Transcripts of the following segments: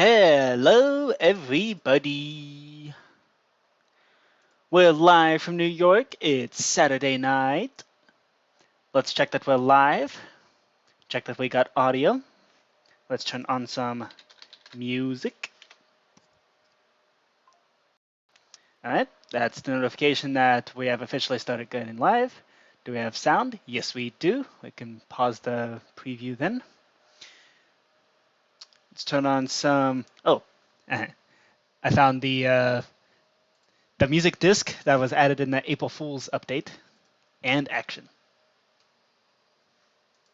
Hello, everybody. We're live from New York. It's Saturday night. Let's check that we're live. Check that we got audio. Let's turn on some music. All right, that's the notification that we have officially started getting live. Do we have sound? Yes, we do. We can pause the preview then. Let's turn on some. Oh, I found the music disc that was added in the April Fool's update, and action.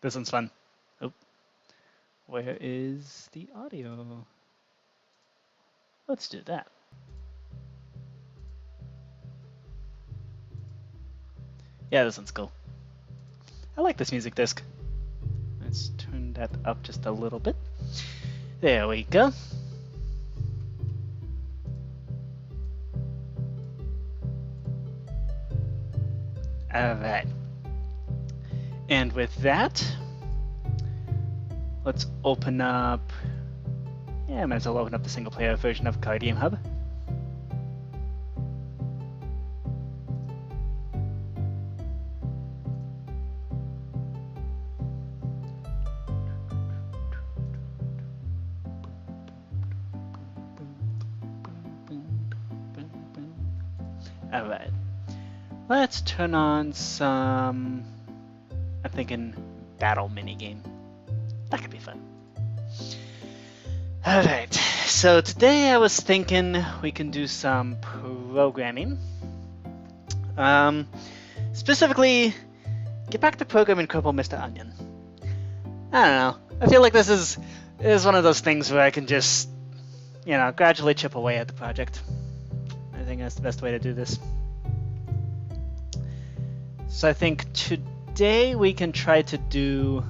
This one's fun. Oh, where is the audio? Let's do that. Yeah, this one's cool. I like this music disc. Let's turn that up just a little bit. There we go. All right. And with that, let's open up. Yeah, I might as well open up the single player version of Card Game Hub. All right. Let's turn on some. I'm thinking battle minigame. That could be fun. Alright, so today I was thinking we can do some programming. Specifically, get back to programming Cripple Mr. Onion. I don't know. I feel like this is one of those things where I can just, gradually chip away at the project. I think that's the best way to do this. So I think today we can try to do...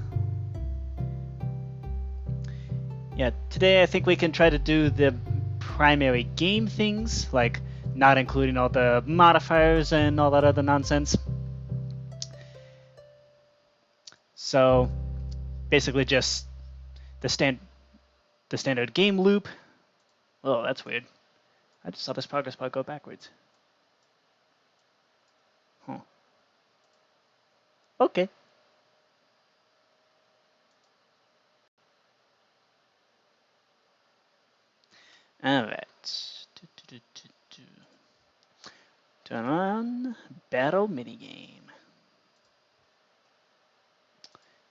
today I think we can try to do the primary game things, like not including all the modifiers and all that other nonsense. So basically just the standard game loop. Oh, that's weird. I just saw this progress bar go backwards. Huh. Okay. Alright. Turn on battle minigame.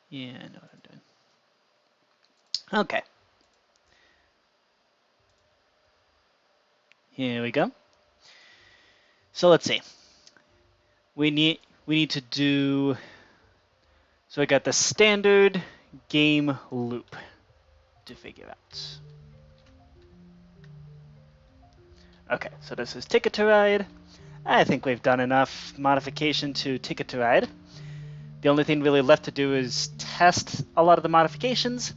Yeah, I know what I'm doing. Okay. Here we go. So let's see. We need to do. So I got the standard game loop to figure out. Okay, so this is Ticket to Ride. I think we've done enough modification to Ticket to Ride. The only thing really left to do is test a lot of the modifications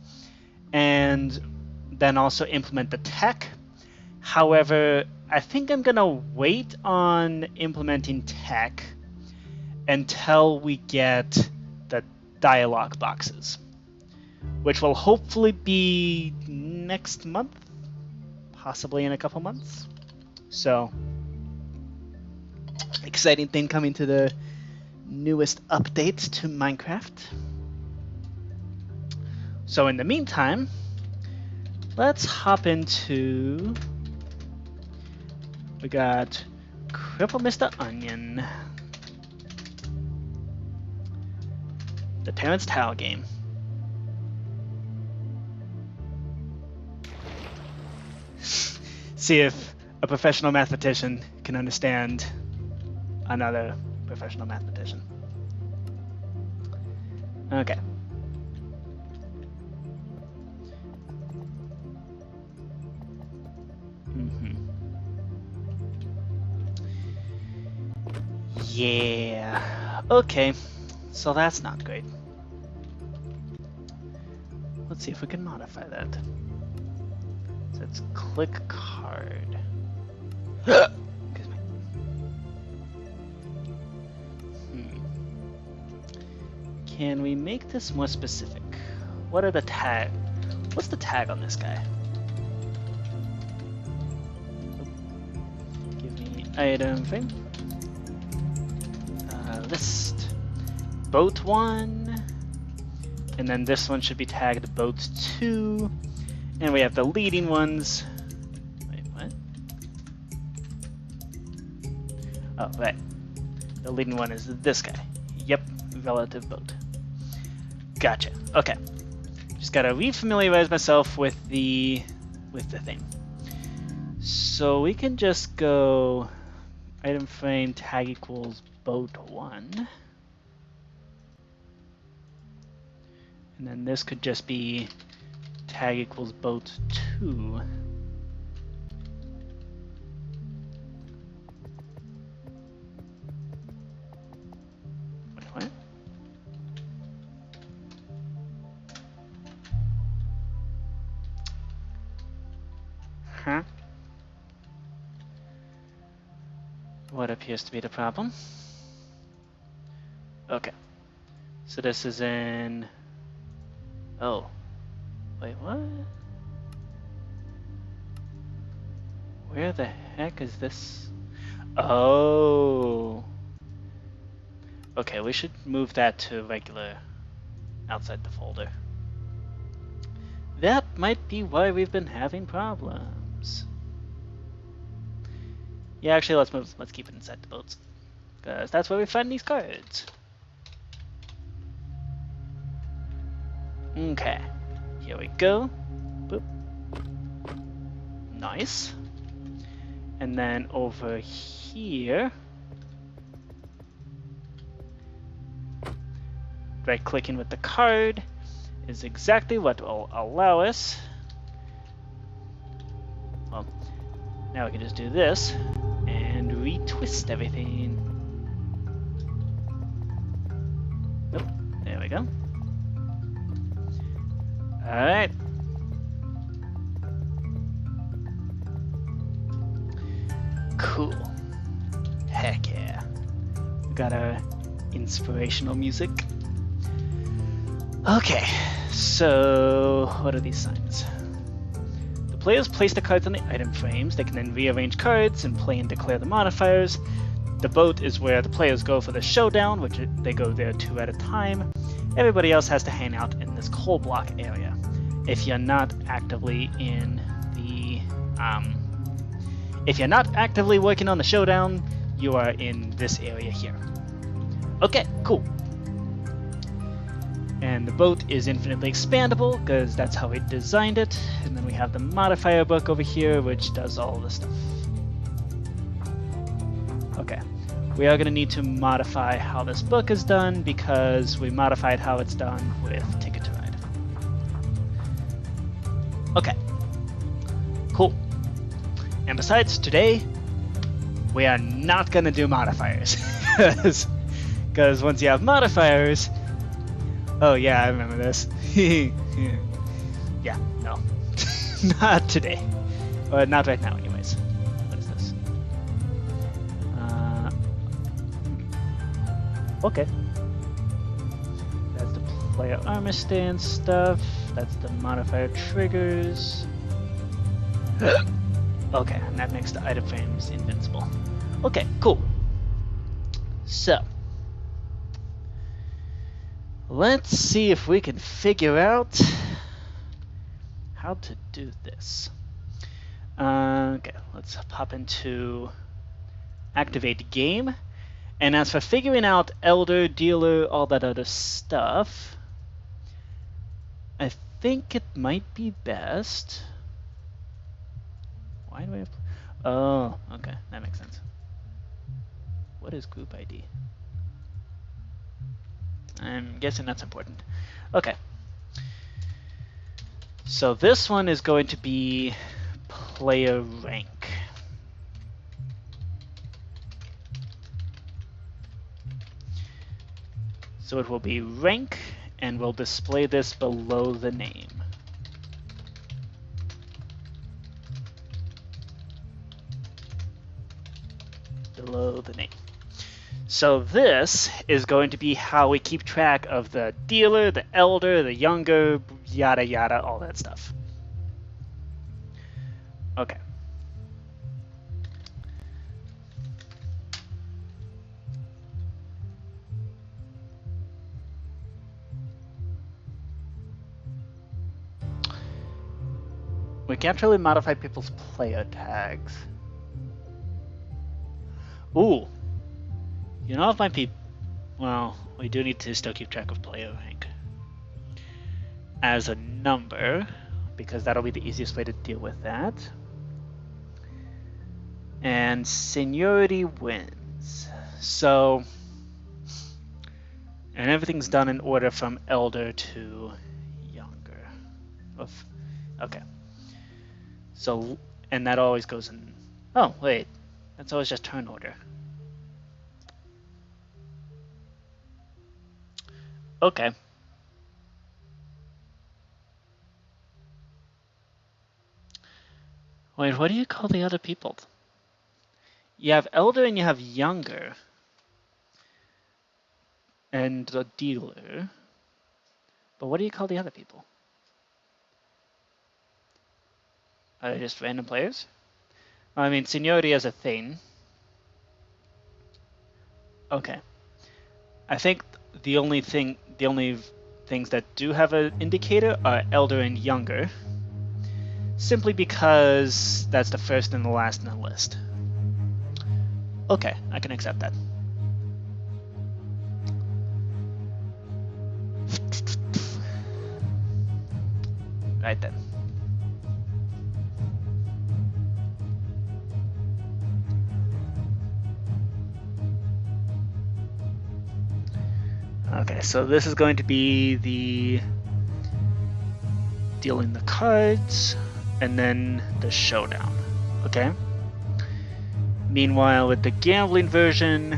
and then also implement the tech. However, I think I'm going to wait on implementing tech until we get the dialogue boxes, which will hopefully be next month, possibly in a couple months. So, exciting thing coming to the newest update to Minecraft. So in the meantime, let's hop into... We got Cripple Mr. Onion. The Terrence Towel game. See if a professional mathematician can understand another professional mathematician. Okay. Yeah. Okay. So that's not great. Let's see if we can modify that. So it's click card. Excuse me. Can we make this more specific? What are the tag? What's the tag on this guy? item frame. List. Boat 1. And then this one should be tagged boat 2. And we have the leading ones. Wait, what? Oh, right. The leading one is this guy. Yep, relative boat. Gotcha. Okay. Just gotta refamiliarize myself with the thing. So we can just go item frame tag equals boat 1. And then this could just be tag equals boat 2. Wait, what? Huh? What appears to be the problem? Okay. So this is in... Oh. Wait, what? Where the heck is this? Oh. Okay, we should move that to regular outside the folder. That might be why we've been having problems. Yeah, actually, let's keep it inside the boats, because that's where we find these cards. Okay, here we go. Boop. Nice. And then over here, right-clicking with the card is exactly what will allow us. Well, now we can just do this and retwist everything. Nope, there we go. Alright. Cool. Heck yeah. We got our inspirational music. Okay, so what are these signs? The players place the cards on the item frames. They can then rearrange cards and play and declare the modifiers. The boat is where the players go for the showdown, which they go there 2 at a time. Everybody else has to hang out in this coal block area. If you're not actively in the, if you're not actively working on the showdown, you are in this area here. Okay, cool. And the boat is infinitely expandable, because that's how we designed it. And then we have the modifier book over here, which does all this stuff. Okay. We are going to need to modify how this book is done, because we modified how it's done with Ticket to Ride. Okay. Cool. And besides, today, we are not going to do modifiers. Because once you have modifiers... Oh yeah, I remember this. Yeah, no. Not today. Or not right now, anyways. What is this? Okay. That's the player armor stand stuff. That's the modifier triggers. Okay, and that makes the item frames invincible. Okay, cool. So, let's see if we can figure out how to do this. Okay, let's pop into activate game. And as for figuring out elder, dealer, all that other stuff, I think it might be best. Why do I have... Oh, okay, that makes sense. What is group ID? I'm guessing that's important. Okay. So this one is going to be player rank. So it will be rank, and we'll display this below the name. Below the name. So this is going to be how we keep track of the dealer, the elder, the younger, yada yada, all that stuff. Okay. We can't really modify people's player tags. Ooh. You know, if my people... Well, we do need to still keep track of player rank as a number, because that'll be the easiest way to deal with that. And seniority wins. So... And everything's done in order from elder to younger. Okay. So, and that always goes in... Oh, wait. That's always just turn order. Okay. Wait, what do you call the other people? You have elder and you have younger. And the dealer. But what do you call the other people? Are they just random players? I mean, seniority as a thing. Okay. I think the only things that do have an indicator are elder and younger. Simply because that's the first and the last in the list. Okay, I can accept that. Right then. Okay, so this is going to be the dealing the cards and then the showdown. Okay? Meanwhile, with the gambling version,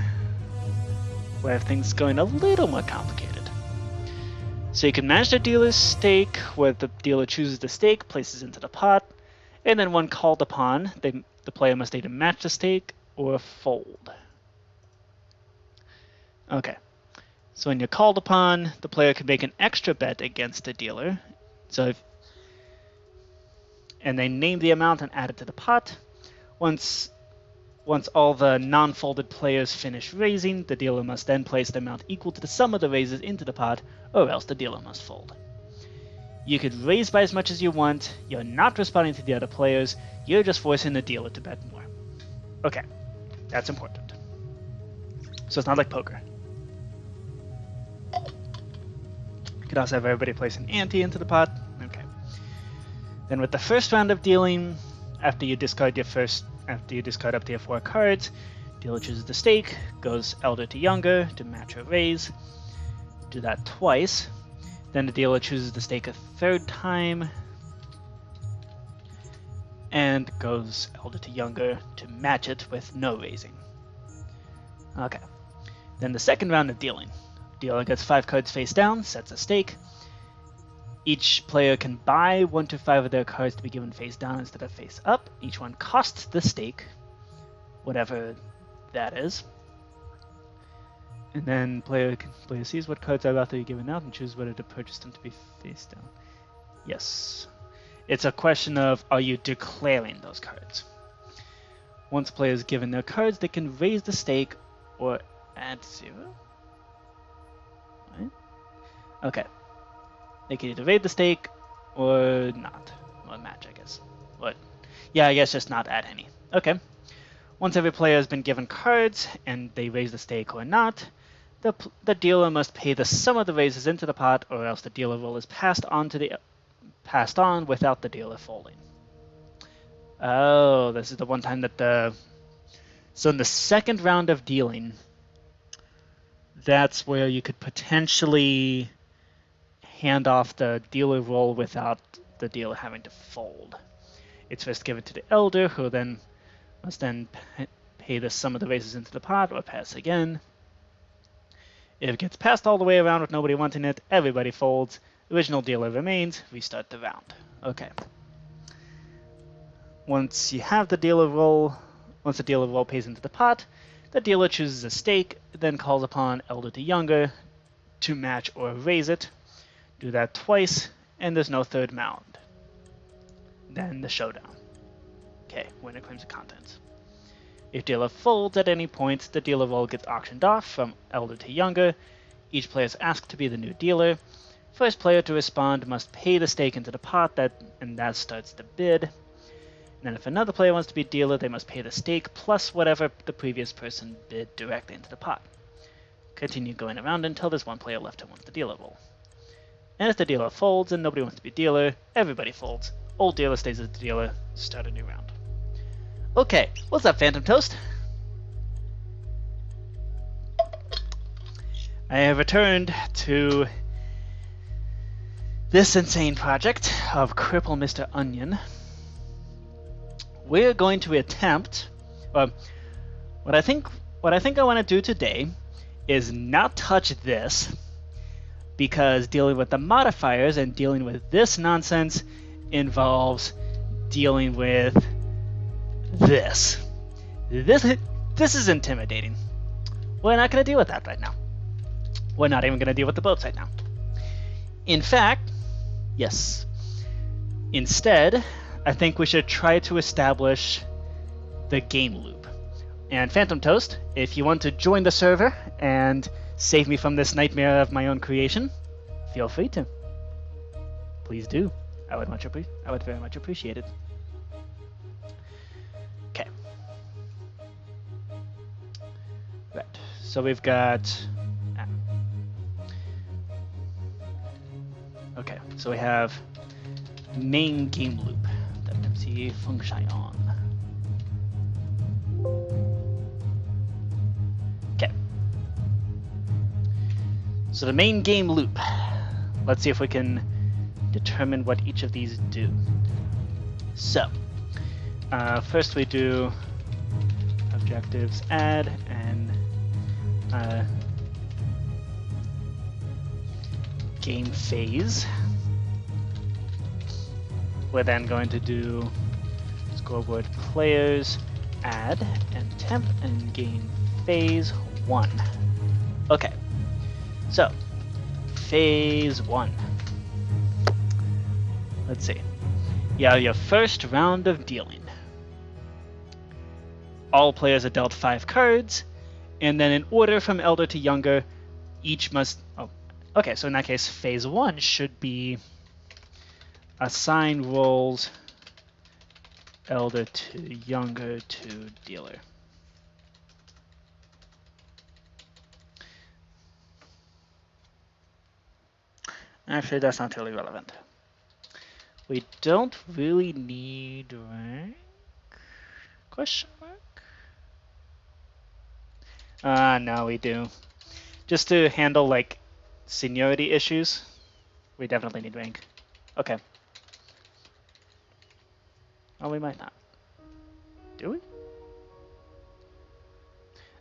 we have things going a little more complicated. So you can manage the dealer's stake, where the dealer chooses the stake, places into the pot, and then when called upon, the player must either match the stake or fold. Okay. So when you're called upon, the player can make an extra bet against the dealer. And they name the amount and add it to the pot. Once all the non-folded players finish raising, the dealer must then place the amount equal to the sum of the raises into the pot, or else the dealer must fold. You could raise by as much as you want. You're not responding to the other players. You're just forcing the dealer to bet more. Okay, that's important. So it's not like poker. You could also have everybody place an ante into the pot. Okay. Then with the first round of dealing, after you discard up to your 4 cards, dealer chooses the stake, goes elder to younger to match or raise. Do that twice. Then the dealer chooses the stake a 3rd time and goes elder to younger to match it with no raising. Okay. Then the second round of dealing. Dealer gets 5 cards face down, sets a stake. Each player can buy 1 to 5 of their cards to be given face down instead of face up. Each one costs the stake, whatever that is. And then player sees what cards are about to be given out and chooses whether to purchase them to be face down. Yes. It's a question of, are you declaring those cards? Once player is given their cards, they can raise the stake or add 0. Right? Okay. They can either raise the stake or not. Or match, I guess. But yeah, I guess just not add any. Okay. Once every player has been given cards and they raise the stake or not, the dealer must pay the sum of the raises into the pot, or else the dealer roll is passed on without the dealer folding. Oh, this is the one time that so in the second round of dealing, that's where you could potentially hand off the dealer roll without the dealer having to fold. It's first given to the elder, who then must pay the sum of the raises into the pot or pass again. If it gets passed all the way around with nobody wanting it, everybody folds. Original dealer remains. Restart the round. Okay. Once the dealer roll pays into the pot, the dealer chooses a stake, then calls upon elder to younger to match or raise it. Do that twice, and there's no 3rd round. Then the showdown. Okay, winner claims the contents. If dealer folds at any point, the dealer roll gets auctioned off from elder to younger. Each player is asked to be the new dealer. First player to respond must pay the stake into the pot, and that starts the bid. And then if another player wants to be dealer, they must pay the stake plus whatever the previous person bid directly into the pot. Continue going around until there's one player left who wants the dealer role. And if the dealer folds and nobody wants to be dealer, everybody folds. Old dealer stays as the dealer. Start a new round. Okay, what's up, PhantomToast? I have returned to this insane project of Cripple Mr. Onion. We're going to attempt, what I think I want to do today is not touch this, because dealing with the modifiers and dealing with this nonsense involves dealing with this. This is intimidating. We're not going to deal with that right now. We're not even going to deal with the boats right now. In fact, yes. Instead, I think we should try to establish the game loop. And PhantomToast, if you want to join the server and save me from this nightmare of my own creation, feel free to. Please do. I would very much appreciate it. Okay. Right. So we've got. Okay. So we have main game loop. .mc function. Okay. So the main game loop. Let's see if we can determine what each of these do. So, first we do objectives add and game phase. We're then going to do scoreboard players add and temp and game phase 1. Okay, so phase 1. Let's see. You have your first round of dealing. All players are dealt 5 cards, and then in order from elder to younger, each must... Oh, okay, so in that case, phase 1 should be assign roles elder to younger to dealer. Actually, that's not totally relevant. We don't really need rank? Question mark? No, we do. Just to handle, like, seniority issues, we definitely need rank. Okay. Oh, we might not. Do we?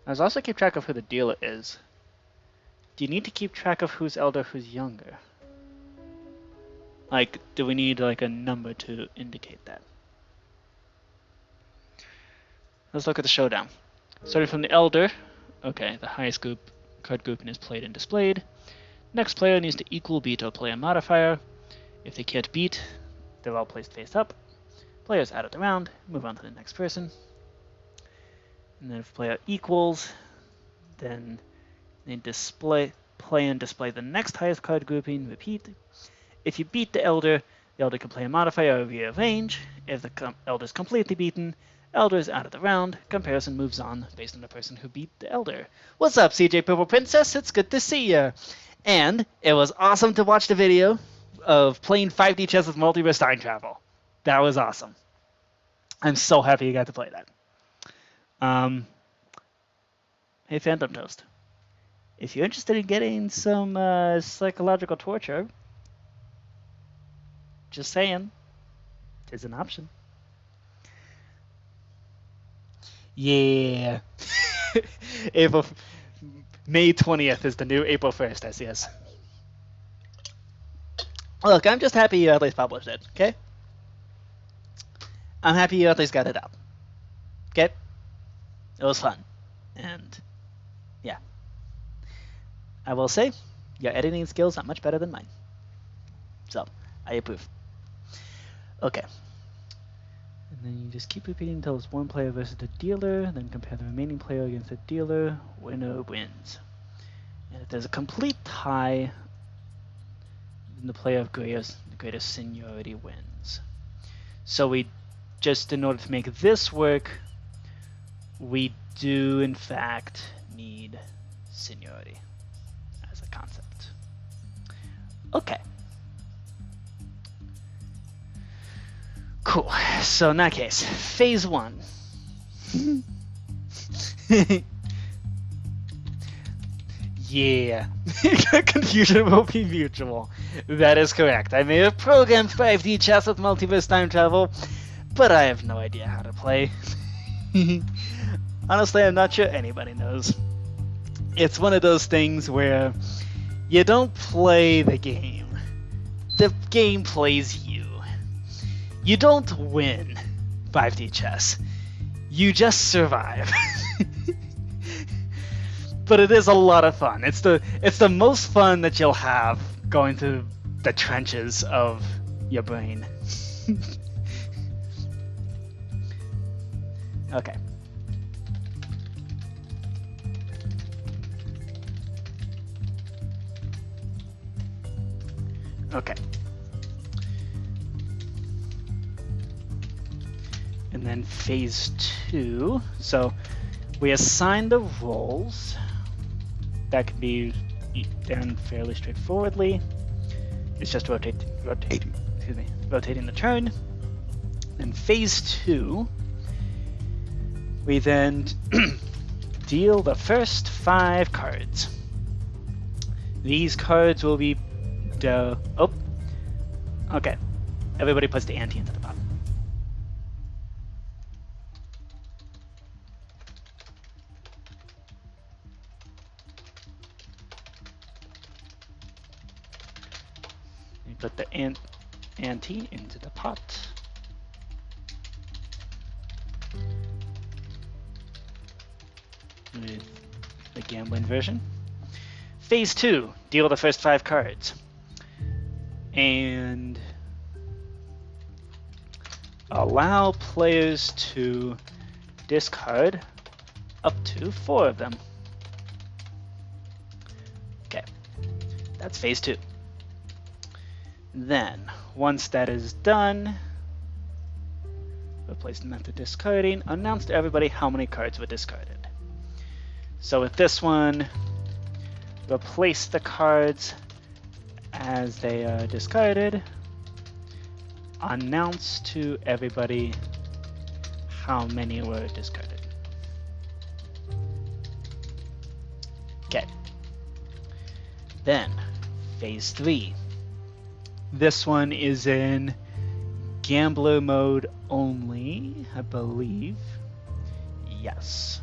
Let's also keep track of who the dealer is. Do you need to keep track of who's elder, who's younger? Like, do we need like a number to indicate that? Let's look at the showdown. Starting from the elder, okay, the highest card grouping is played and displayed. Next player needs to equal, beat, or play a modifier. If they can't beat, they're all placed face up. Players out of the round, move on to the next person. And then if player equals, then they play and display the next highest card grouping, repeat. If you beat the elder can play a modifier or rearrange. If the elder's completely beaten, elder is out of the round. Comparison moves on based on the person who beat the elder. What's up, CJ Purple Princess? It's good to see ya. And it was awesome to watch the video of playing 5D chess with multiverse time travel. That was awesome. I'm so happy you got to play that. Hey, PhantomToast. If you're interested in getting some psychological torture, just saying, there's an option. Yeah. May 20th is the new April 1st, I guess. Look, I'm just happy you at least published it, okay? I'm happy you at least got it up. Okay? It was fun. And, yeah. I will say, your editing skills are much better than mine. So, I approve. Okay. And then you just keep repeating until it's one player versus the dealer, then compare the remaining player against the dealer, winner wins. And if there's a complete tie, the player of greatest seniority wins. So we just, in order to make this work, we do in fact need seniority as a concept. Okay. Cool. So in that case, phase 1. Yeah, confusion will be mutual. That is correct. I may have programmed 5D chess with multiverse time travel, but I have no idea how to play. Honestly, I'm not sure anybody knows. It's one of those things where you don't play the game. The game plays you. You don't win 5D chess. You just survive. But it is a lot of fun. It's the most fun that you'll have going through the trenches of your brain. Okay. Okay. And then phase 2. So we assign the roles. That can be done fairly straightforwardly. It's just rotating the turn. Then phase 2, we then deal the first 5 cards. These cards will be okay. Everybody puts the ante into the pot. You put the ante into the pot. With the gambling version. Phase 2, deal the first 5 cards. And allow players to discard up to 4 of them. Okay, that's phase 2. Then, once that is done, replace the method discarding, announce to everybody how many cards were discarded. So with this one, replace the cards as they are discarded, announce to everybody how many were discarded. Okay. Then, phase 3. This one is in gambler mode only, I believe. Yes.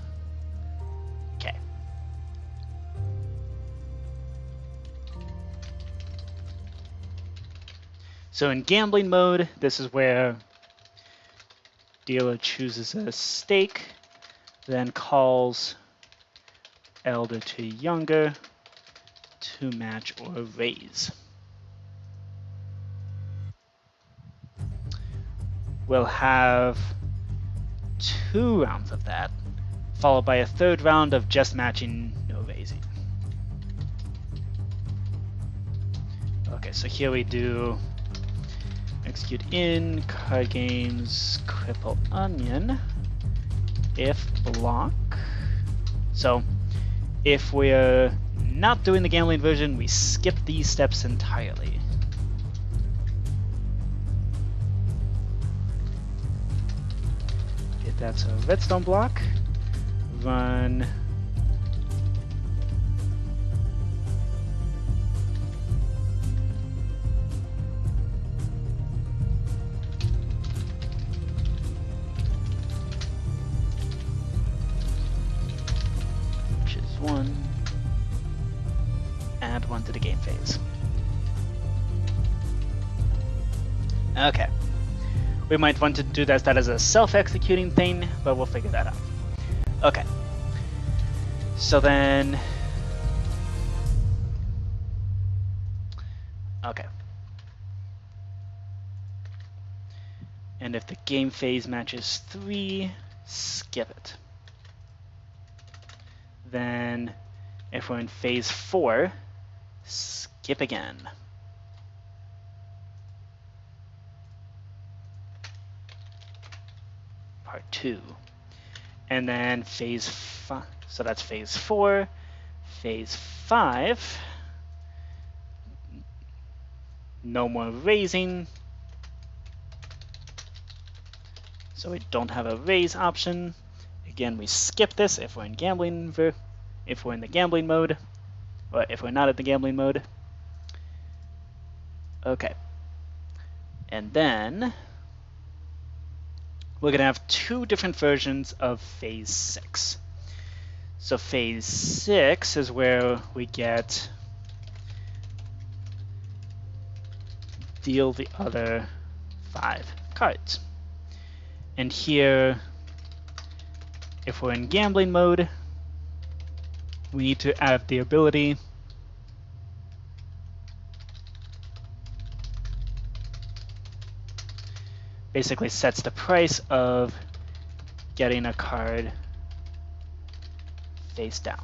Okay. So in gambling mode, this is where dealer chooses a stake, then calls elder to younger to match or raise. We'll have 2 rounds of that, followed by a 3rd round of just matching, no raising. Okay, so here we do execute in card games cripple onion if block. So if we're not doing the gambling version, we skip these steps entirely. If that's a redstone block, run one, add 1 to the game phase. Okay. We might want to do that as a self-executing thing, but we'll figure that out. Okay. So then... Okay. And if the game phase matches 3, skip it. Then, if we're in phase 4, skip again. part 2. And then phase 5, so that's phase 4. Phase 5, no more raising. So we don't have a raise option. Again, we skip this if we're in if we're in the gambling mode, or if we're not in the gambling mode. Okay. And then we're going to have 2 different versions of phase 6. So phase 6 is where we get deal the other 5 cards. And here, if we're in gambling mode, we need to add the ability basically sets the price of getting a card face down.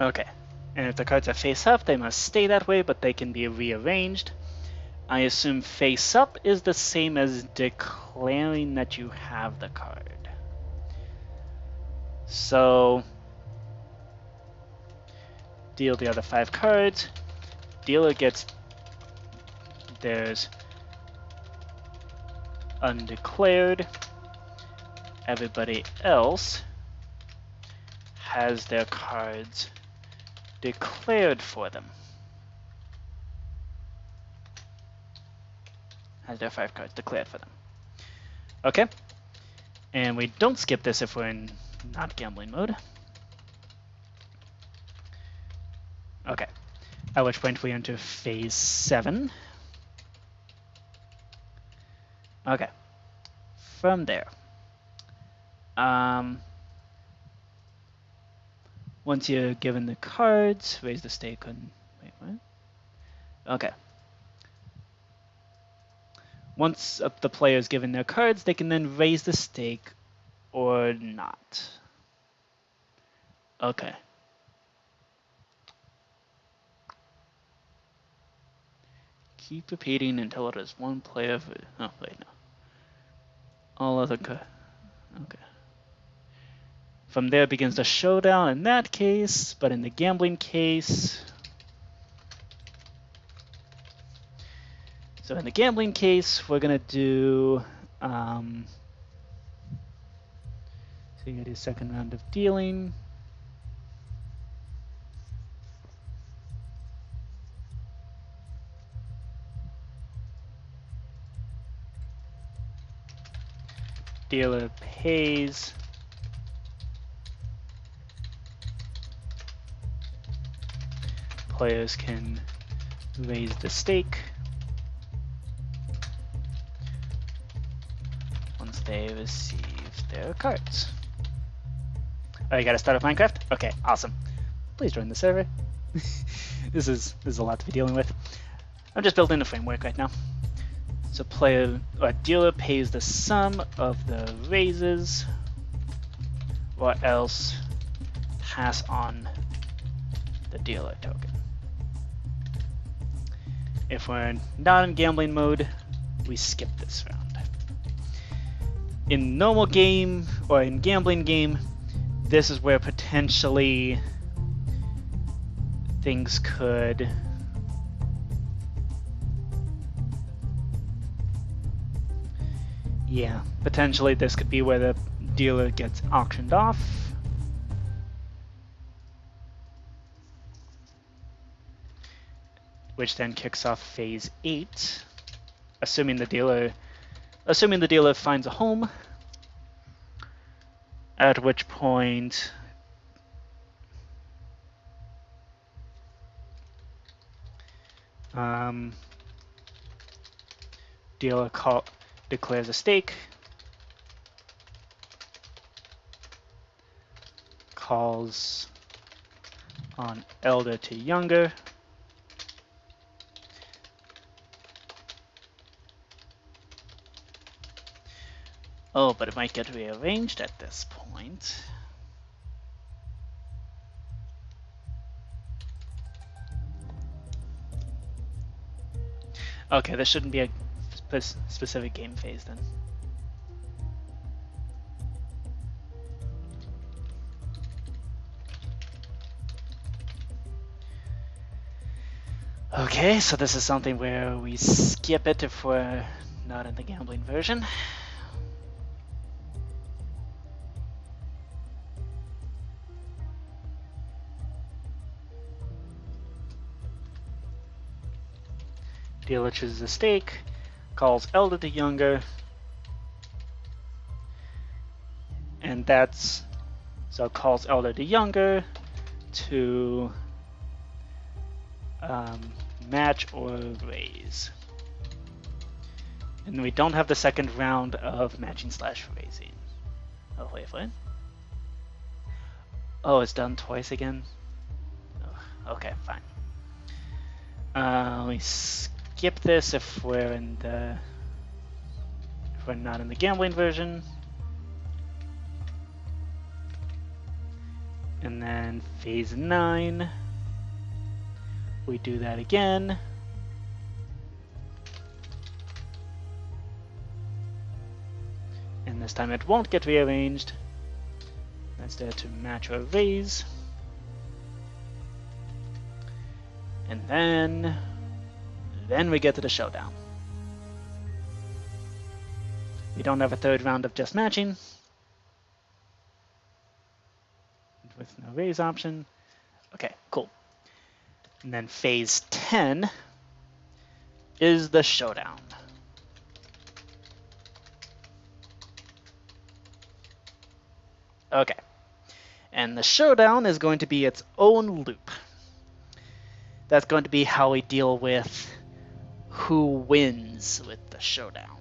Okay, and if the cards are face up, they must stay that way, but they can be rearranged. I assume face up is the same as declaring that you have the card. So, deal the other 5 cards. Dealer gets, there's undeclared. Everybody else has their cards declared for them. Has their 5 cards declared for them. Okay. And we don't skip this if we're in not gambling mode. Okay. At which point we enter phase 7. Okay. From there. Once you're given the cards, raise the stake on... Wait, what? Okay. Once the player is given their cards, they can then raise the stake or not. Okay. Keep repeating until it is one player. Oh, wait, no. All other cards. Okay. From there begins the showdown in that case, but in the gambling case... So in the gambling case, we're going to do... so you're going to do second round of dealing. Dealer pays. Players can raise the stake once they receive their cards. Oh, you gotta start up Minecraft? Okay, awesome. Please join the server. This is a lot to be dealing with. I'm just building a framework right now. So dealer pays the sum of the raises, or else pass on the dealer token. If we're not in gambling mode, we skip this round. In normal game, or in gambling game, this is where potentially things could... Yeah, potentially this could be where the dealer gets auctioned off. Which then kicks off phase 8, assuming the dealer finds a home, at which point dealer declares a stake, calls on elder to younger, Oh, but it might get rearranged at this point. Okay, there shouldn't be a specific game phase then. Okay, so this is something where we skip it if we're not in the gambling version. Dealer chooses a stake, calls elder to younger, and that's, so calls elder to younger to match or raise. And we don't have the second round of matching / raising. Oh, wait, what? Oh, it's done twice again? Oh, okay, fine. We skip this if we're in the, if we're not in the gambling version. And then phase 9, we do that again. And this time it won't get rearranged. That's there to match or raise. And then we get to the showdown. We don't have a third round of just matching, with no raise option. Okay, cool. And then phase 10 is the showdown. Okay. And the showdown is going to be its own loop. That's going to be how we deal with who wins with the showdown.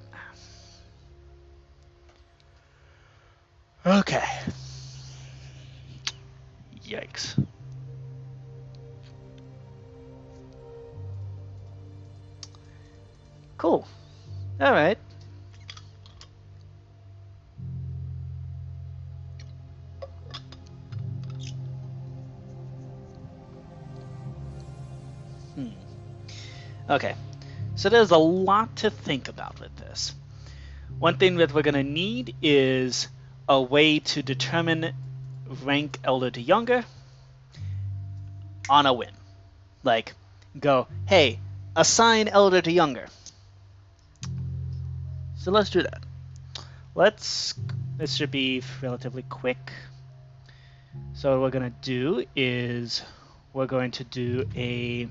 Okay. Yikes. Cool. All right. Okay, so there's a lot to think about with this. One thing that we're going to need is a way to determine rank elder to younger on a whim. Like, go, hey, assign elder to younger. So let's do that. This should be relatively quick. So what we're going to do is we're going to do a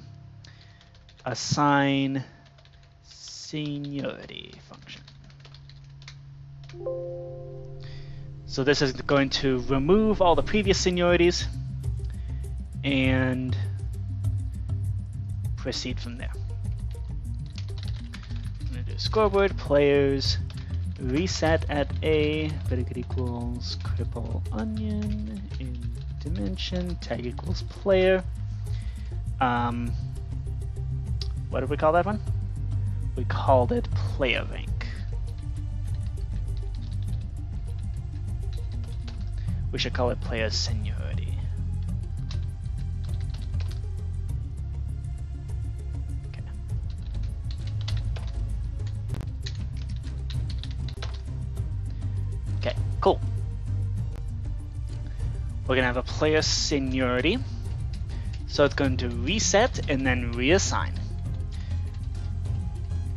assign seniority function. So this is going to remove all the previous seniorities and proceed from there. I'm going to do scoreboard, players, reset at A, predicate equals cripple onion, in dimension, tag equals player. What did we call that one? We called it player rank. We should call it player seniority. Okay. Okay, cool. We're gonna have a player seniority. So it's going to reset and then reassign.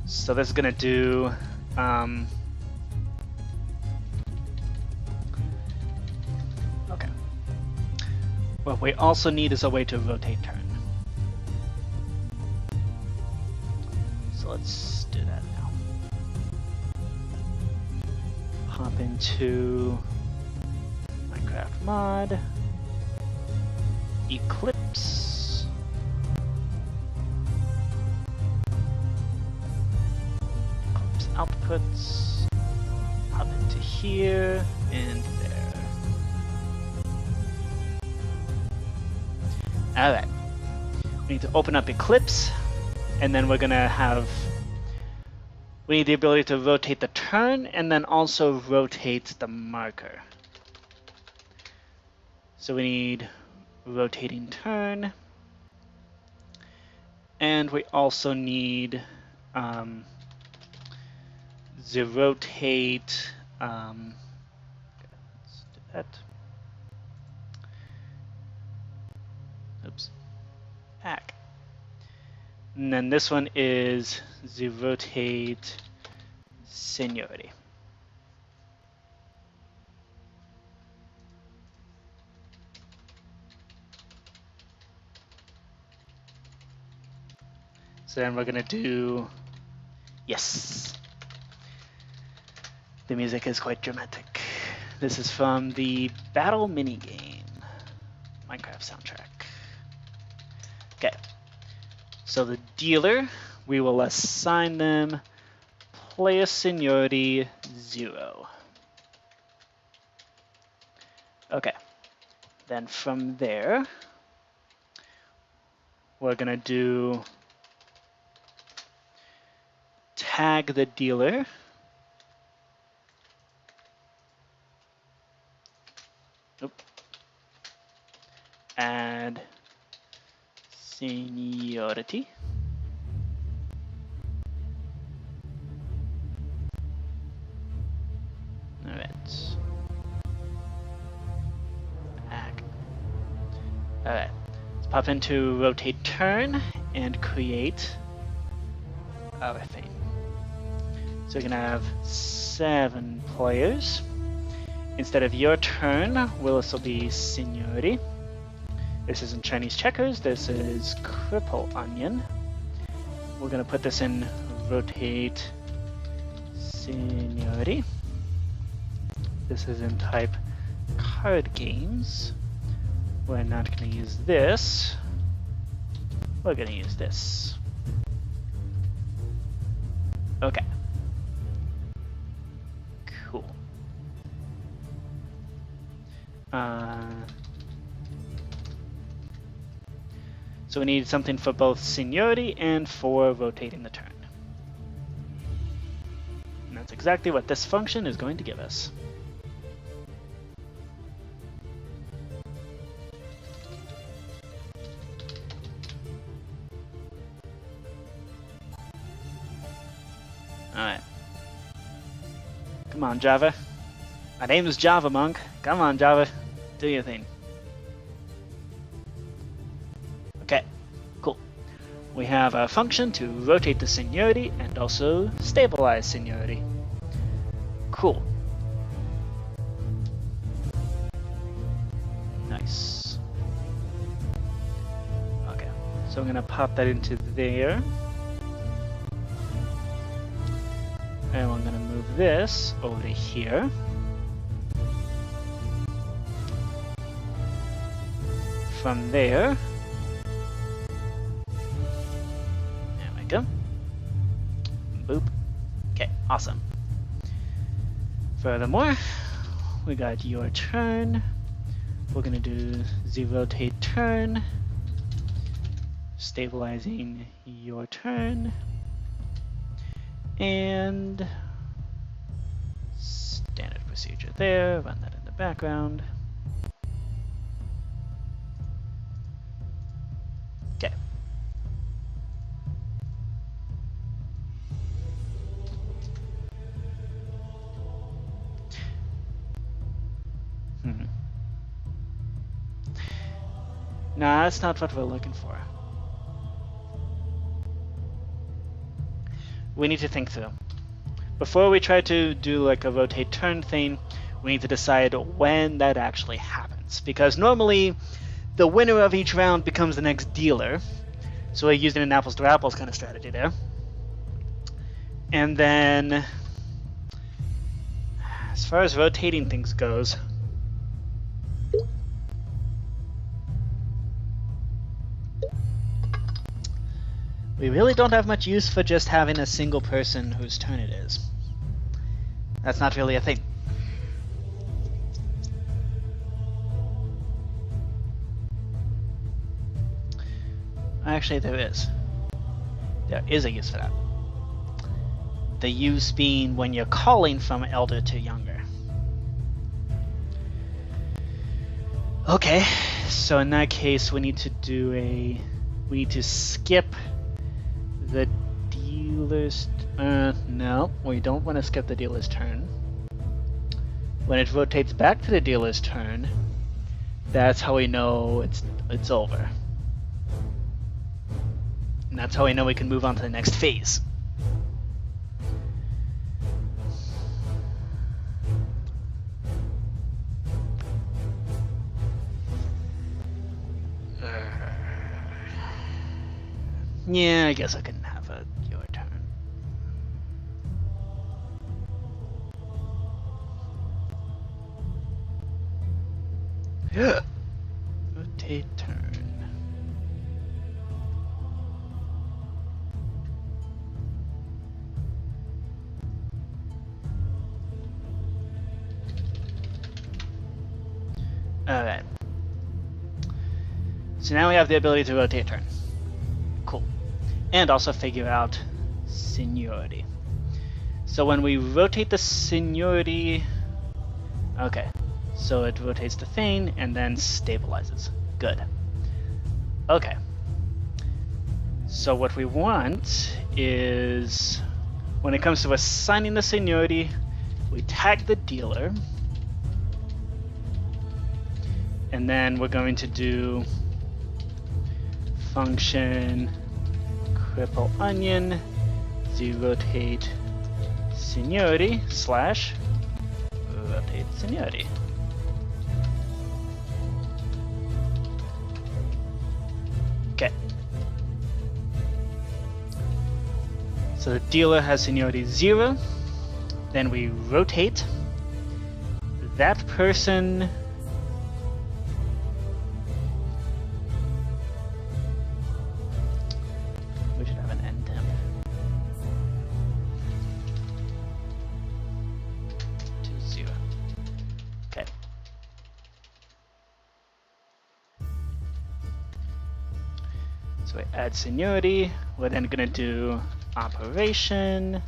So this is going to do okay. What we also need is a way to rotate turn. So let's do that now. Hop into Minecraft mod, Eclipse, outputs, hop into here and there. Alright. We need to open up Eclipse, and then we're We need the ability to rotate the turn and then also rotate the marker. So we need rotating turn. And we also need the rotate. Let's do that. Oops. Back. And then this one is the rotate seniority. So then we're gonna do, yes. The music is quite dramatic. This is from the Battle Minigame, Minecraft soundtrack. Okay, so the dealer, we will assign them player seniority 0. Okay, then from there, we're gonna do tag the dealer. Nope. Add seniority. All right. Back. All right. Let's pop into rotate turn and create our thing. So we're gonna have 7 players. Instead of your turn, will also be seniority. This is in Chinese checkers. This is Crippling. We're gonna put this in rotate seniority. This is in type card games. We're not gonna use this. We're gonna use this. Okay. Cool. So we need something for both seniority and for rotating the turn. And that's exactly what this function is going to give us. Alright. Come on, Java. My name is JavaMonk. Come on, Java. Do your thing. Okay, cool. We have a function to rotate the seniority and also stabilize seniority. Cool. Nice. Okay, so I'm gonna pop that into there. And I'm gonna move this over to here. From there, there we go. Boop. Okay, awesome. Furthermore, we got your turn. We're gonna do the rotate turn, stabilizing your turn, and standard procedure there. Run that in the background. Okay. Nah, that's not what we're looking for. We need to think through. Before we try to do like a rotate turn thing, we need to decide when that actually happens. Because normally, the winner of each round becomes the next dealer. So we're using an apples to apples kind of strategy there. And then, as far as rotating things goes, we really don't have much use for just having a single person whose turn it is. That's not really a thing. Actually, there is. There is a use for that. The use being when you're calling from elder to younger. Okay, so in that case we need to skip the dealer's... no, we don't want to skip the dealer's turn. When it rotates back to the dealer's turn, that's how we know it's over. And that's how we know we can move on to the next phase. Yeah, I guess I can have your turn. Rotate turn. Alright. So now we have the ability to rotate turn. Cool. And also figure out seniority. So when we rotate the seniority... Okay. So it rotates the Thane and then stabilizes. Good. Okay. So what we want is... When it comes to assigning the seniority, we tag the dealer. And then we're going to do function cripple onion rotate seniority slash rotate seniority. Okay. So the dealer has seniority 0. Then we rotate that person. We should have an end temp. To 0. Okay. So we add seniority. We're then gonna do operation.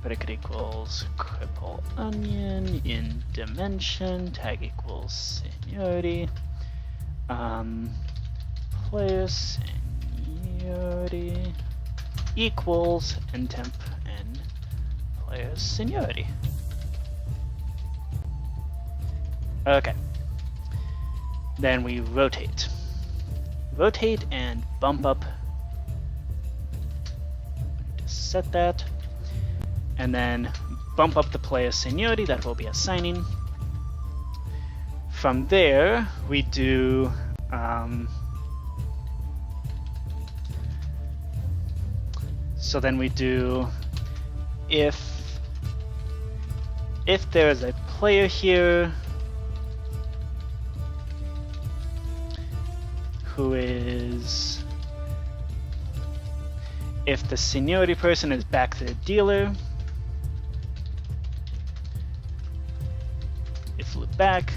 Predicate equals cripple onion in dimension. Tag equals seniority. Player seniority equals ntemp and player seniority. Okay. Then we rotate. Rotate and bump up. Just set that. And then bump up the player seniority, that will be assigning. From there, we do so then we do if there is a player here who is, if the seniority person is back to the dealer, if loop back,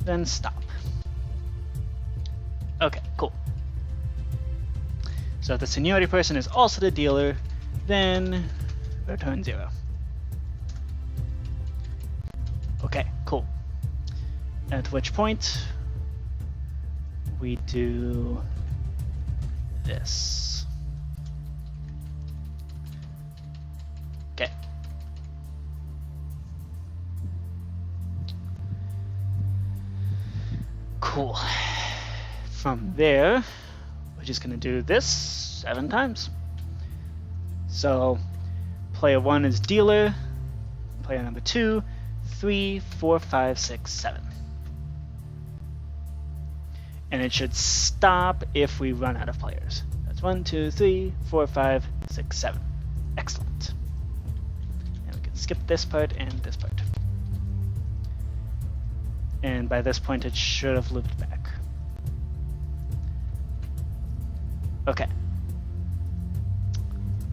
then stop. Okay, cool. So if the seniority person is also the dealer, then return 0. Okay, cool. At which point we do this. Okay. Cool. From there, we're just gonna do this 7 times. So player 1 is dealer, player number 2, 3, 4, 5, 6, 7. And it should stop if we run out of players. That's 1, 2, 3, 4, 5, 6, 7. Excellent. And we can skip this part and this part. And by this point it should have looped back. Okay.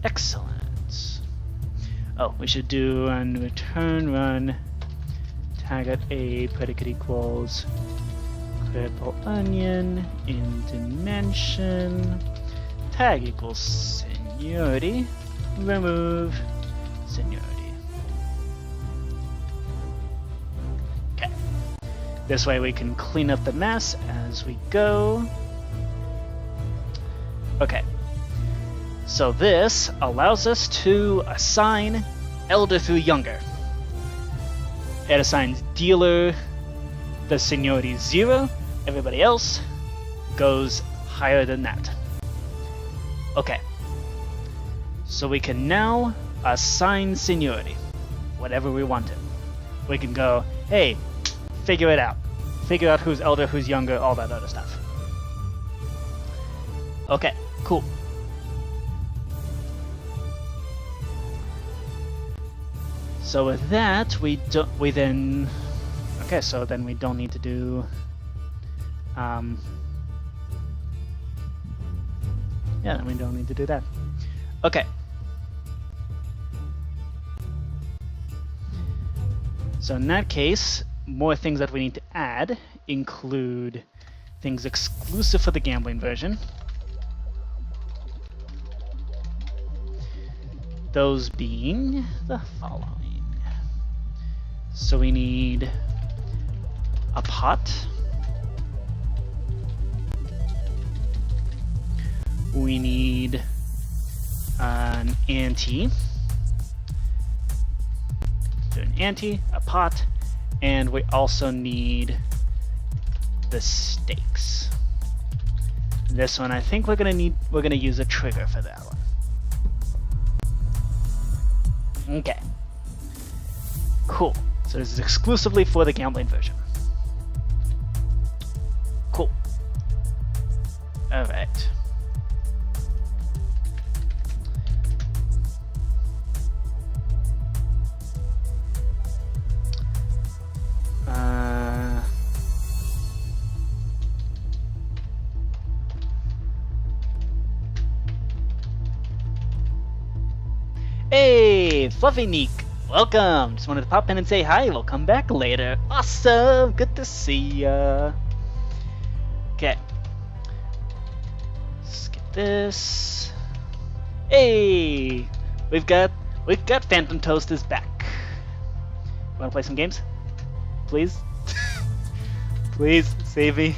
Excellent. Oh, we should do on return run target a predicate equals cripple onion in dimension tag equals seniority, remove seniority. Okay. This way we can clean up the mess as we go. Okay. So this allows us to assign elder through younger. It assigns dealer the seniority 0. Everybody else goes higher than that. Okay. So we can now assign seniority, whatever we want it. We can go, hey, figure it out. Figure out who's elder, who's younger, all that other stuff. Okay, cool. So with that, we then need to do then we don't need to do that. Okay. So in that case, more things that we need to add include things exclusive for the gambling version. Those being the following. So we need a pot. We need an ante. Do an ante, a pot, and we also need the stakes. This one, I think we're gonna use a trigger for that one. Okay. Cool. So this is exclusively for the gambling version. Cool. All right. Hey, Fluffy Neek, welcome. Just wanted to pop in and say hi. We'll come back later. Awesome, good to see ya. Okay, let's get this. Hey, we've got PhantomToast is back. Want to play some games? Please, please save me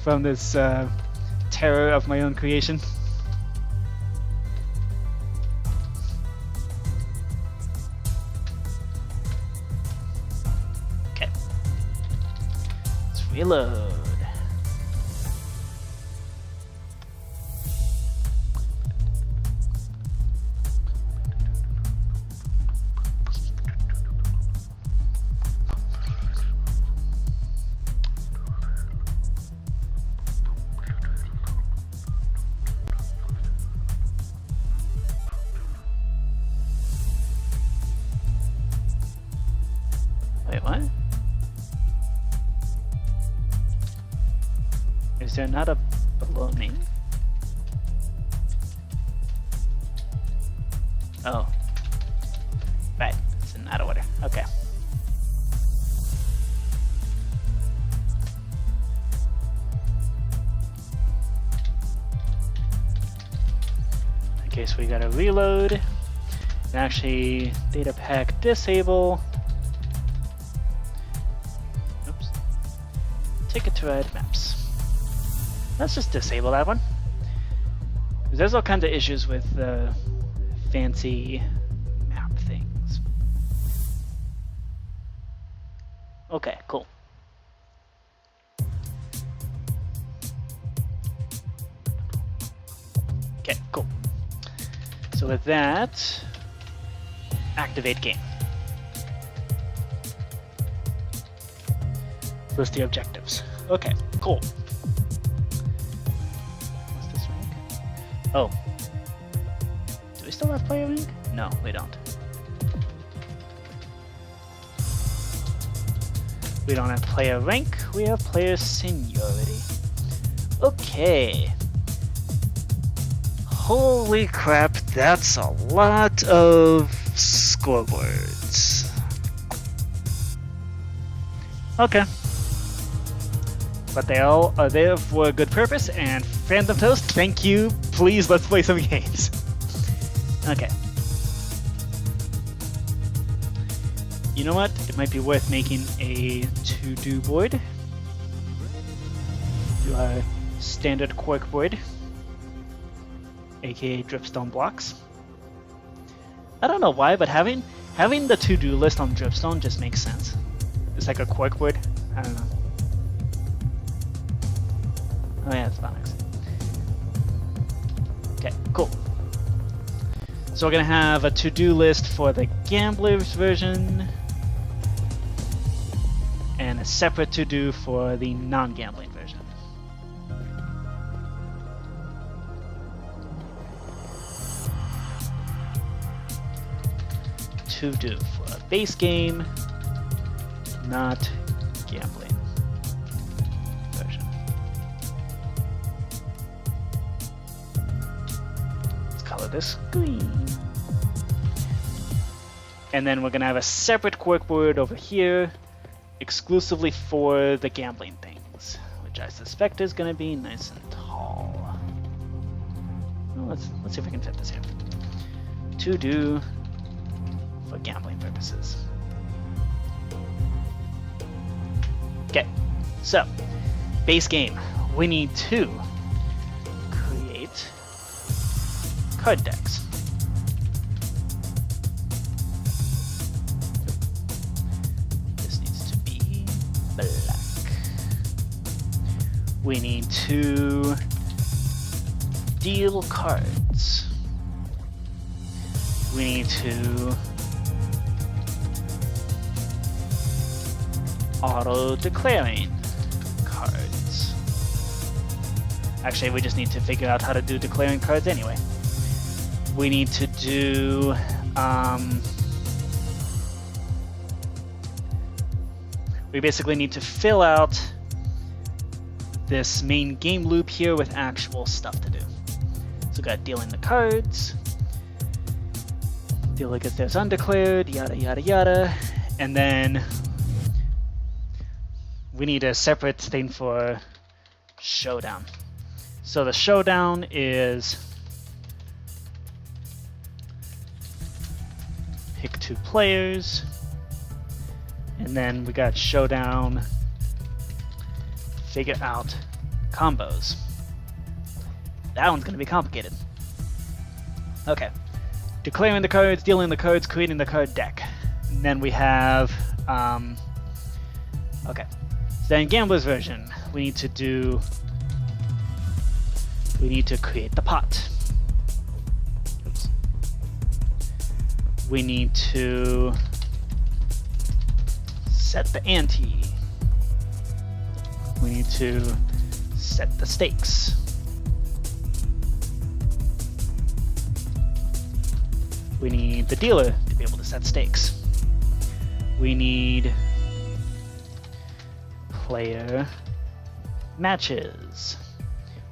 from this terror of my own creation. Reload. Wait, what? Is there not a below me? Oh. Right, it's in out of order. Okay. Okay, so we gotta reload. And actually, data pack disable. Oops. Ticket to ride maps. Let's just disable that one. There's all kinds of issues with fancy map things. Okay, cool. Okay, cool. So with that, activate game. List the objectives. Okay, cool. Oh. Do we still have player rank? No, we don't. We don't have player rank, we have player seniority. Okay. Holy crap, that's a lot of scoreboards. Okay. But they all are there for a good purpose, and PhantomToast, thank you. Please, let's play some games. Okay. You know what? It might be worth making a to-do board. Do our standard cork board, aka dripstone blocks. I don't know why, but having the to-do list on dripstone just makes sense. It's like a cork board. I don't know. Oh yeah, it's Phonics. Okay, cool. So we're gonna have a to-do list for the gamblers version and a separate to-do for the non-gambling version. To-do for a base game, not gambling version. Let's color this green. And then we're gonna have a separate corkboard over here exclusively for the gambling things, which I suspect is gonna be nice and tall. Well, let's see if we can fit this here. To do for gambling purposes. Okay, so base game. We need to create card decks. This needs to be black. We need to deal cards. We need to auto-declaring cards. Actually, we just need to figure out how to do declaring cards anyway. We need to do we basically need to fill out this main game loop here with actual stuff to do. So we got dealing the cards, deal like if there's undeclared, yada yada yada, and then we need a separate thing for showdown. So the showdown is pick 2 players, and then we got showdown, figure out combos. That one's gonna be complicated. Okay, declaring the cards, dealing the cards, creating the card deck. And then we have, okay. Then Gambler's version, we need to create the pot. Oops. We need to set the ante. We need to set the stakes. We need the dealer to be able to set stakes. We need player matches.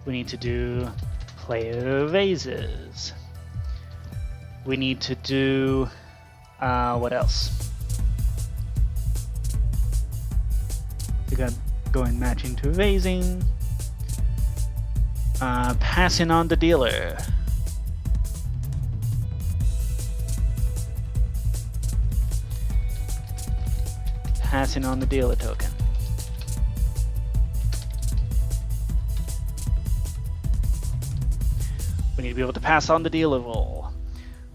We need to do player raises. We need to do what else? We got going matching to raising, passing on the dealer. Passing on the dealer token. We need to be able to pass on the dealer roll.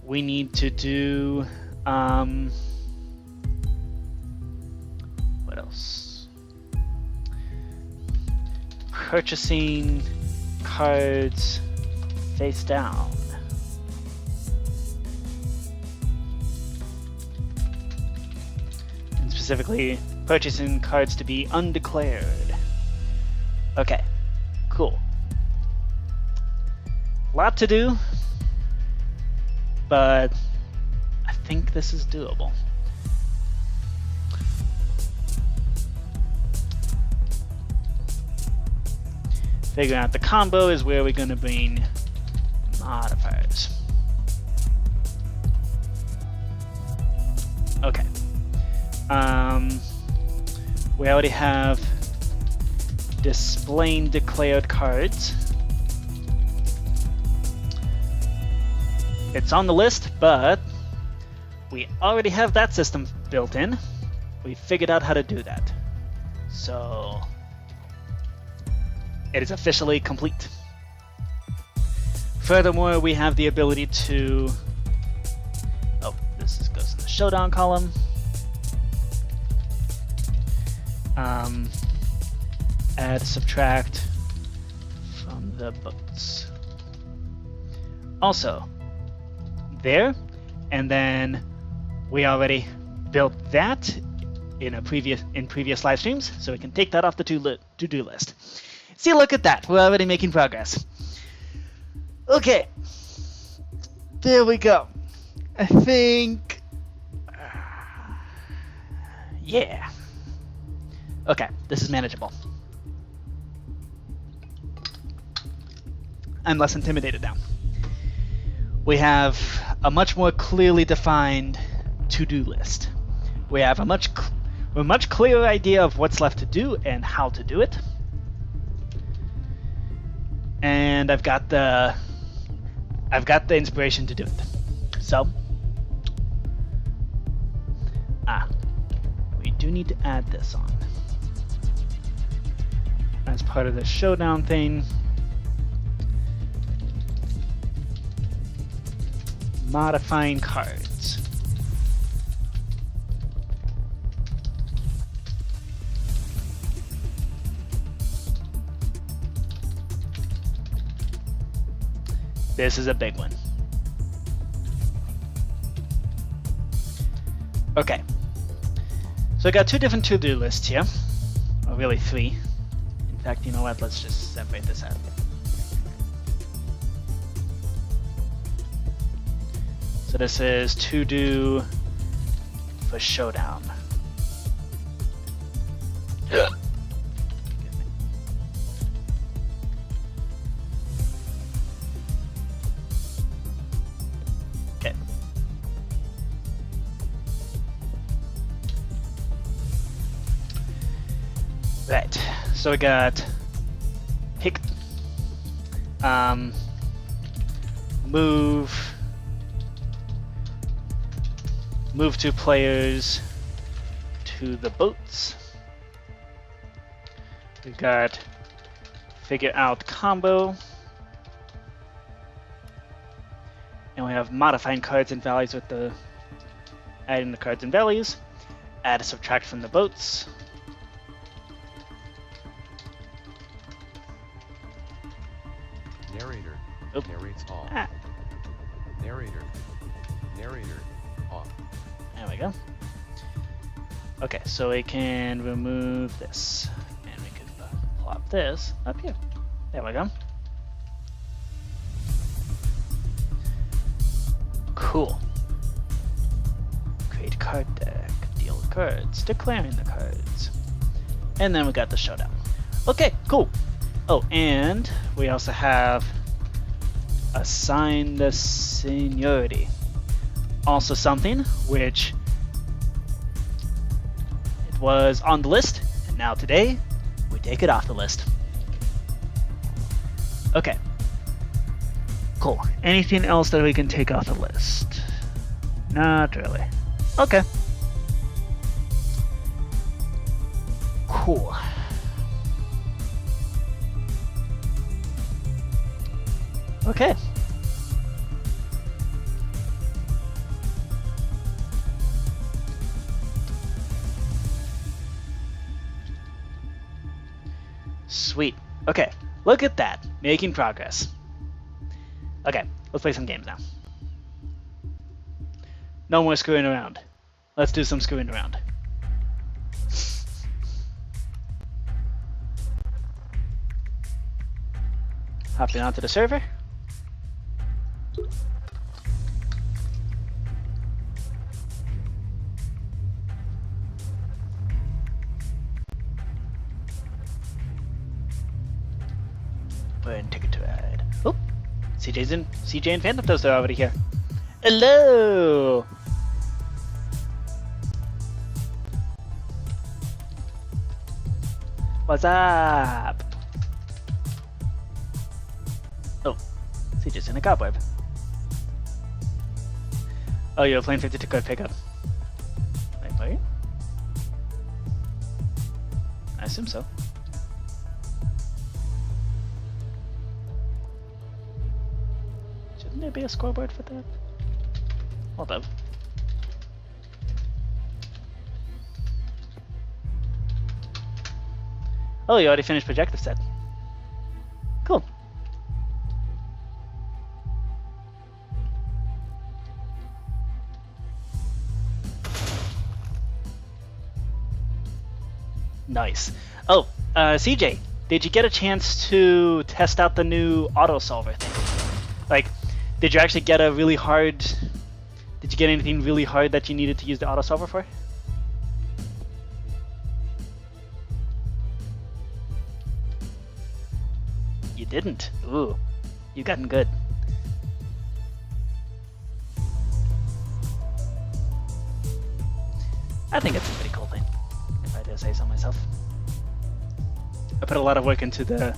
We need to do what else? Purchasing cards face down. And specifically purchasing cards to be undeclared. Okay, cool. Lot to do, but I think this is doable. Figuring out the combo is where we're going to bring modifiers. Okay. We already have displaying declared cards. It's on the list, but we already have that system built in. We figured out how to do that. So it is officially complete. Furthermore, we have the ability to... Oh, this goes in the showdown column. Add, subtract from the boats. Also, there, and then we already built that in previous live streams, so we can take that off the to-do list. See, look at that. We're already making progress. Okay. There we go. I think... yeah. Okay, this is manageable. I'm less intimidated now. We have a much more clearly defined to-do list. We have a much clearer idea of what's left to do and how to do it. And I've got the inspiration to do it. So, we do need to add this on as part of the showdown thing. Modifying cards. This is a big one. Okay. So I got two different to-do lists here. Or really three. In fact, you know what? Let's just separate this out. So this is to do for showdown. Okay. Right. So we got pick, move two players to the boats. We've got figure out combo. And we have modifying cards and values with the adding the cards and values. Add a subtract from the boats. Narrator. Oop. Narrates all. Narrator. Narrator. Off. There we go. Okay, so we can remove this. And we can plop this up here. There we go. Cool. Create card deck. Deal cards. Declaring the cards. And then we got the showdown. Okay, cool. Oh, and we also have assign the seniority. Also something which it was on the list, and now today we take it off the list. Okay. Cool. Anything else that we can take off the list? Not really. Okay. Cool. Okay. Sweet. Okay, look at that. Making progress. Okay, let's play some games now. No more screwing around. Let's do some screwing around. Hopping onto the server. We're in Ticket to Ride. Oh, CJ and PhantomToast are already here. Hello. What's up? Oh, CJ's in a cobweb. Oh, you're playing 52 card pickup. Wait. I assume so. Shouldn't there be a scoreboard for that? Hold up. Oh, you already finished projective set. Cool. Nice. Oh, CJ, did you get a chance to test out the new auto solver thing? Like, did you actually get a really hard... Did you get anything really hard that you needed to use the auto solver for? You didn't? Ooh, you've gotten good. I think it's a pretty cool thing, if I do say so myself. I put a lot of work into the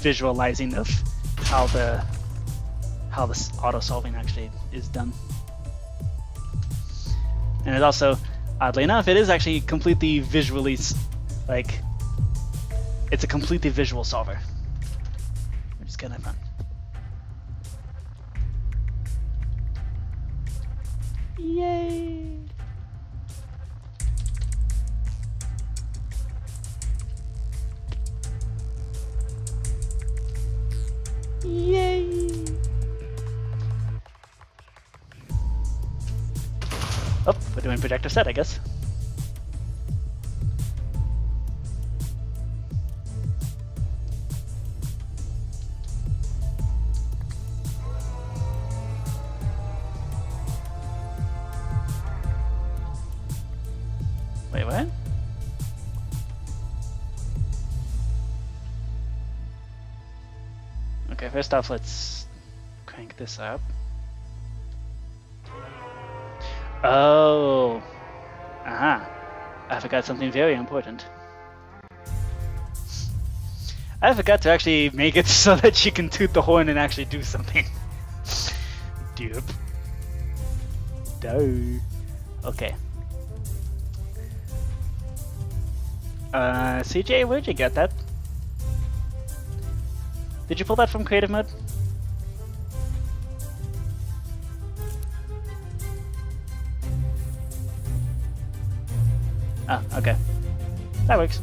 visualizing of how this auto solving actually is done. And it also, oddly enough, it is actually completely visually, like, it's a completely visual solver, which is kind of fun. Yay! Yay! Oh, we're doing projector set, I guess. Wait, what? Okay, first off, let's crank this up. Oh, aha! I forgot something very important. I forgot to actually make it so that she can toot the horn and actually do something. Dupe. Duh. Okay. CJ, where'd you get that? Did you pull that from creative mode? Oh, okay. That works.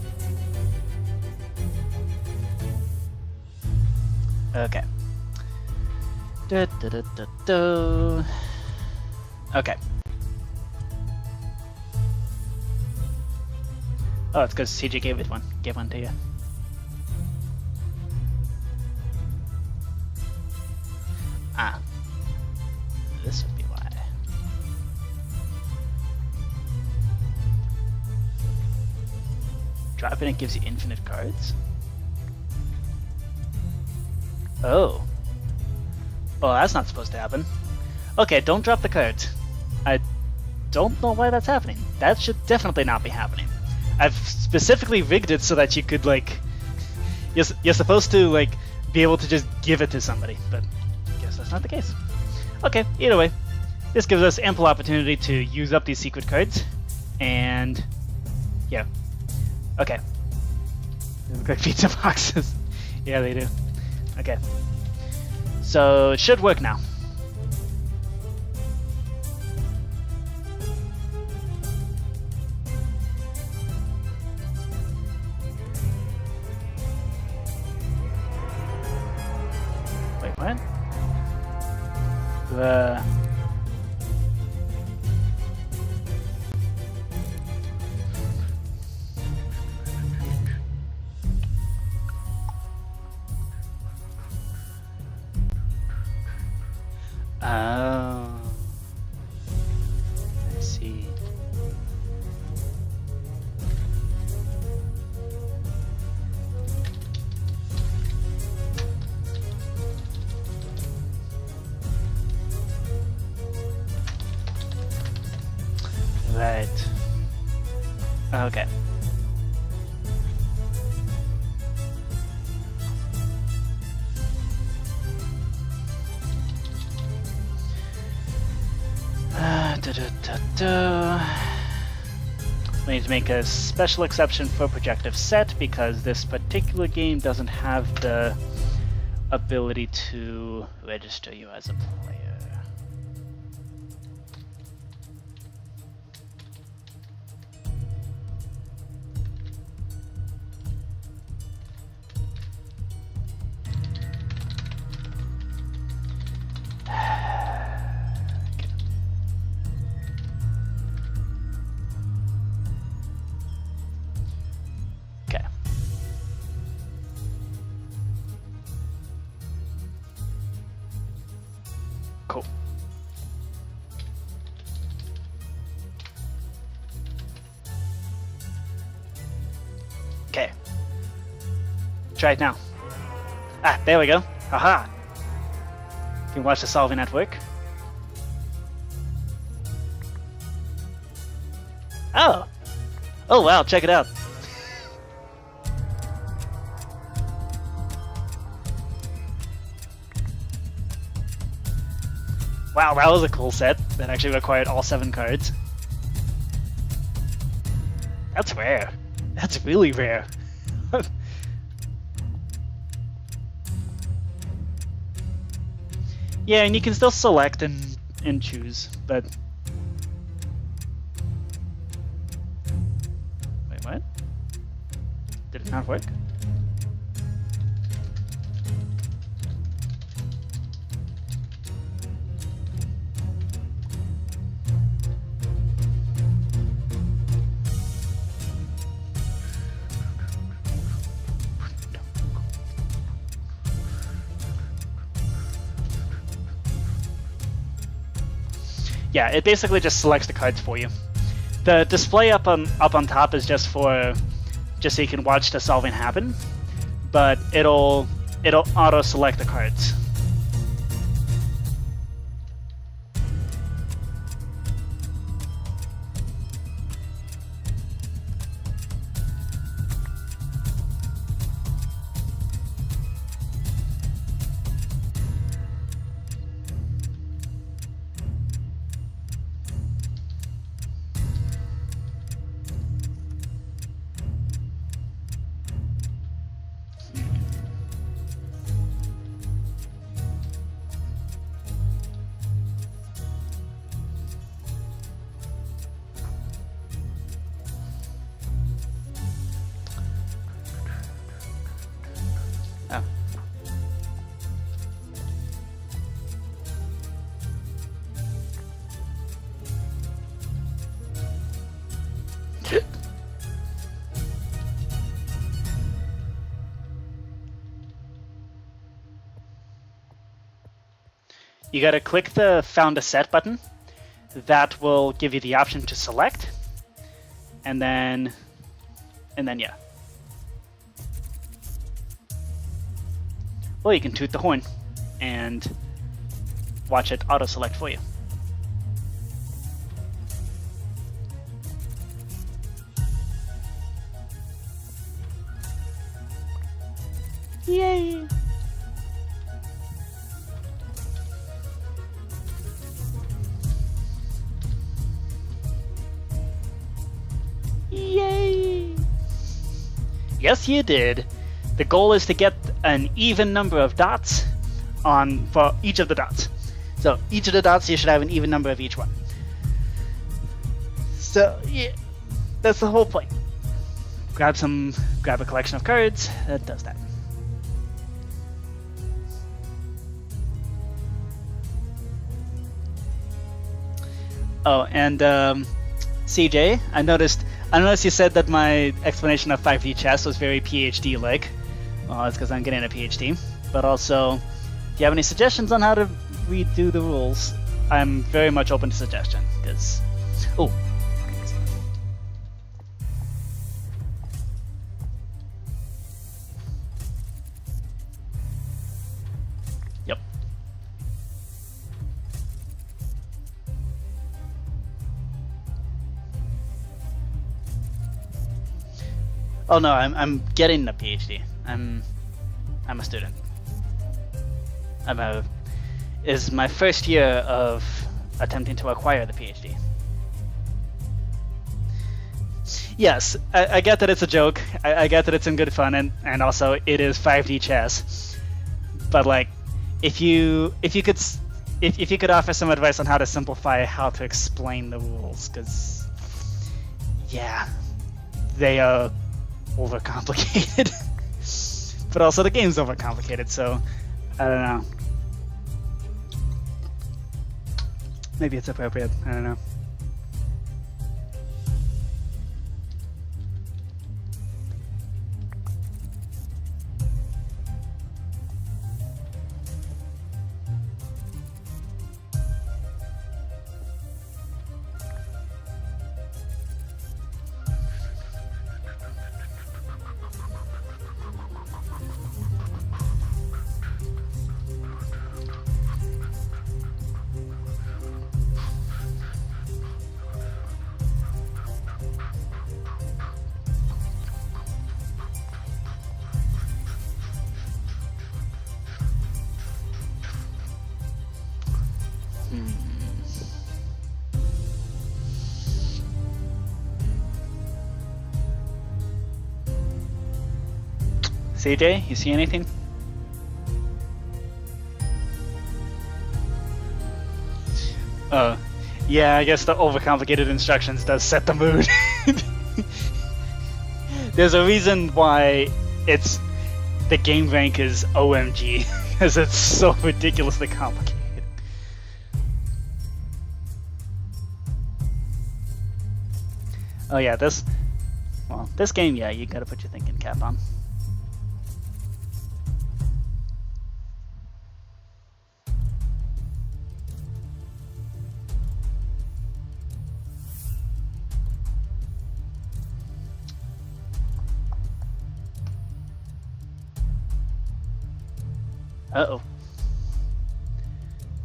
Okay. Okay. Oh, it's because CJ gave one to you. Ah. This would be why. Drop it and it gives you infinite cards? Oh. Oh, that's not supposed to happen. Okay, don't drop the cards. I don't know why that's happening. That should definitely not be happening. I've specifically rigged it so that you could, like... You're supposed to, like, be able to just give it to somebody, but I guess that's not the case. Okay, either way. This gives us ample opportunity to use up these secret cards, and... yeah. Okay. They look like pizza boxes. Yeah, they do. Okay. So, it should work now. Wait, what? Oh, I see. Right. Okay. We need to make a special exception for projective set because this particular game doesn't have the ability to register you as a player. Cool. Okay. Try it now. Ah, there we go. Aha! You can watch the solving at work. Oh! Oh wow, check it out. Wow, that was a cool set that actually required all 7 cards. That's rare. That's really rare. Yeah, and you can still select and choose, but... Wait, what? Did it not work? Yeah, it basically just selects the cards for you. The display up on top is just so you can watch the solving happen, but it'll auto select the cards. Oh. You gotta click the Found a Set button. That will give you the option to select, and then yeah. Or you can toot the horn and watch it auto-select for you. Yay! Yay! Yes, you did. The goal is to get an even number of dots for each of the dots. So each of the dots, you should have an even number of each one. So yeah, that's the whole point. Grab a collection of cards that does that. Oh, and CJ, I noticed you said that my explanation of 5D chess was very PhD-like. Well, it's because I'm getting a PhD. But also, do you have any suggestions on how to redo the rules? I'm very much open to suggestion, because... Oh. Yep. Oh no, I'm getting a PhD. I'm a student. Is my first year of attempting to acquire the PhD. Yes, I get that it's a joke. I get that it's in good fun, and also it is 5D chess. But like, if you could offer some advice on how to simplify how to explain the rules, because yeah, they are overcomplicated. But also the game's overcomplicated, so I don't know. Maybe it's appropriate. I don't know. CJ, you see anything? Oh, yeah, I guess the overcomplicated instructions does set the mood. There's a reason why the game rank is OMG, because it's so ridiculously complicated. Oh yeah, this game, yeah, you gotta put your thinking cap on. Uh-oh.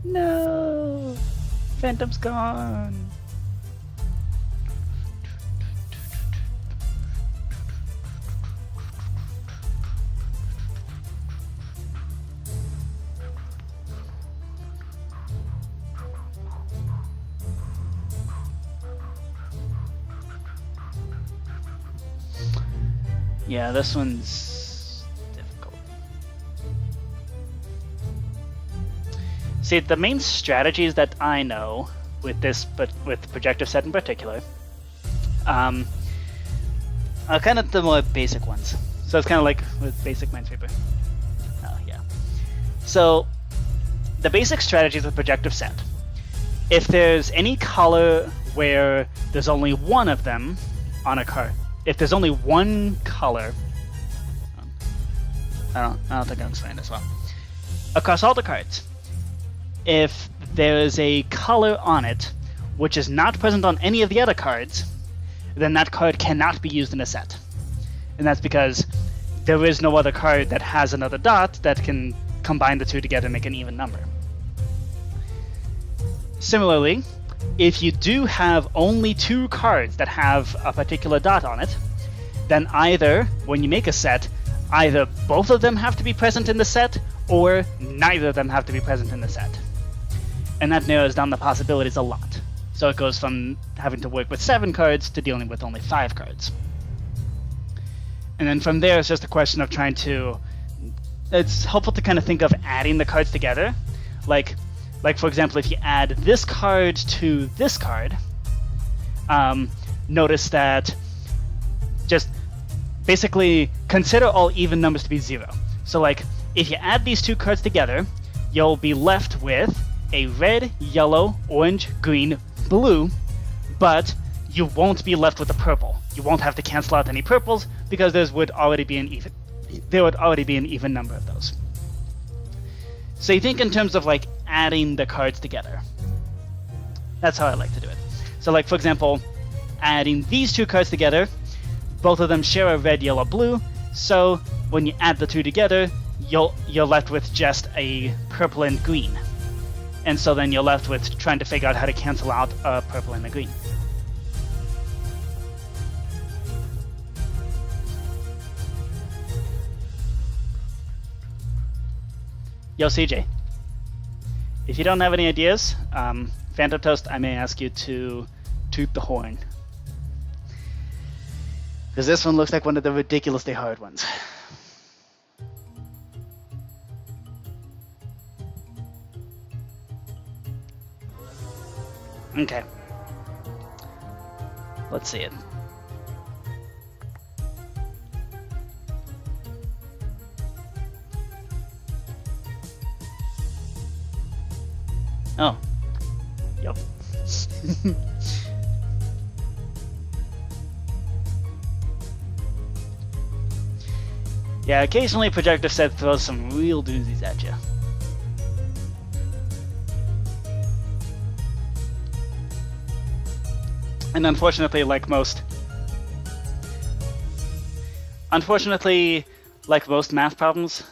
No! Phantom's gone! Yeah, this one's difficult. See, the main strategies that I know with this, but with projective set in particular, are kind of the more basic ones. So it's kind of like with basic Minesweeper. Oh, yeah. So, the basic strategies with projective set. If there's any color where there's only one of them on a card, if there's only one color, I don't think I'm explaining this well. Across all the cards, if there is a color on it which is not present on any of the other cards, then that card cannot be used in a set. And that's because there is no other card that has another dot that can combine the two together and make an even number. Similarly, if you do have only two cards that have a particular dot on it, then either, when you make a set, either both of them have to be present in the set, or neither of them have to be present in the set. And that narrows down the possibilities a lot. So it goes from having to work with 7 cards to dealing with only 5 cards. And then from there, it's just a question of trying to... It's helpful to kind of think of adding the cards together. Like for example, if you add this card to this card, notice that just basically consider all even numbers to be 0. So like, if you add these two cards together, you'll be left with a red, yellow, orange, green, blue, but you won't be left with a purple. You won't have to cancel out any purples because there would already be an even number of those. So you think in terms of like adding the cards together. That's how I like to do it. So like, for example, adding these two cards together, both of them share a red, yellow, blue, so when you add the two together, you're left with just a purple and green. And so then you're left with trying to figure out how to cancel out a purple and a green. Yo, CJ. If you don't have any ideas, PhantomToast, I may ask you to toot the horn. Because this one looks like one of the ridiculously hard ones. Okay. Let's see it. Oh. Yep. Yeah, occasionally Projective Set throws some real doozies at you. And unfortunately, like most math problems,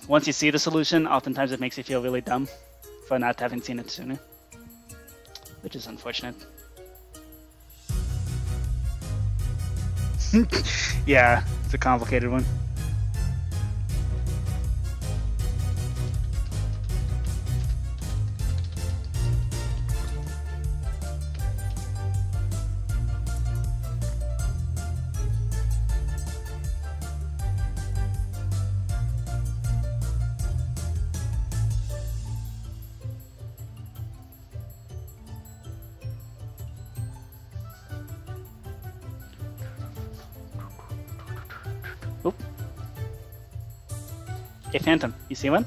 once you see the solution, oftentimes it makes you feel really dumb for not having seen it sooner, which is unfortunate. Yeah, it's a complicated one. Oop. Hey, Phantom, you see one?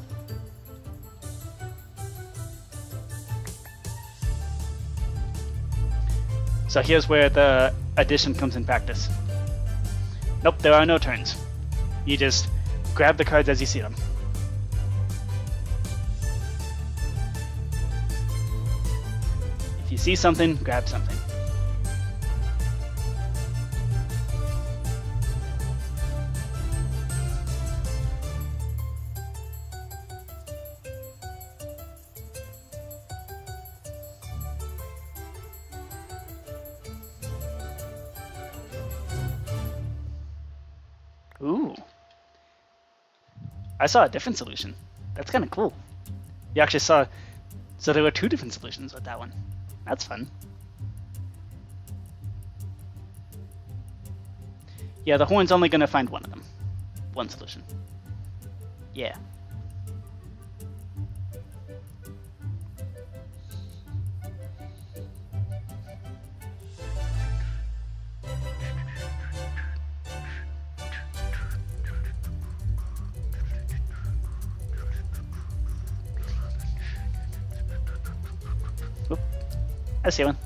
So here's where the addition comes in practice. Nope, there are no turns. You just grab the cards as you see them. If you see something, grab something. Ooh. I saw a different solution. That's kind of cool. You actually saw... So there were two different solutions with that one. That's fun. Yeah, the horn's only going to find one of them. One solution. Yeah. Oop. I see one.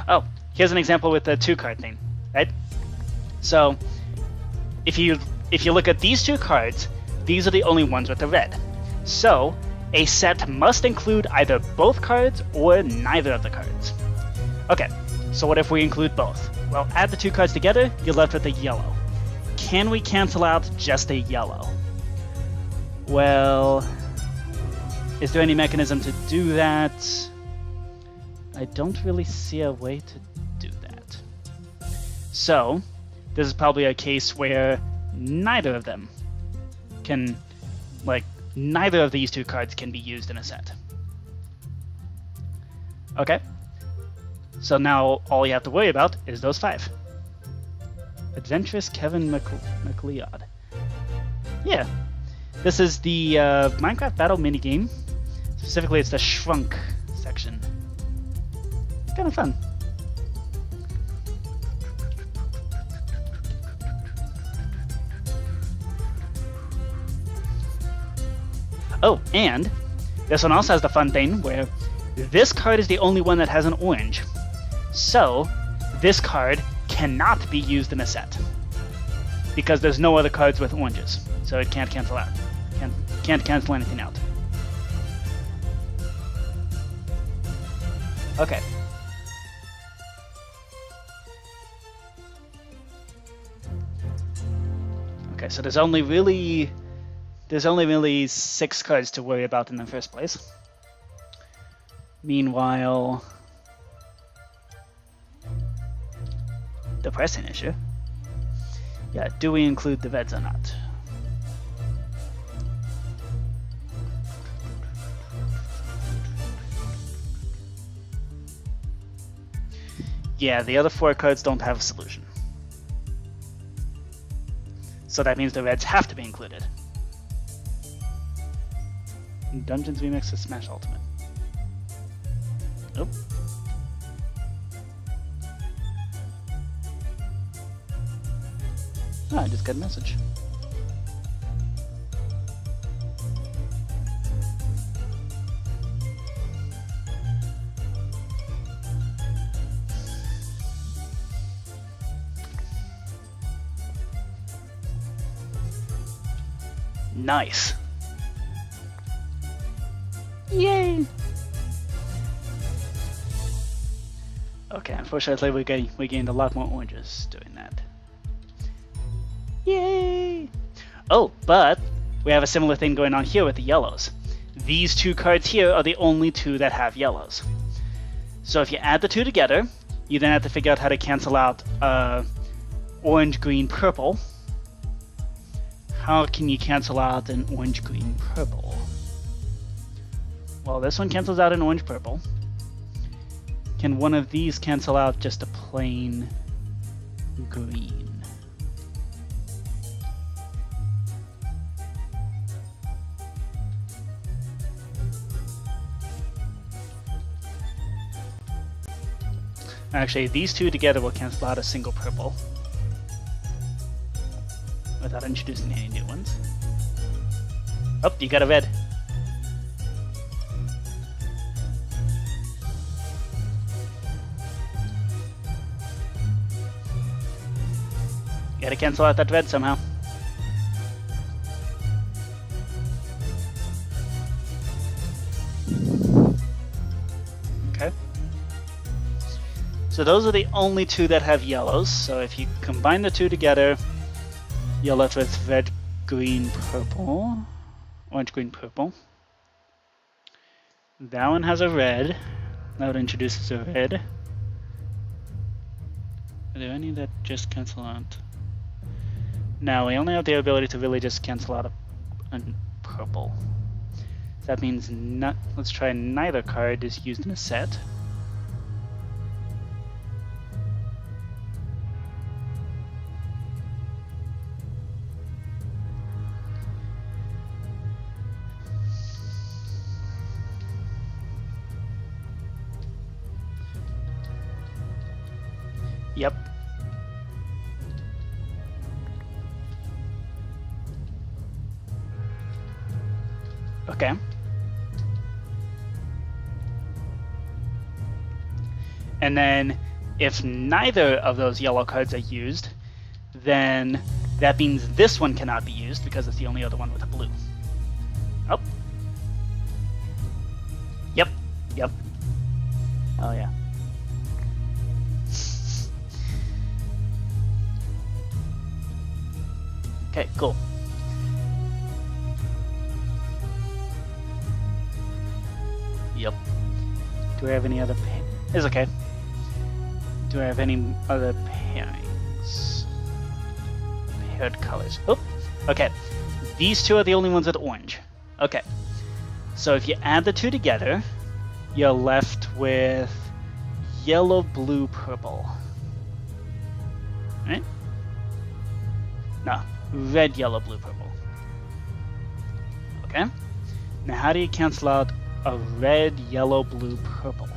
Oh, here's an example with the 2-card thing, right? So, if you look at these 2 cards, these are the only ones with the red. So, a set must include either both cards or neither of the cards. Okay, so what if we include both? Well, add the 2 cards together, you're left with a yellow. Can we cancel out just a yellow? Well, is there any mechanism to do that? I don't really see a way to do that. So, this is probably a case where neither of them can, neither of these 2 cards can be used in a set. Okay. So now all you have to worry about is those 5. Adventurous Kevin McLeod. Yeah. This is the Minecraft Battle minigame. Specifically, it's the Shrunk section. Kind of fun. Oh, and this one also has the fun thing where this card is the only one that has an orange. So, this card cannot be used in a set. Because there's no other cards with oranges. So it can't cancel out. Can't cancel anything out. Okay. Okay, so there's only really there's only really 6 cards to worry about in the first place. Meanwhile, the pressing issue. Yeah, do we include the Reds or not? Yeah, the other 4 cards don't have a solution. So that means the Reds have to be included. Dungeons Remix to Smash Ultimate. Nope. Oh, I just got a message. Nice. Yay! Okay, unfortunately we gained a lot more oranges doing that. Yay! Oh, but we have a similar thing going on here with the yellows. These 2 cards here are the only 2 that have yellows. So if you add the 2 together, you then have to figure out how to cancel out orange, green, purple. How can you cancel out an orange, green, purple? Well, this one cancels out an orange, purple. Can one of these cancel out just a plain green? Actually, these 2 together will cancel out a single purple without introducing any new ones. Oh, you got a red. You gotta cancel out that red somehow. Okay. So those are the only 2 that have yellows. So if you combine the 2 together, you're left with red, green, purple. Orange, green, purple. That one has a red. That one introduces a red. Are there any that just cancel out? No, we only have the ability to really just cancel out a purple. That means let's try neither card is used in a set. Yep. Okay. And then if neither of those yellow cards are used, then that means this one cannot be used because it's the only other one with a blue. Oh. Yep. Yep. Oh yeah. Okay, cool. Yep. Do I have any other It's okay. Do I have any other pairings? Paired colors. Oh, okay. These 2 are the only ones with orange. Okay. So if you add the 2 together, you're left with yellow, blue, purple. Right? No. Red, yellow, blue, purple. Okay. Now how do you cancel out a red, yellow, blue, purple?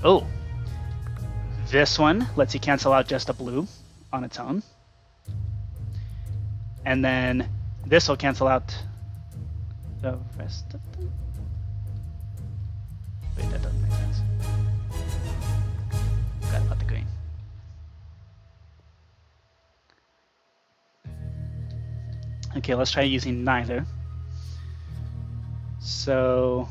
Oh. This one lets you cancel out just a blue on its own. And then this will cancel out the rest of them. Wait, that doesn't make sense. Forgot about the green. Okay, let's try using neither. So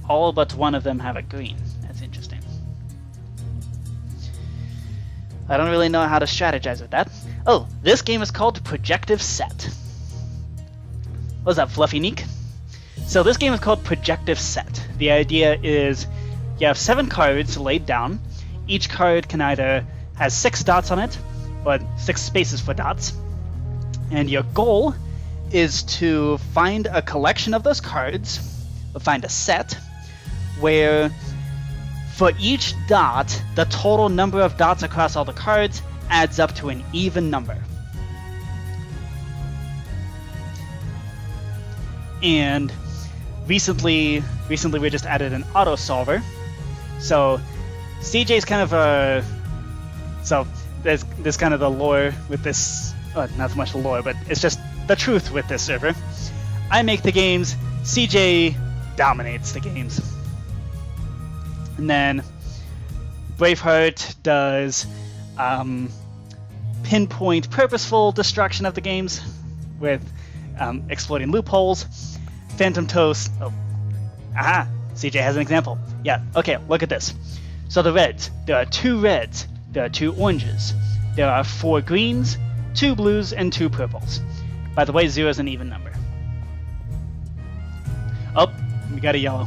All but one of them have a green. That's interesting. I don't really know how to strategize with that. Oh, this game is called Projective Set. What's up, Fluffy Neek? So this game is called Projective Set. The idea is you have 7 cards laid down. Each card can either has 6 dots on it, or 6 spaces for dots. And your goal is to find a collection of those cards, or find a set, where for each dot, the total number of dots across all the cards adds up to an even number. And recently we just added an auto solver. So CJ's kind of a... So there's kind of the lore with this... not so much the lore, but it's just the truth with this server. I make the games, CJ dominates the games. And then Braveheart does pinpoint purposeful destruction of the games with exploiting loopholes. PhantomToast... Oh. Aha! CJ has an example. Yeah, okay, look at this. So the reds. There are 2 reds. There are 2 oranges. There are 4 greens, 2 blues, and 2 purples. By the way, 0 is an even number. Oh, we got a yellow.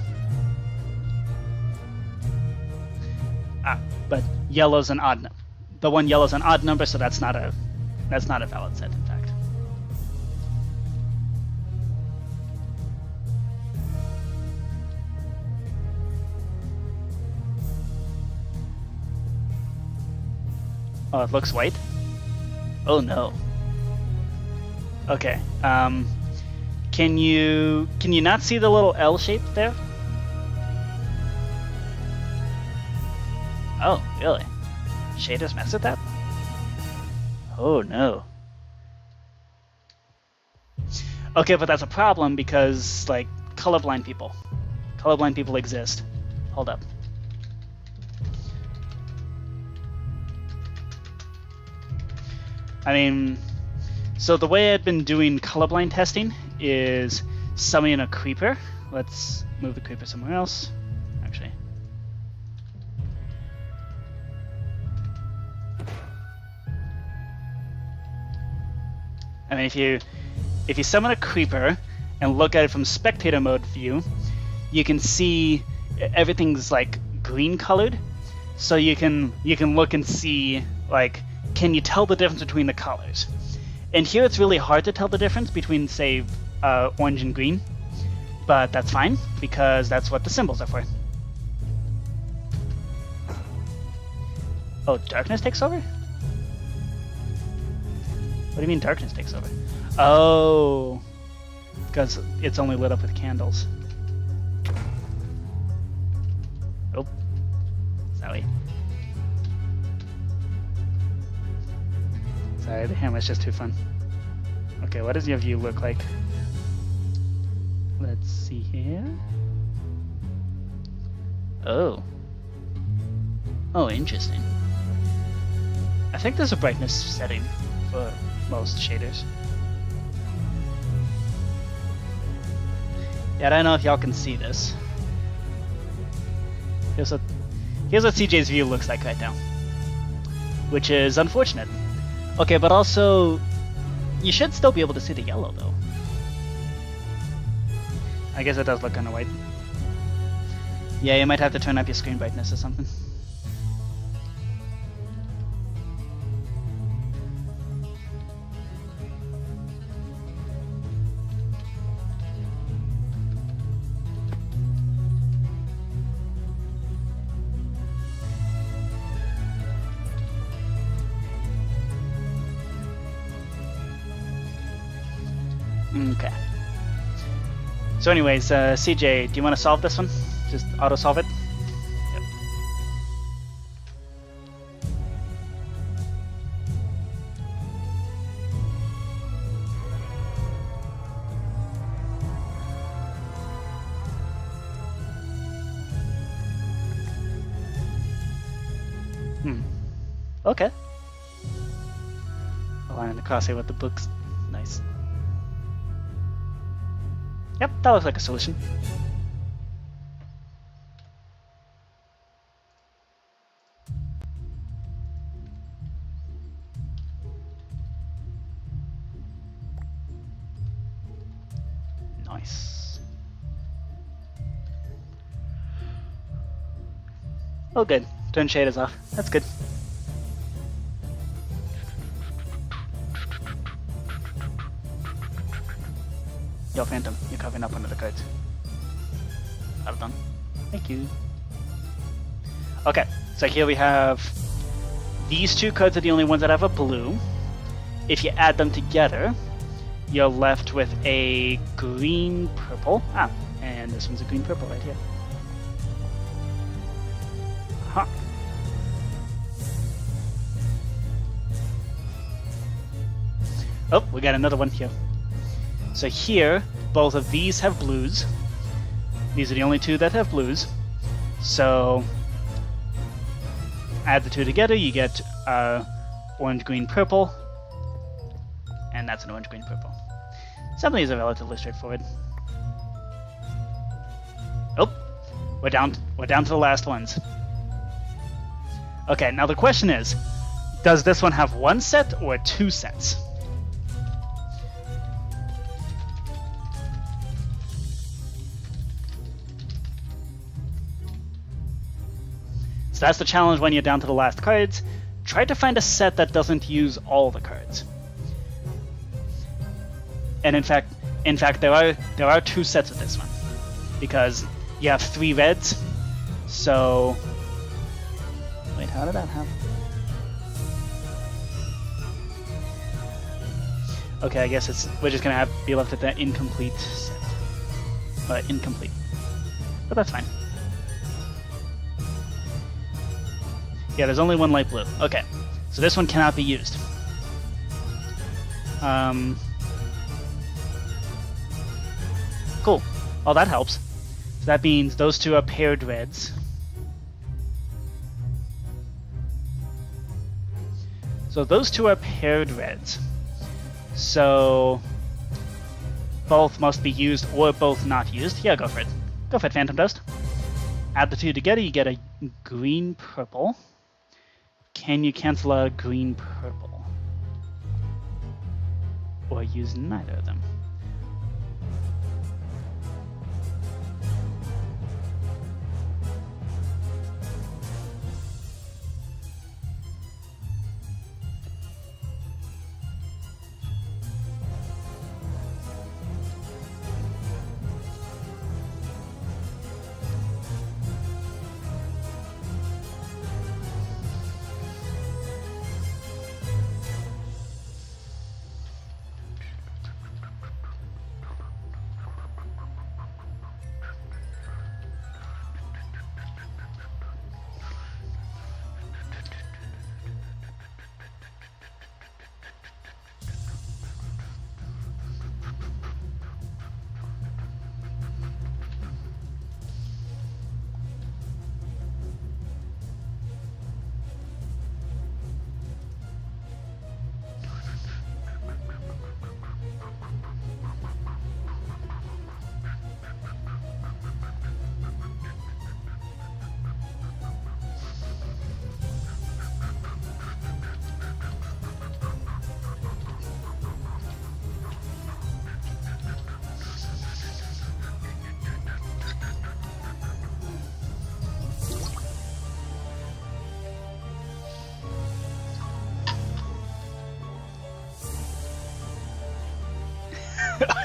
But yellow's an odd number. The one yellow's an odd number, so that's not a valid set, in fact. Oh, it looks white? Oh no. Okay. Can you not see the little L shape there? Oh, really? Shaders mess with that? Oh no. Okay, but that's a problem because, like, colorblind people exist. Hold up. I mean, so the way I've been doing colorblind testing is summoning a creeper. Let's move the creeper somewhere else. Actually. I mean, if you summon a creeper and look at it from spectator mode view, you can see everything's like green colored. So you can look and see, like, can you tell the difference between the colors? And here it's really hard to tell the difference between, say, orange and green, but that's fine because that's what the symbols are for. Oh, darkness takes over? What do you mean darkness takes over? Oh, because it's only lit up with candles. Oh, sorry. Sorry, the hammer's just too fun. Okay, what does your view look like? Let's see here. Oh. Oh, interesting. I think there's a brightness setting for most shaders. Yeah, I don't know if y'all can see this. Here's what CJ's view looks like right now, which is unfortunate. Okay, but also, you should still be able to see the yellow, though. I guess it does look kind of white. Yeah, you might have to turn up your screen brightness or something. Okay. So anyways, CJ, do you want to solve this one? Just auto-solve it? Yep. Okay. A line in the crosshair with the books. Nice. Yep, that looks like a solution. Nice. Oh, good. Turn shaders off. That's good. Yo, Phantom, you're covering up under the cards. Well done. Thank you. Okay, so here we have these two cards are the only ones that have a blue. If you add them together, you're left with a green purple. Ah, and this one's a green purple right here. Huh. Oh, we got another one here. So here, both of these have blues. These are the only two that have blues. So add the two together, you get orange, green, purple. And that's an orange, green, purple. Some of these are relatively straightforward. Oh, we're down to the last ones. Okay, now the question is, does this one have one set or two sets? So that's the challenge when you're down to the last cards. Try to find a set that doesn't use all the cards. And in fact, there are two sets of this one, because you have 3 reds. So wait, how did that happen? Okay, I guess we're just gonna be left at that incomplete set. Incomplete, but that's fine. Yeah, there's only one light blue. Okay, so this one cannot be used. Cool. Well, that helps. So that means those two are paired reds. So those two are paired reds. So both must be used or both not used. Yeah, go for it. Go for it, PhantomToast. Add the two together, you get a green purple. Can you cancel out a green purple? Or use neither of them?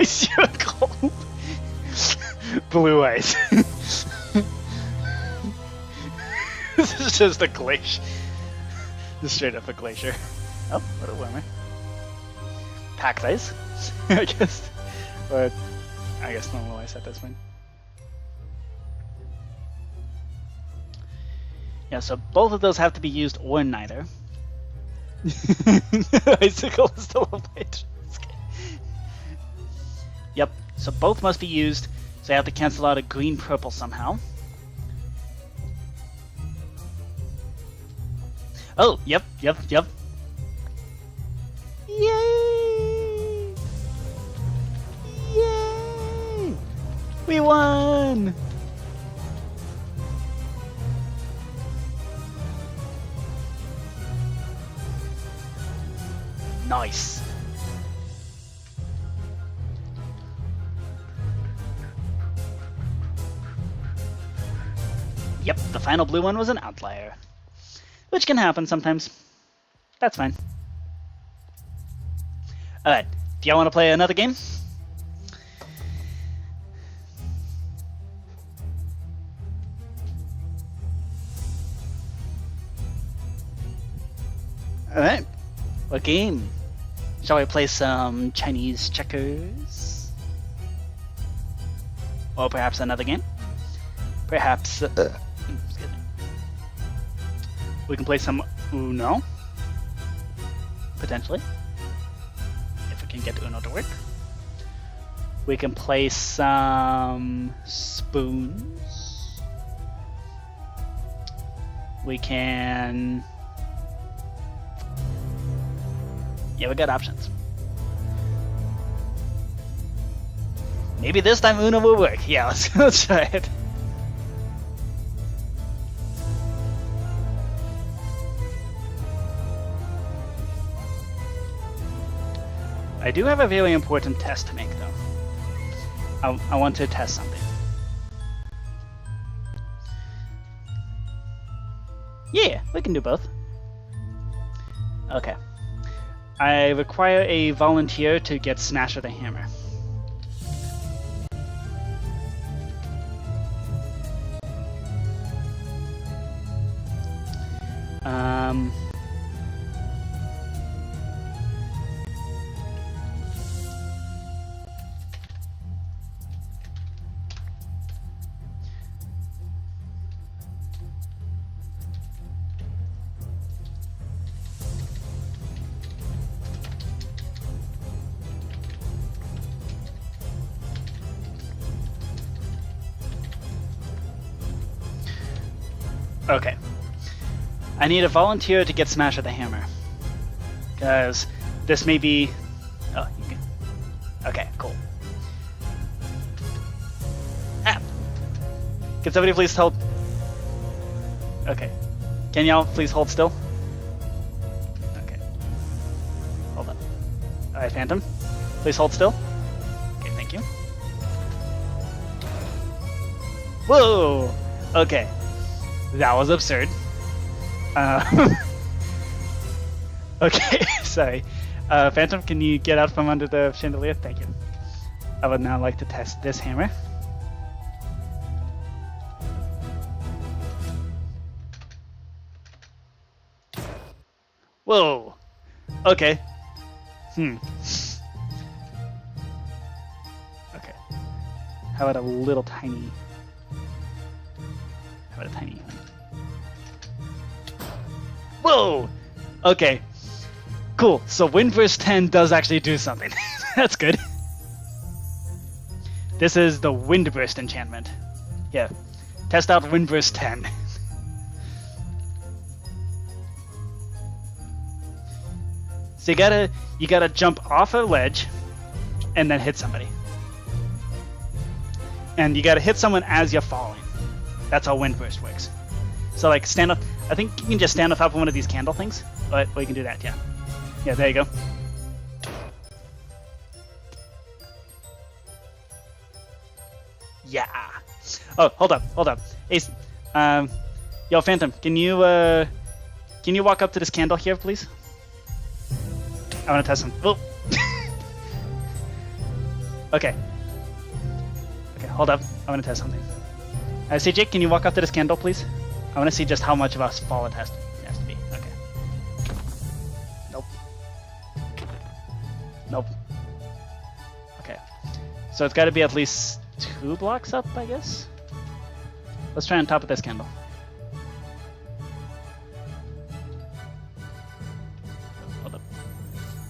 Ice your cold. Blue ice. This is just a glacier. Just straight up a glacier. Oh, what a warmer. Packed ice, I guess. But I guess normal ice at this point. Yeah, so both of those have to be used or neither. Icicle is still a white. Yep, so both must be used, so I have to cancel out a green purple somehow. Oh, yep. Yay! Yay! We won! Nice. Yep, the final blue one was an outlier. Which can happen sometimes. That's fine. Alright, do y'all want to play another game? Alright, what game? Shall we play some Chinese checkers? Or perhaps another game? Perhaps... excuse me. We can play some Uno? Potentially. If we can get Uno to work. We can play some spoons. We can... Yeah, we got options. Maybe this time Uno will work. Yeah, let's try it. I do have a very important test to make, though. I want to test something. Yeah, we can do both. Okay. I require a volunteer to get Smash with a hammer. Okay. I need a volunteer to get Smash with a hammer. Because this may be... Oh, you can... Okay, cool. Ah! Can somebody please hold... Okay. Can y'all please hold still? Okay. Hold on. Alright, Phantom. Please hold still. Okay, thank you. Whoa! Okay. That was absurd. Okay, sorry. Phantom, can you get out from under the chandelier? Thank you. I would now like to test this hammer. Whoa! Okay. Okay. How about a little tiny... How about a tiny one? Whoa! Okay. Cool. So Windburst 10 does actually do something. That's good. This is the Windburst enchantment. Yeah. Test out Windburst 10. So you gotta jump off a ledge and then hit somebody. And you gotta hit someone as you're falling. That's how Windburst works. So like stand up. I think you can just stand on top of one of these candle things. But you can do that, yeah. Yeah, there you go. Yeah. Oh, hold up. Ace, yo, Phantom, can you walk up to this candle here, please? I want to test some. Oh. Okay. Okay, hold up. I want to test something. CJ, can you walk up to this candle, please? I want to see just how much of a fall it has to be. Okay. Nope. Nope. Okay. So it's got to be at least 2 blocks up, I guess? Let's try on top of this candle. Hold up.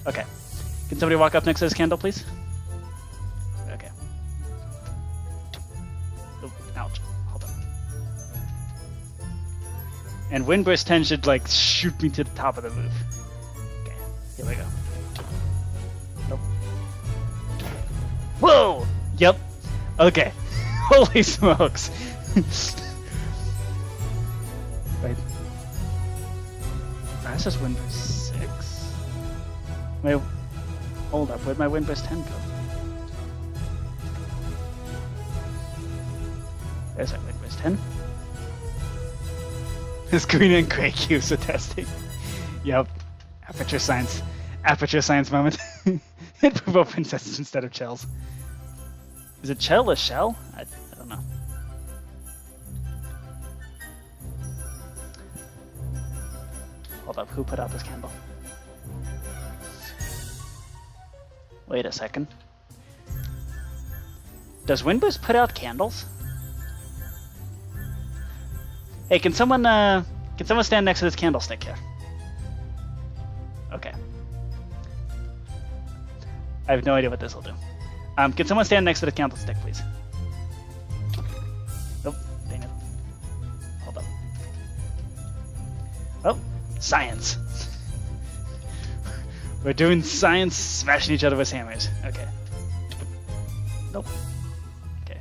Okay. Can somebody walk up next to this candle, please? Okay. Oh, ouch. Hold on. And Windburst 10 should, like, shoot me to the top of the roof. Okay. Here we go. Nope. Whoa! Yep. Okay. Holy smokes! Wait. That's just Windburst 6? Wait, hold up, where'd my Windburst 10 go? There's our Windburst 10. This green and gray cubes are testing. Yep. Aperture science moment. Improve open princesses instead of shells. Is it shell or shell? I don't know. Hold up, who put out this candle? Wait a second. Does Windburst put out candles? Hey, can someone stand next to this candlestick here? Okay. I have no idea what this will do. Can someone stand next to the candlestick, please? Nope. Dang it. Hold up. Oh, science. We're doing science, smashing each other with hammers. Okay. Nope. Okay.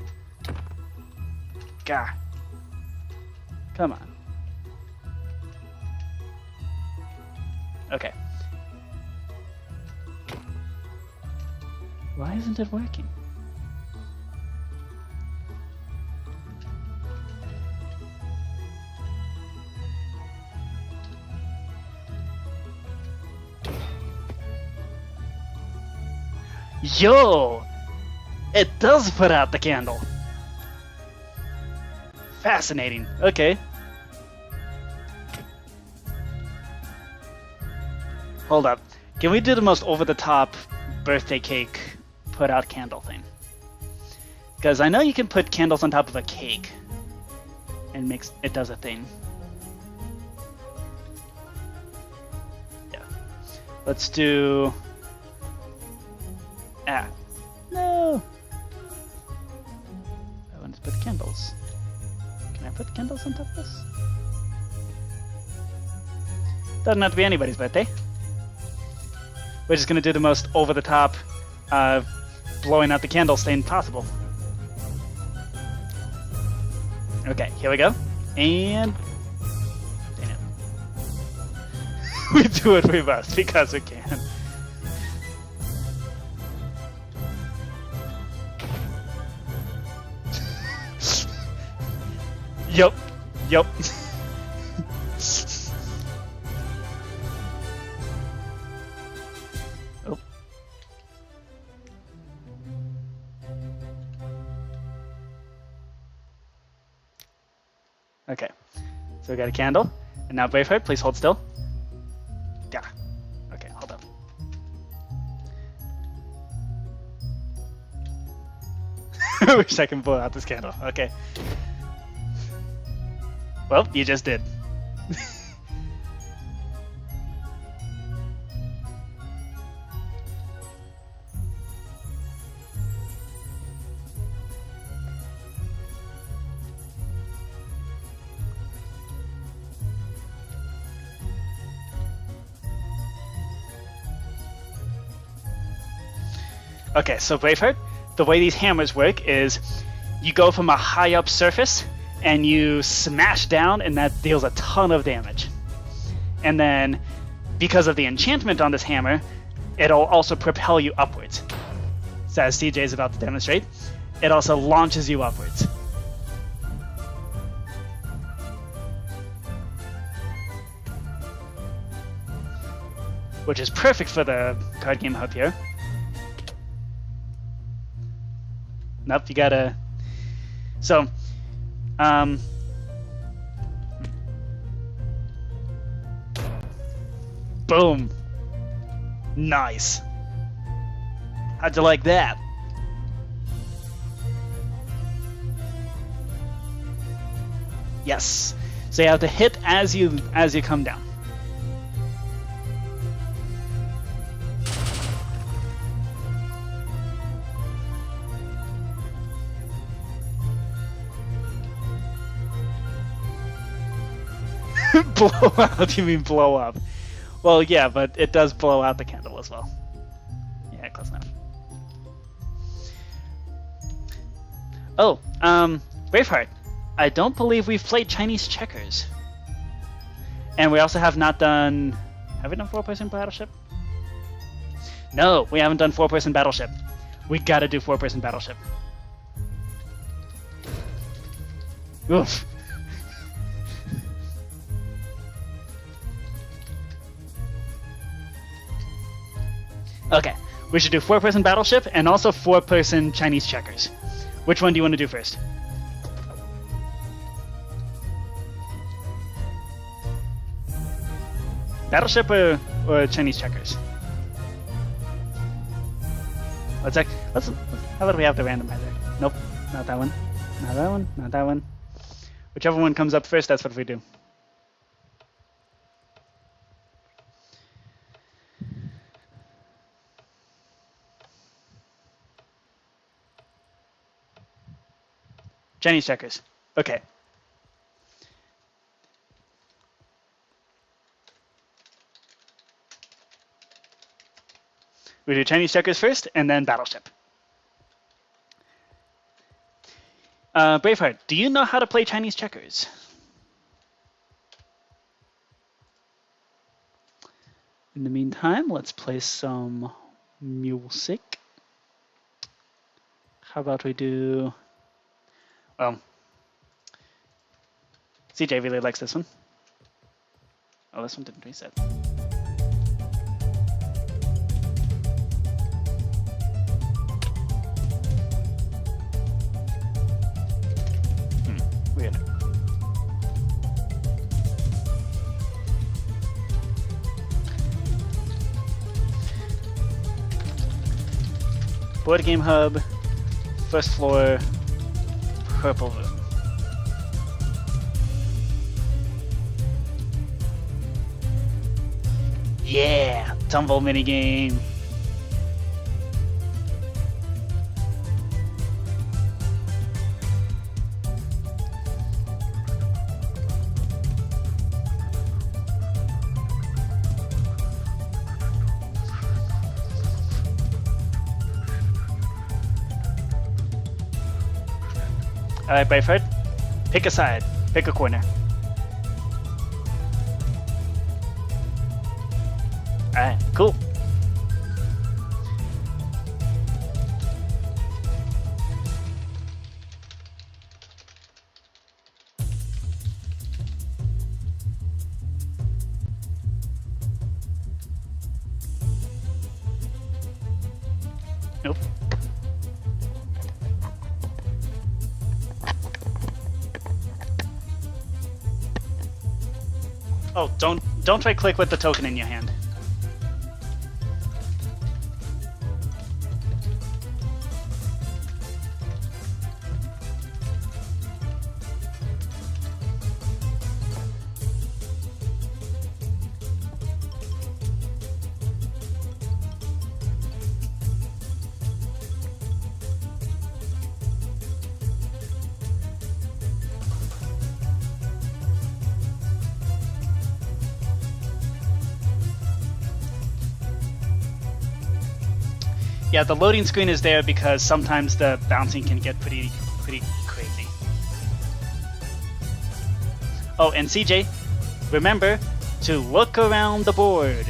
Gah. Come on. Okay. Why isn't it working? Yo! It does put out the candle! Fascinating. Okay. Hold up. Can we do the most over-the-top birthday cake put-out candle thing? Because I know you can put candles on top of a cake and it does a thing. Yeah. Let's do... Ah. No! I want to put candles. Can I put candles on top of this? Doesn't have to be anybody's birthday. We're just gonna do the most over-the-top, blowing out the candle thing possible. Okay, here we go. And... Dang it. We do it we must, because we can. Yup. Yup. Oh. Okay. So we got a candle. And now Braveheart, please hold still. Yeah. Okay, hold up. I wish I can blow out this candle. Okay. Well, you just did. Okay, so Braveheart, the way these hammers work is you go from a high up surface and you smash down, and that deals a ton of damage. And then, because of the enchantment on this hammer, it'll also propel you upwards. So as CJ is about to demonstrate, it also launches you upwards. Which is perfect for the card game hub here. Nope, you gotta... So... Boom. Nice. How'd you like that? Yes. So you have to hit as you come down. Blow out? You mean blow up? Well, yeah, but it does blow out the candle as well. Yeah, close enough. Oh, Braveheart. I don't believe we've played Chinese Checkers. And we also have not done... Have we done 4-person Battleship? No, we haven't done 4-person Battleship. We gotta do 4-person Battleship. Oof. Okay, we should do 4-person Battleship and also 4-person Chinese Checkers. Which one do you want to do first? Battleship or Chinese Checkers? How about we have the randomizer? Nope, not that one. Not that one, not that one. Whichever one comes up first, that's what we do. Chinese Checkers. Okay. We do Chinese Checkers first, and then Battleship. Braveheart, do you know how to play Chinese Checkers? In the meantime, let's play some music. How about we do... Well, CJ really likes this one. Oh, this one didn't reset. Weird. Board Game Hub, first floor, purple room. Yeah, Tumble Minigame. Alright, Braveheart, pick a side, pick a corner. Alright, cool. Nope. Oh, don't try click with the token in your hand. Yeah, the loading screen is there because sometimes the bouncing can get pretty crazy. Oh, and CJ, remember to look around the board.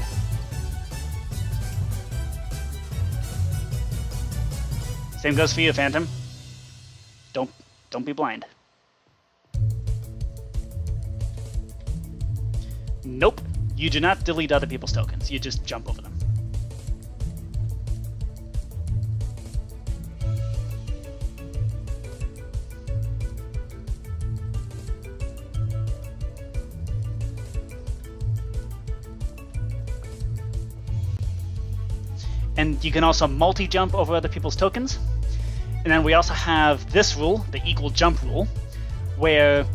Same goes for you, Phantom. Don't be blind. Nope, you do not delete other people's tokens. You just jump over them. And you can also multi-jump over other people's tokens. And then we also have this rule, the equal jump rule, where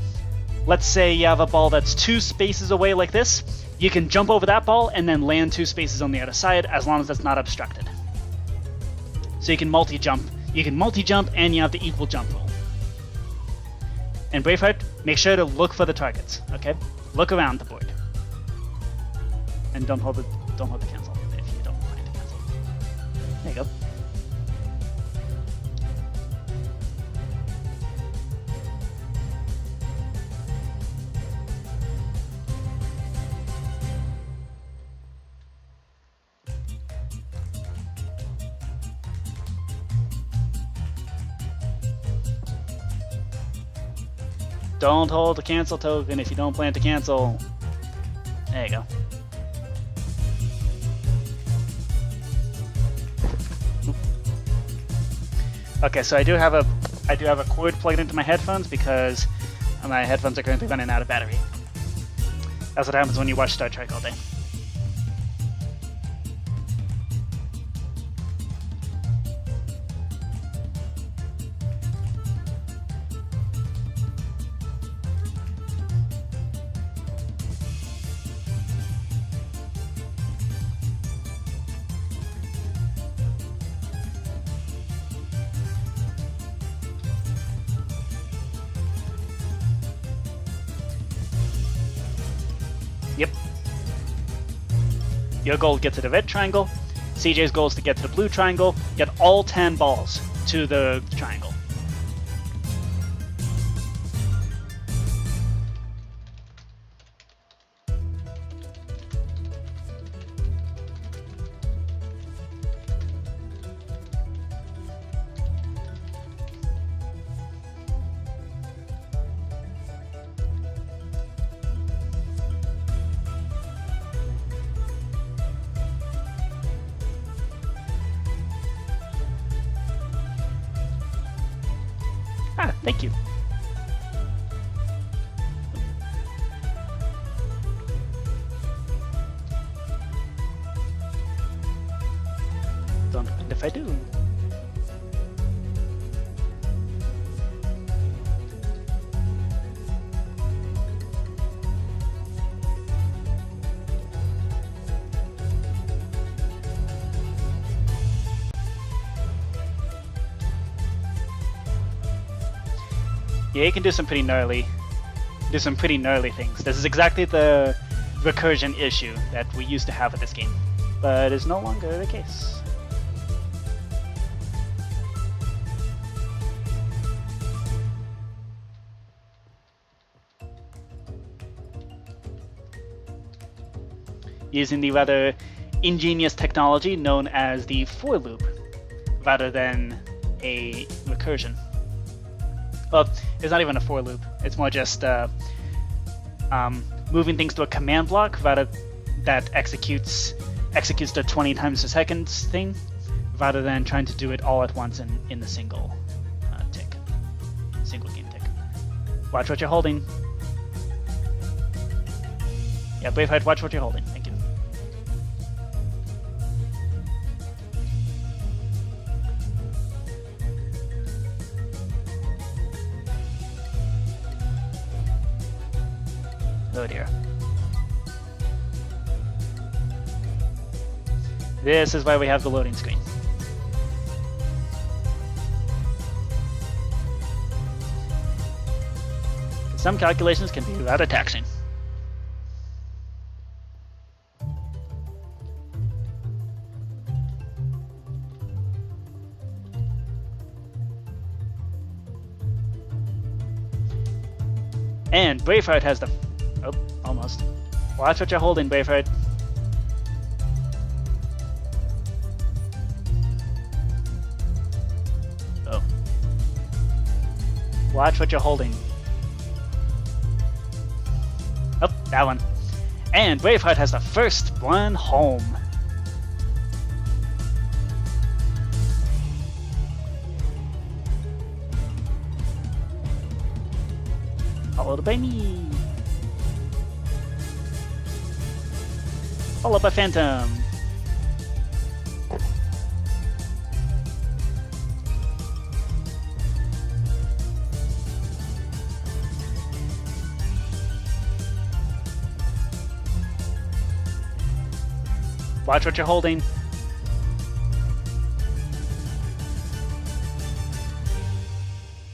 let's say you have a ball that's 2 spaces away like this. You can jump over that ball and then land 2 spaces on the other side as long as it's not obstructed. So you can multi-jump. You can multi-jump and you have the equal jump rule. And Braveheart, make sure to look for the targets, okay? Look around the board. And don't hold the cancel. There you go. Don't hold the cancel token if you don't plan to cancel. There you go. Okay, so I do have a cord plugged into my headphones because my headphones are currently running out of battery. That's what happens when you watch Star Trek all day. Yep. Your goal is to get to the red triangle. CJ's goal is to get to the blue triangle. Get all 10 balls to the triangle. Ah, thank you. Don't mind if I do. Yeah, you can do some pretty gnarly things. This is exactly the recursion issue that we used to have with this game, but is no longer the case. Using the rather ingenious technology known as the for loop rather than a recursion. Well, it's not even a for loop. It's more just moving things to a command block rather that executes the 20 times a second thing, rather than trying to do it all at once in the single game tick. Watch what you're holding. Yeah, Braveheart, watch what you're holding. Thank you. Oh dear. This is why we have the loading screen. Some calculations can be rather taxing. And Braveheart has the... Oh, almost. Watch what you're holding, Braveheart. Oh. Watch what you're holding. Oh, that one. And Braveheart has the first one home. Followed by me. Followed by Phantom. Watch what you're holding.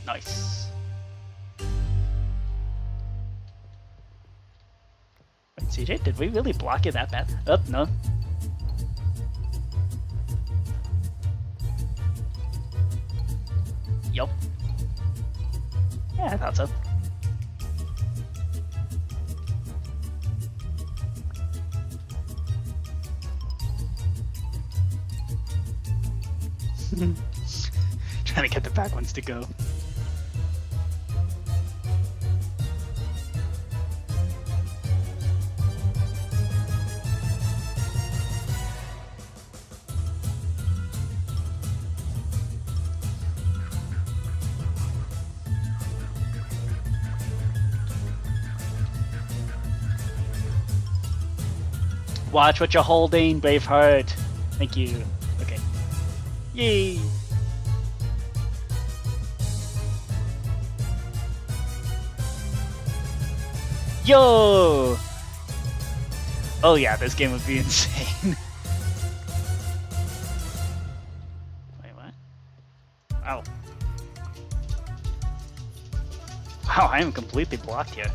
Nice. Wait, CJ, did we really block it that bad? Oh, no. Yup. Yeah, I thought so. Trying to get the back ones to go. Watch what you're holding, Braveheart. Thank you. Okay. Yay! Yo! Oh yeah, this game would be insane. Wait, what? Wow. Wow, I am completely blocked here.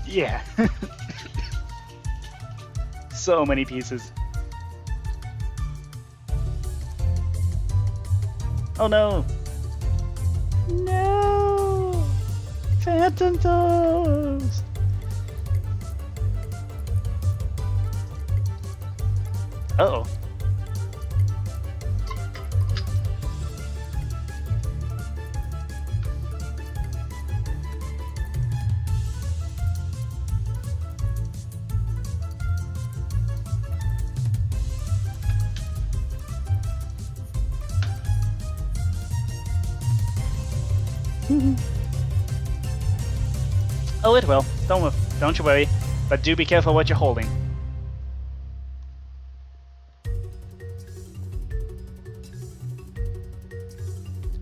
Yeah. So many pieces. Oh no! No! PhantomToast! Uh-oh. Oh, it will. Don't you worry. But do be careful what you're holding.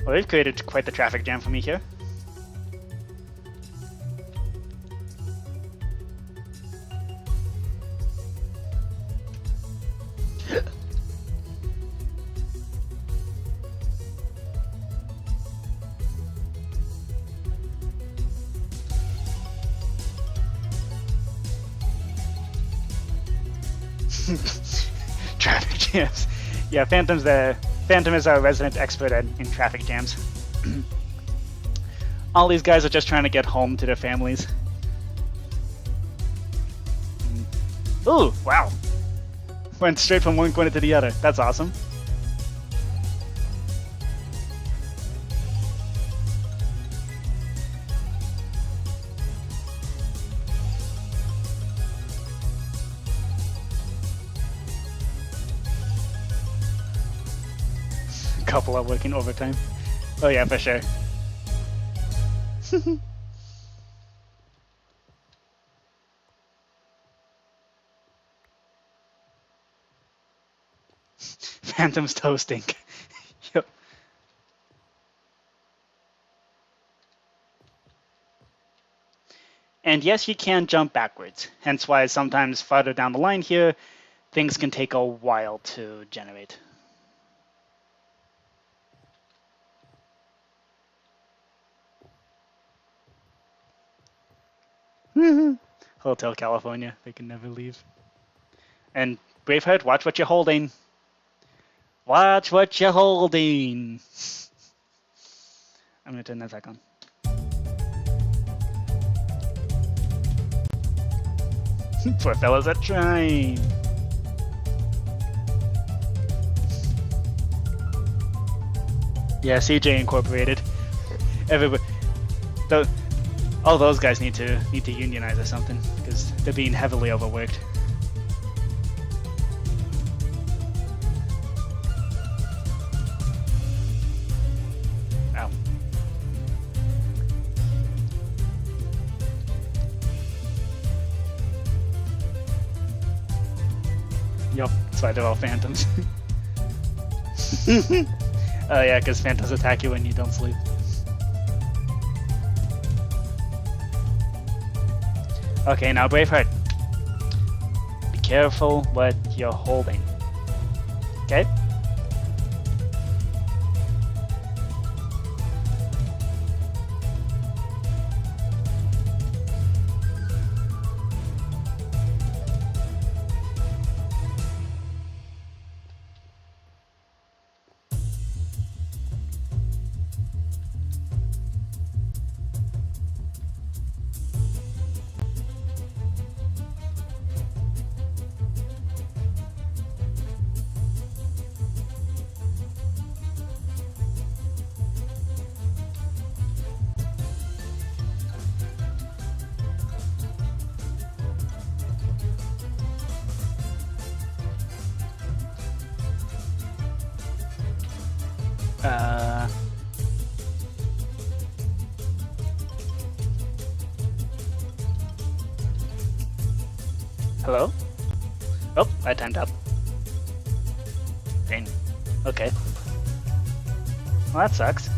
Well, they've created quite the traffic jam for me here. Traffic jams. Yeah, Phantom is our resident expert in traffic jams. All these guys are just trying to get home to their families. Ooh, wow. Went straight from one corner to the other. That's awesome. Couple are working overtime. Oh yeah, for sure. Phantom's toasting. Yep. And yes, you can jump backwards. Hence why sometimes farther down the line here, things can take a while to generate. Hotel California, they can never leave. And Braveheart, watch what you're holding. Watch what you're holding. I'm gonna turn that back on. Poor fellas are trying. Yeah, CJ Incorporated. Everybody. All those guys need to unionize or something because they're being heavily overworked. Wow. Yep, that's why they're all phantoms. Oh yeah, because phantoms attack you when you don't sleep. Okay, now Braveheart. Be careful what you're holding. Okay? Hello? Oh, I timed out. Dang. Okay. Well, that sucks.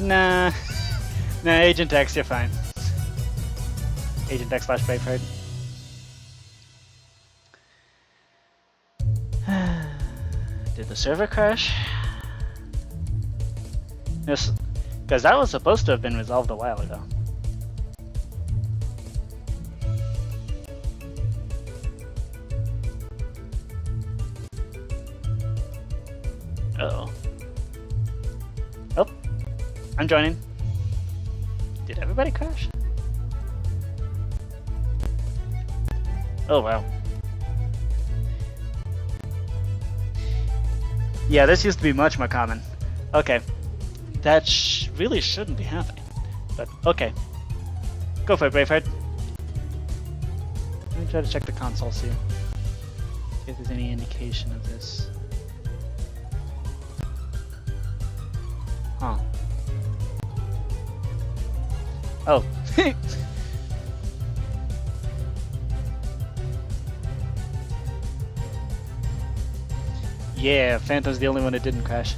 Nah. Nah, Agent X, you're fine. Agent X / Braveheart. Did the server crash? Yes, because that was supposed to have been resolved a while ago. Uh-oh. Oh, I'm joining. Did everybody crash? Oh, wow. Yeah, this used to be much more common. Okay. That really shouldn't be happening. But, okay. Go for it, Braveheart. Let me try to check the console, see if there's any indication of this. Huh. Oh. Yeah, Phantom's the only one that didn't crash.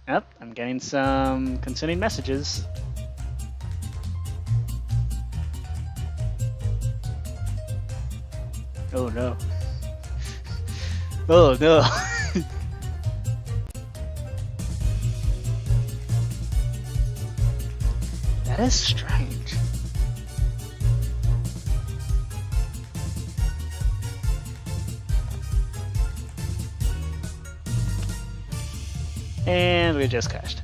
Yep, I'm getting some concerning messages. Oh no. Oh no. That is strange. And we just crashed.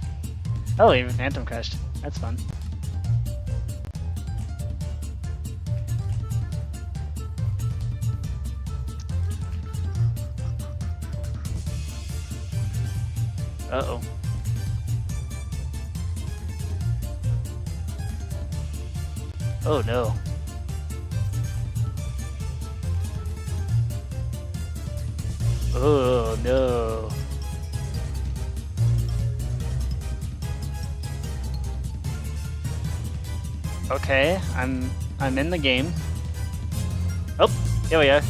Oh, even Phantom crashed. That's fun. Uh-oh. Oh no. Oh no. Okay, I'm in the game. Oh, here we are.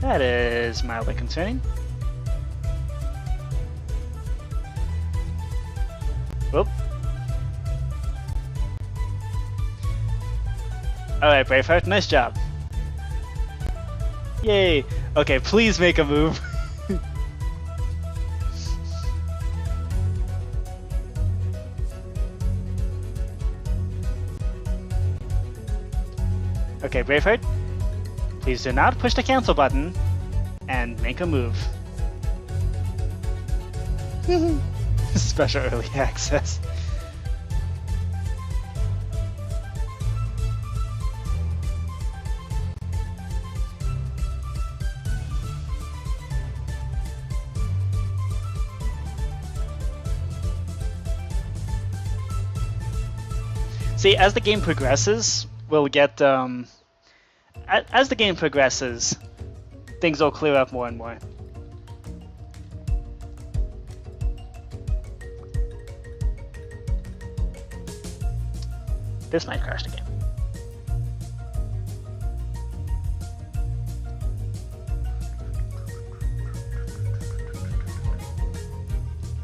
That is mildly concerning. Whoop. Alright, Braveheart, nice job. Yay! Okay, please make a move. Okay, Braveheart, please do not push the cancel button and make a move. Special early access. See, as the game progresses, we'll get as the game progresses, things will clear up more and more. This might crash the game.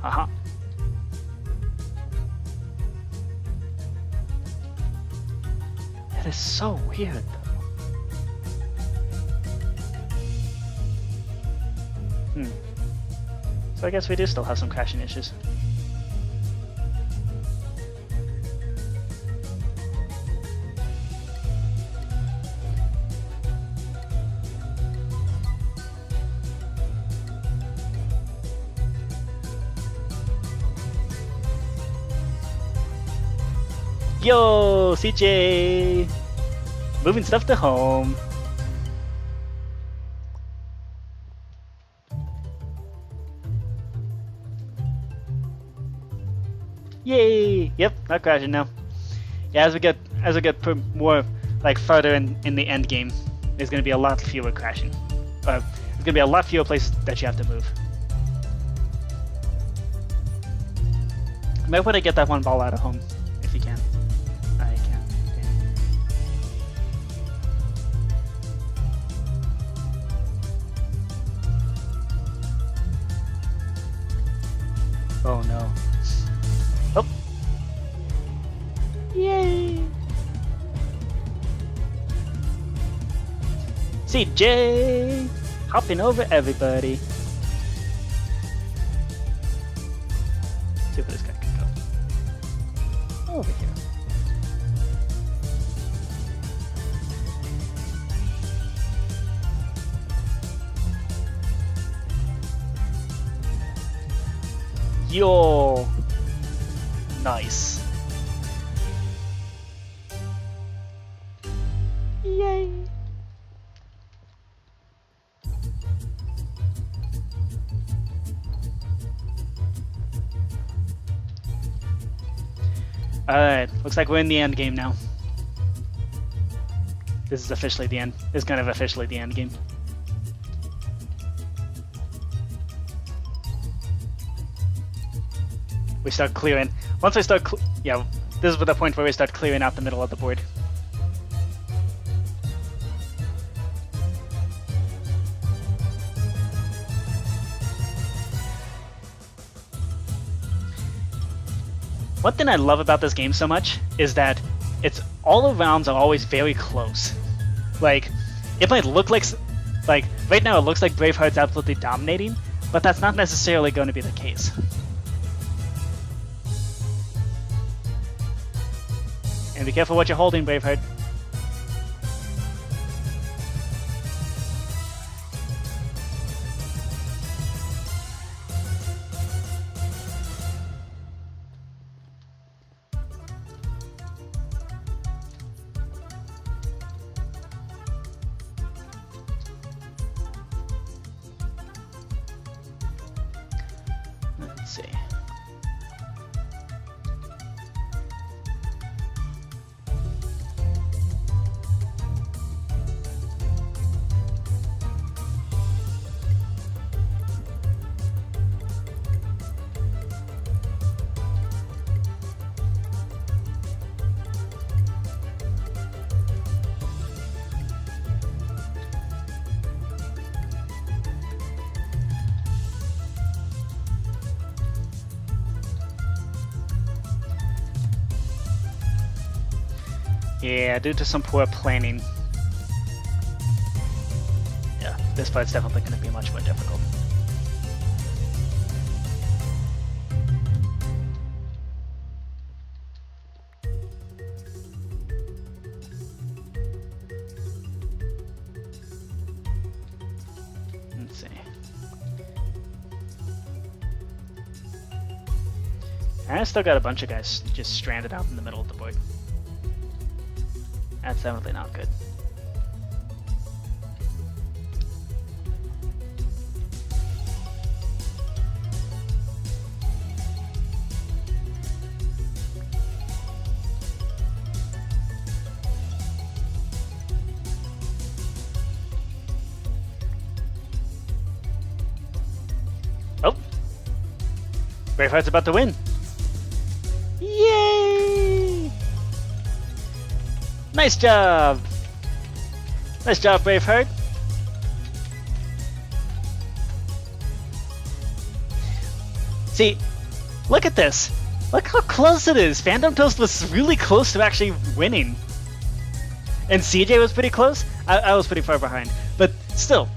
Uh-huh. That is so weird, though. So I guess we do still have some crashing issues. Yo, CJ! Moving stuff to home. Yay! Yep, not crashing now. Yeah, as we get more like further in the end game, there's gonna be a lot fewer crashing. There's gonna be a lot fewer places that you have to move. Might want to get that one ball out of home if you can. I can. Oh no. Oh. Yay! CJ! Hopping over everybody. See where this guy can go. Over here. Yo! Nice. Yay! Alright, looks like we're in the end game now. This is officially the end. This is kind of officially the end game. We start clearing. Once I start, yeah, this is the point where we start clearing out the middle of the board. One thing I love about this game so much is that all the rounds are always very close. Like, it might look like right now it looks like Braveheart's absolutely dominating, but that's not necessarily going to be the case. And be careful what you're holding, Braveheart. Let's see. Yeah, due to some poor planning. Yeah, this fight's definitely going to be much more difficult. Let's see. I still got a bunch of guys just stranded out in the middle of the board. That's definitely not good. Oh! Braveheart's about to win! Yay! Nice job! Nice job, Braveheart! See, look at this! Look how close it is! PhantomToast was really close to actually winning. And CJ was pretty close. I was pretty far behind. But still,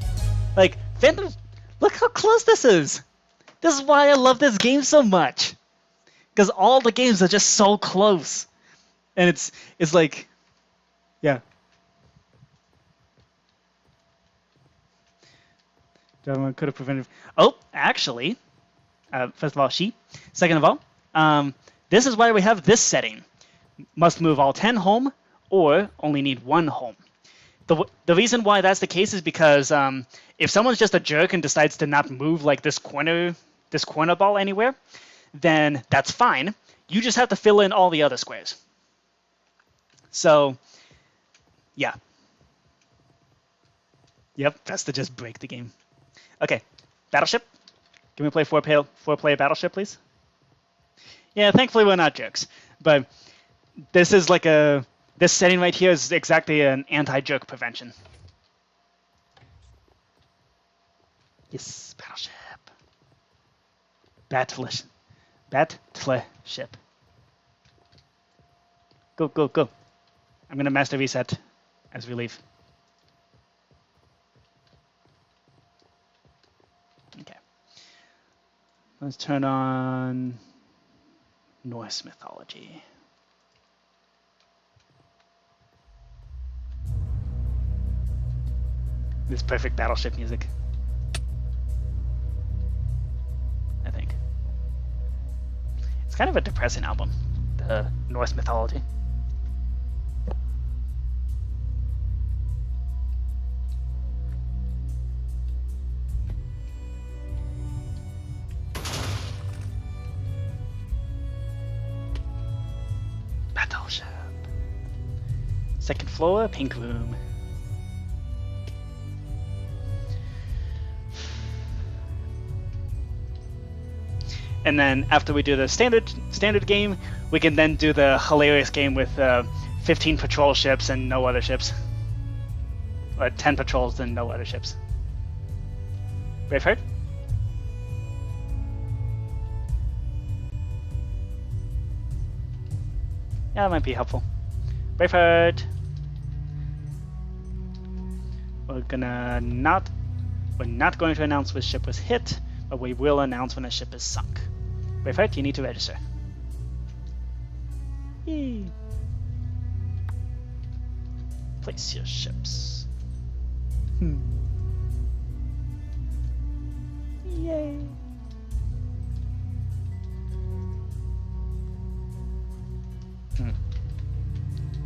like, Phantom... Look how close this is! This is why I love this game so much! Because all the games are just so close. And it's like... Yeah. Javamonk could have prevented... Oh, actually, first of all, she. Second of all, this is why we have this setting. must move all 10 home or only need 1 home. The reason why that's the case is because if someone's just a jerk and decides to not move like this corner ball anywhere, then that's fine. You just have to fill in all the other squares. So, yeah. Yep, that's to just break the game. Okay, Battleship. Can we play 4-player Battleship, please? Yeah, thankfully we're not jerks. But this is like this setting right here is exactly an anti-jerk prevention. Yes, Battleship. Battleship. Go, go, go. I'm going to master reset as we leave. Okay. Let's turn on Norse Mythology. This perfect Battleship music. I think. It's kind of a depressing album, the Norse Mythology. Battleship. Second floor, pink room. And then after we do the standard game, we can then do the hilarious game with 15 patrol ships and no other ships. Or 10 patrols and no other ships. Braveheart? Yeah, that might be helpful. Braveheart! We're not going to announce which ship was hit, but we will announce when a ship is sunk. Braveheart, you need to register. Yay. Place your ships. Yay.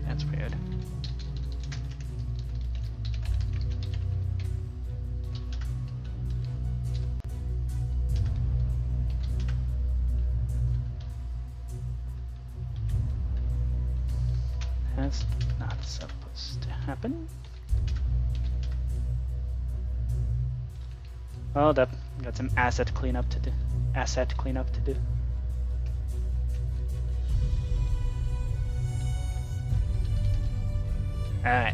That's weird. That's not supposed to happen. Oh, that got some asset cleanup to do. All right.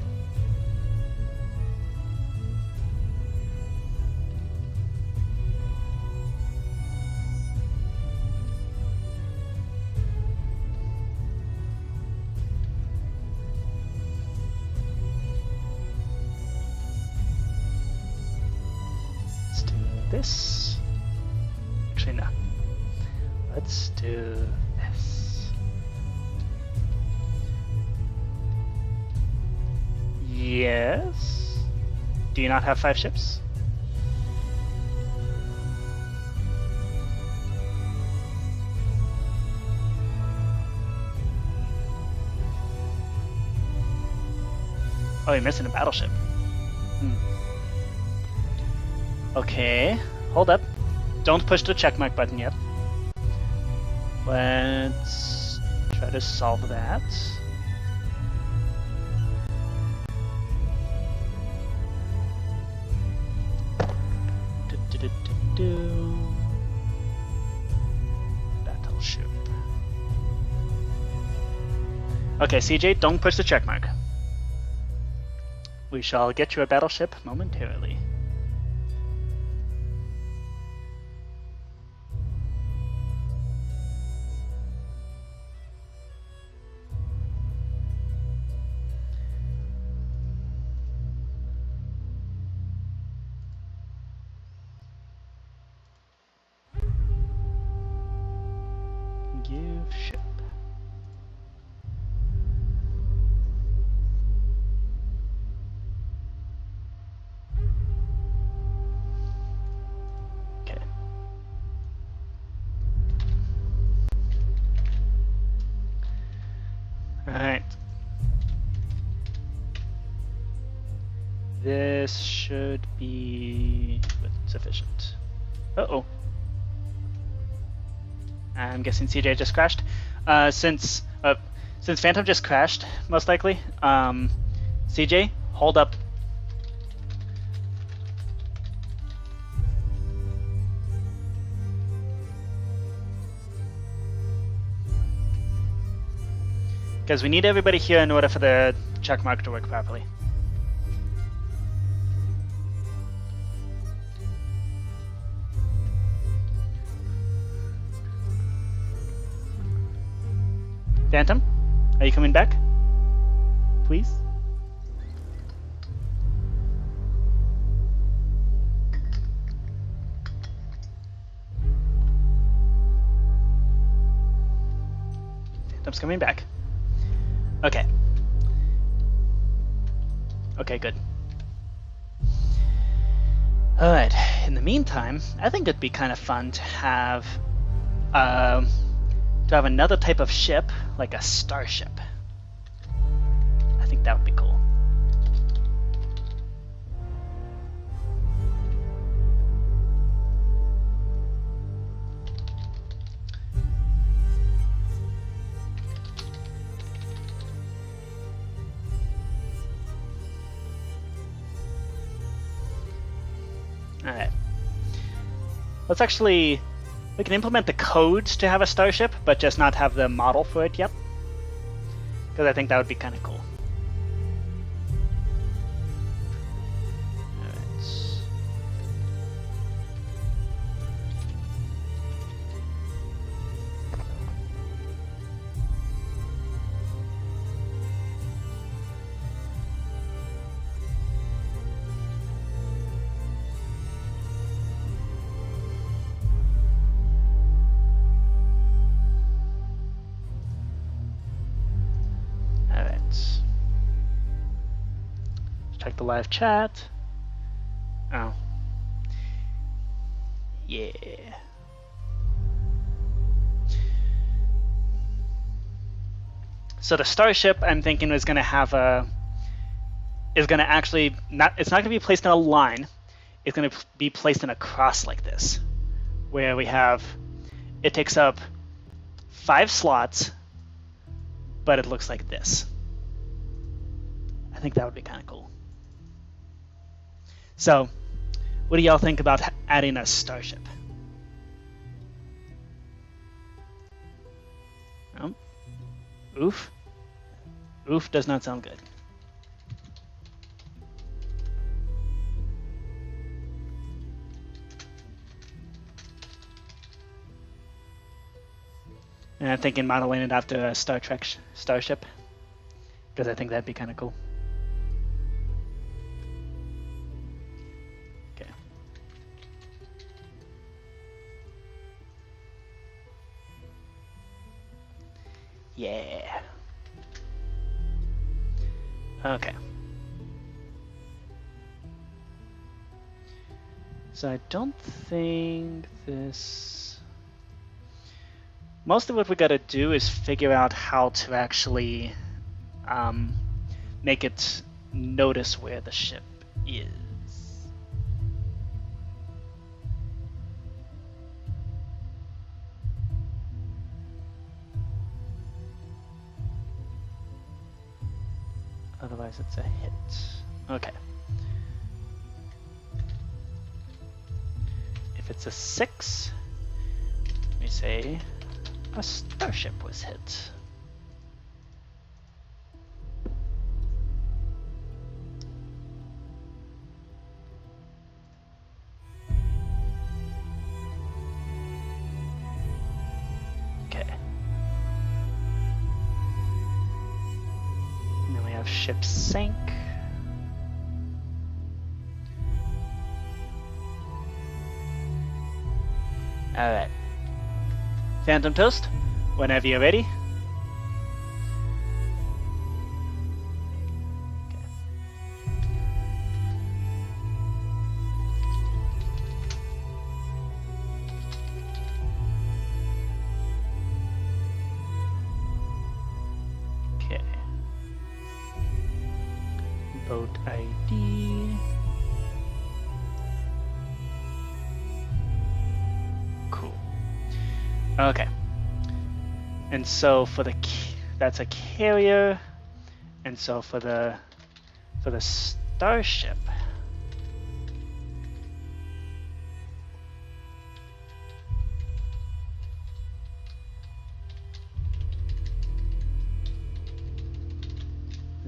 Let's do this. Actually, no. Let's do this. Yes. Do you not have 5 ships? Oh, you're missing a battleship. Okay, hold up. Don't push the checkmark button yet. Let's try to solve that. Battleship. Okay, CJ, don't push the checkmark. We shall get you a battleship momentarily. Give ship. Okay. Alright. This should be sufficient. Uh-oh. I'm guessing CJ just crashed. Since Phantom just crashed, most likely, CJ, hold up. Because we need everybody here in order for the check mark to work properly. Phantom, are you coming back? Please? Phantom's coming back. Okay. Okay, good. Alright, in the meantime, I think it'd be kind of fun to have another type of ship, like a starship. I think that would be cool. Alright. Let's actually... We can implement the codes to have a starship, but just not have the model for it yet. Because I think that would be kind of cool. Check the live chat. Oh. Yeah. So the starship, I'm thinking, is going to have a... Is going to actually... not. It's not going to be placed in a line. It's going to be placed in a cross like this. Where we have... It takes up 5 slots, but it looks like this. I think that would be kind of cool. So, what do y'all think about adding a starship? Oh. Oof. Oof does not sound good. And I'm thinking modeling it after a Star Trek starship, because I think that'd be kind of cool. Yeah. Okay. So I don't think this... Most of what we gotta do is figure out how to actually make it notice where the ship is. Otherwise it's a hit. Okay. If it's a 6, we say a starship was hit. Okay. And then we have ship sank. Alright. PhantomToast, whenever you're ready. Okay. boat ID. Cool. Okay. And so for the that's a carrier, and so for the starship,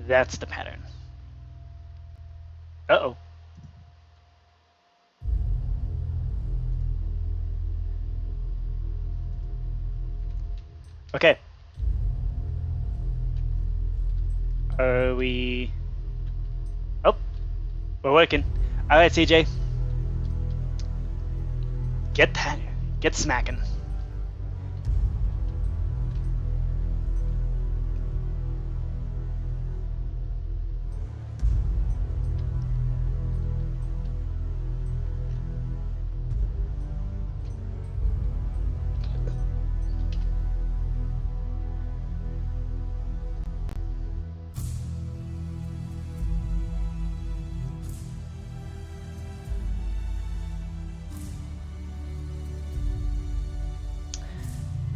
that's the pattern. Uh-oh. Okay. Are we... Oh, we're working. All right, CJ. Get smacking.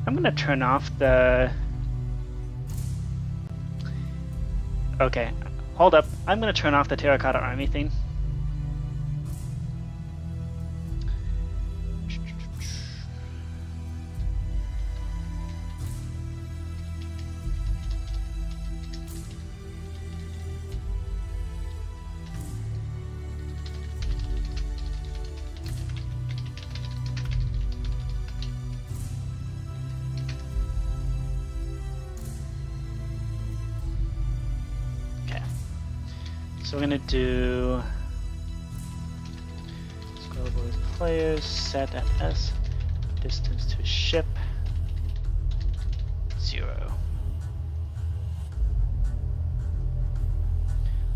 I'm gonna turn off the... Okay, hold up. I'm gonna turn off the Terracotta Army thing. So we're gonna do scrollable with players, set at S, distance to ship, 0.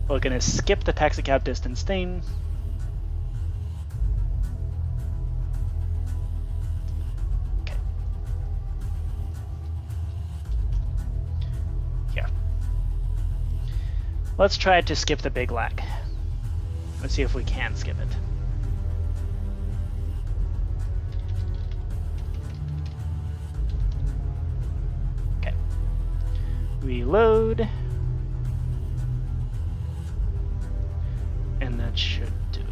We're gonna skip the taxicab distance thing. Okay. Yeah. Let's try to skip the big lag. Let's see if we can skip it. Okay. Reload. And that should do it.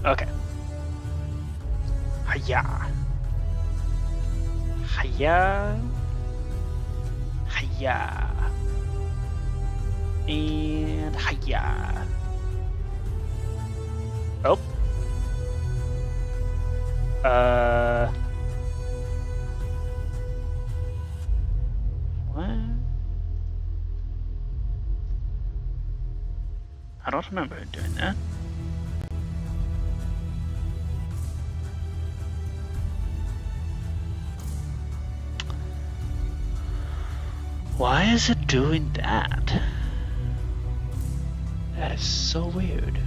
Okay. Hiya. Hiya. Hiya. And hiya. Oh. What? I don't remember doing that. Why is it doing that? That is so weird.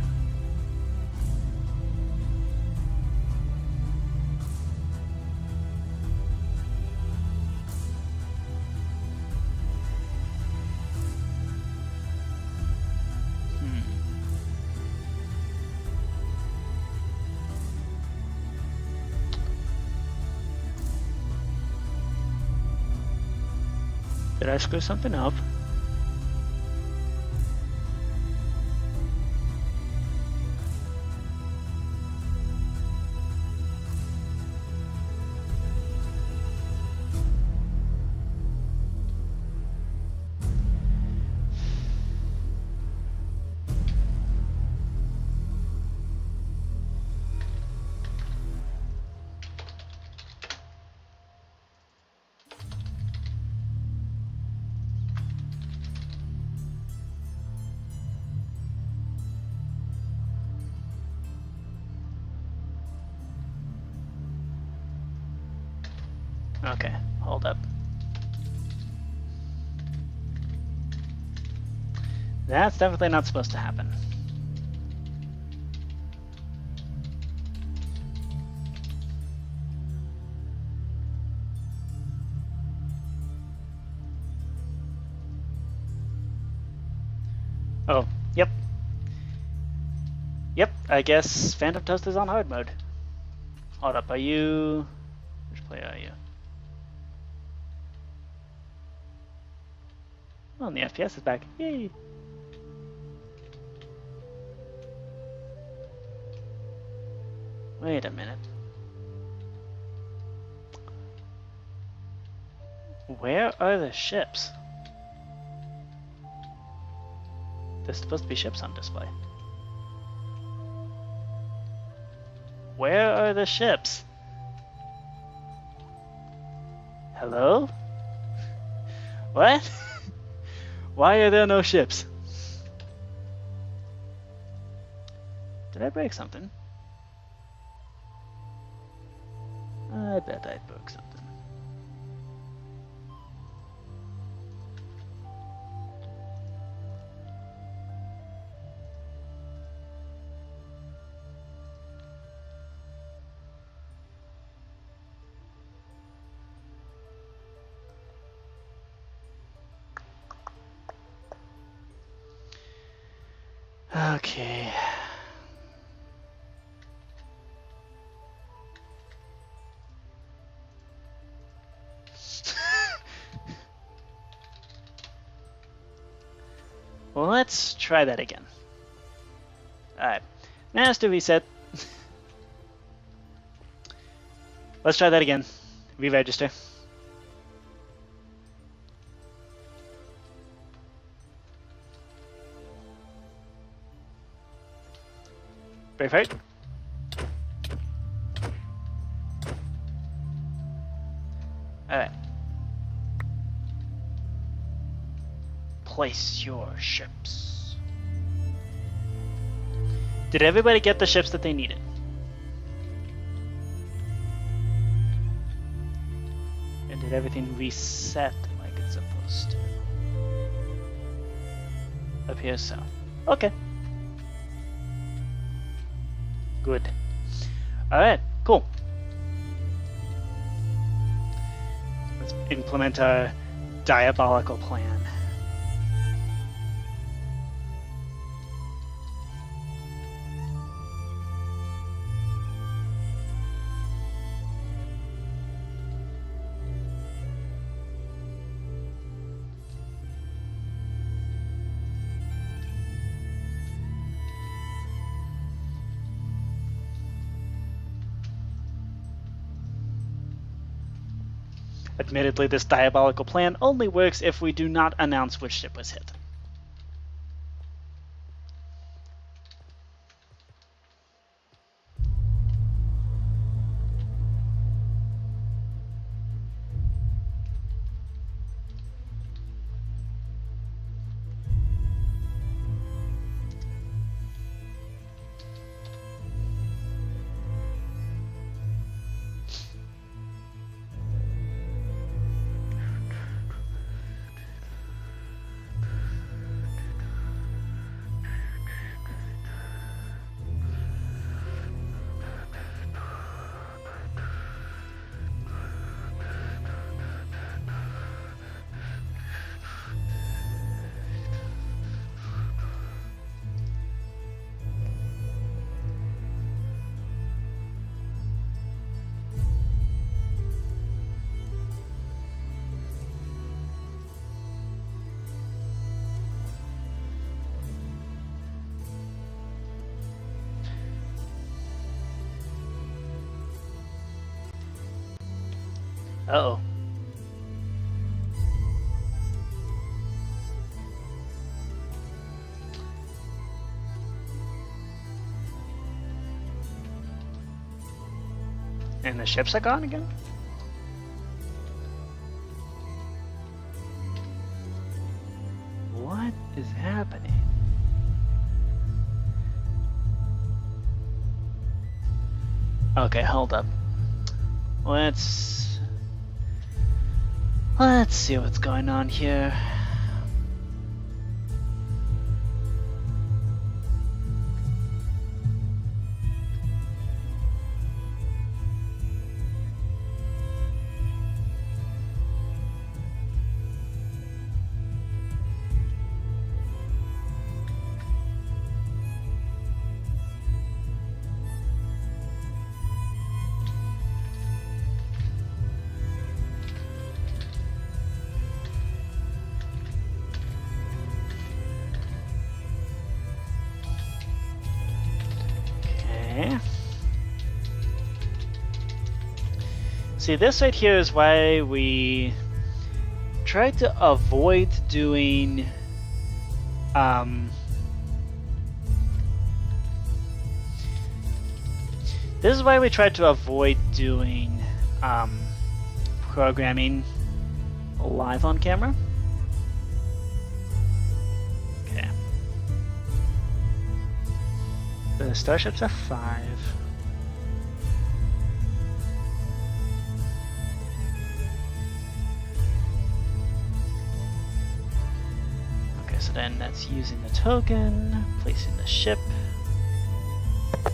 Did I screw something up? Okay, hold up. That's definitely not supposed to happen. Oh, yep. Yep, I guess PhantomToast is on hard mode. Hold up, are you... Which player are you? Oh, and the FPS is back. Yay! Wait a minute. Where are the ships? There's supposed to be ships on display. Where are the ships? Hello? What? Why are there no ships? Did I break something? I bet I broke something. Okay. Well, let's try that again. Alright. Master reset. Let's try that again. Re-register. Braveheart. Alright. Place your ships. Did everybody get the ships that they needed? And did everything reset like it's supposed to? Appears so. Okay. Good. Alright, cool. Let's implement our diabolical plan. Admittedly, this diabolical plan only works if we do not announce which ship was hit. Uh-oh. And the ships are gone again? What is happening? Okay, hold up. Let's see what's going on here. Okay. See, this right here is why we try to avoid doing this is why we try to avoid doing programming live on camera. Okay. The starships are 5. Okay, so then that's using the token, placing the ship. And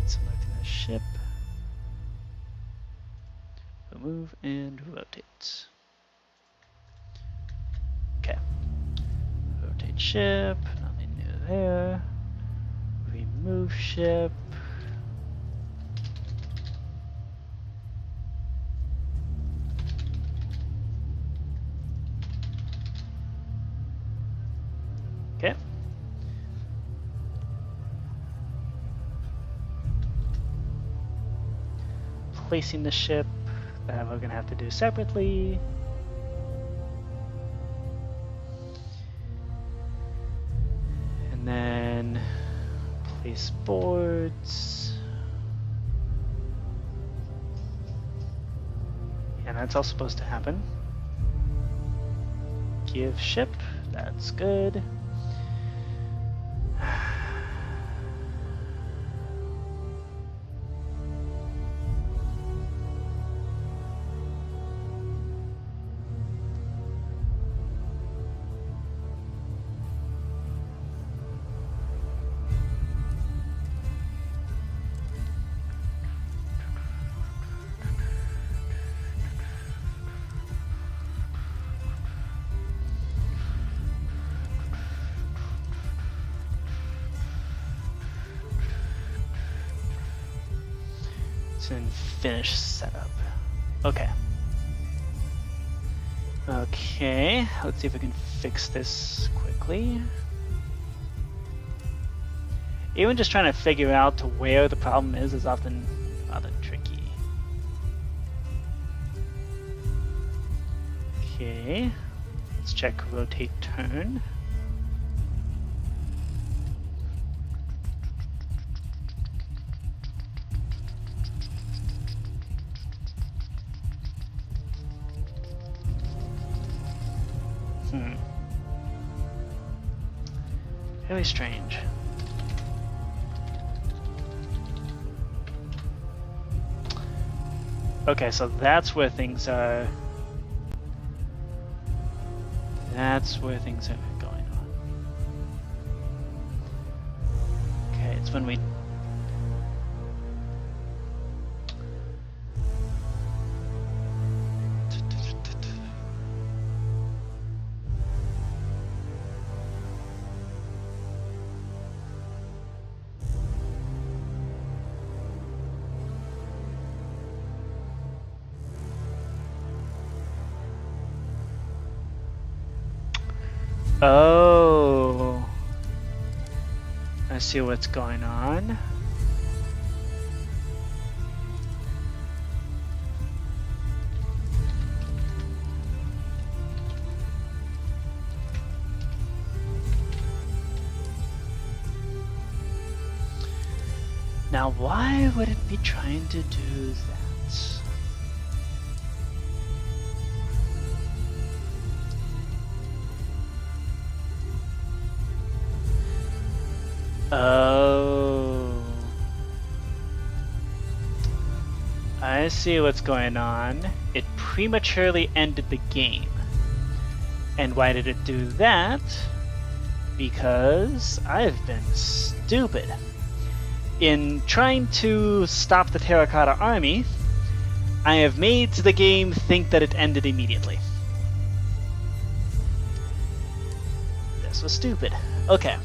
selecting the ship. Move and rotate. Okay. Rotate ship, nothing new there. Remove ship. Okay. Placing the ship, that we're gonna have to do separately. And then place boards. And that's all supposed to happen. Give ship, that's good. And finish setup. Okay. Okay, let's see if we can fix this quickly. Even just trying to figure out where the problem is often rather tricky. Okay, let's check rotate turn. Very strange. Okay, so that's where things are. That's where things are going on. Okay, it's when we. Oh, I see what's going on. Now, why would it be trying to do that? Oh, I see what's going on. It prematurely ended the game. And why did it do that? Because I've been stupid. In trying to stop the Terracotta Army, I have made the game think that it ended immediately. This was stupid. Okay.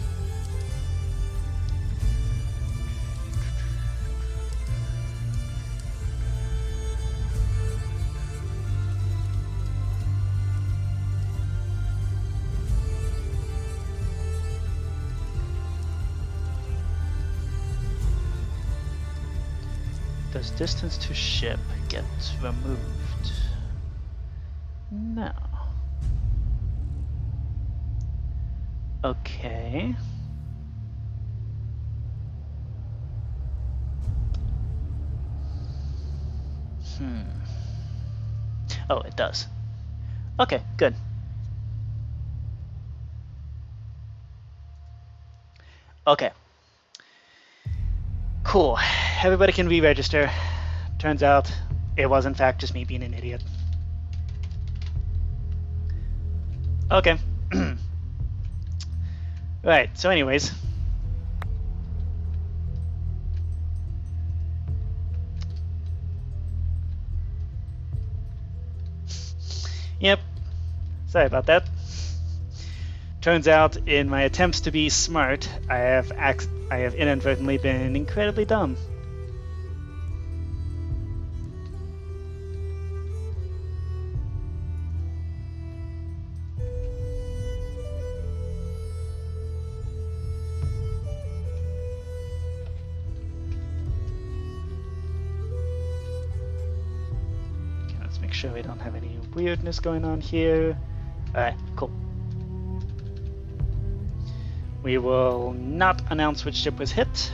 Does distance to ship get removed? No. Okay. Oh, it does. Okay, good. Okay. Cool. Everybody can re-register. Turns out it was in fact just me being an idiot. Okay. Right, so anyways. Yep. Sorry about that. Turns out, in my attempts to be smart, I have inadvertently been incredibly dumb. Okay, let's make sure we don't have any weirdness going on here. Alright, cool. We will not announce which ship was hit,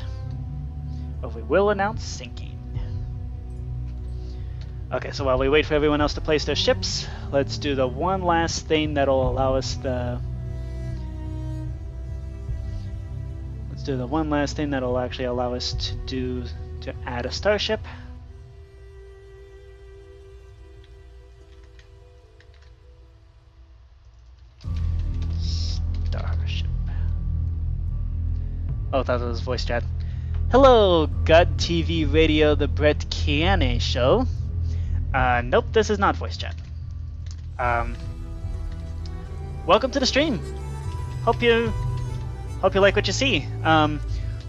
but we will announce sinking. Okay, so while we wait for everyone else to place their ships, let's do the one last thing that'll allow us the... Let's do the one last thing that'll actually allow us to add a starship. Oh, that was voice chat. Hello, God TV Radio, the Brett Kiane show. Nope, this is not voice chat. Welcome to the stream. Hope you like what you see.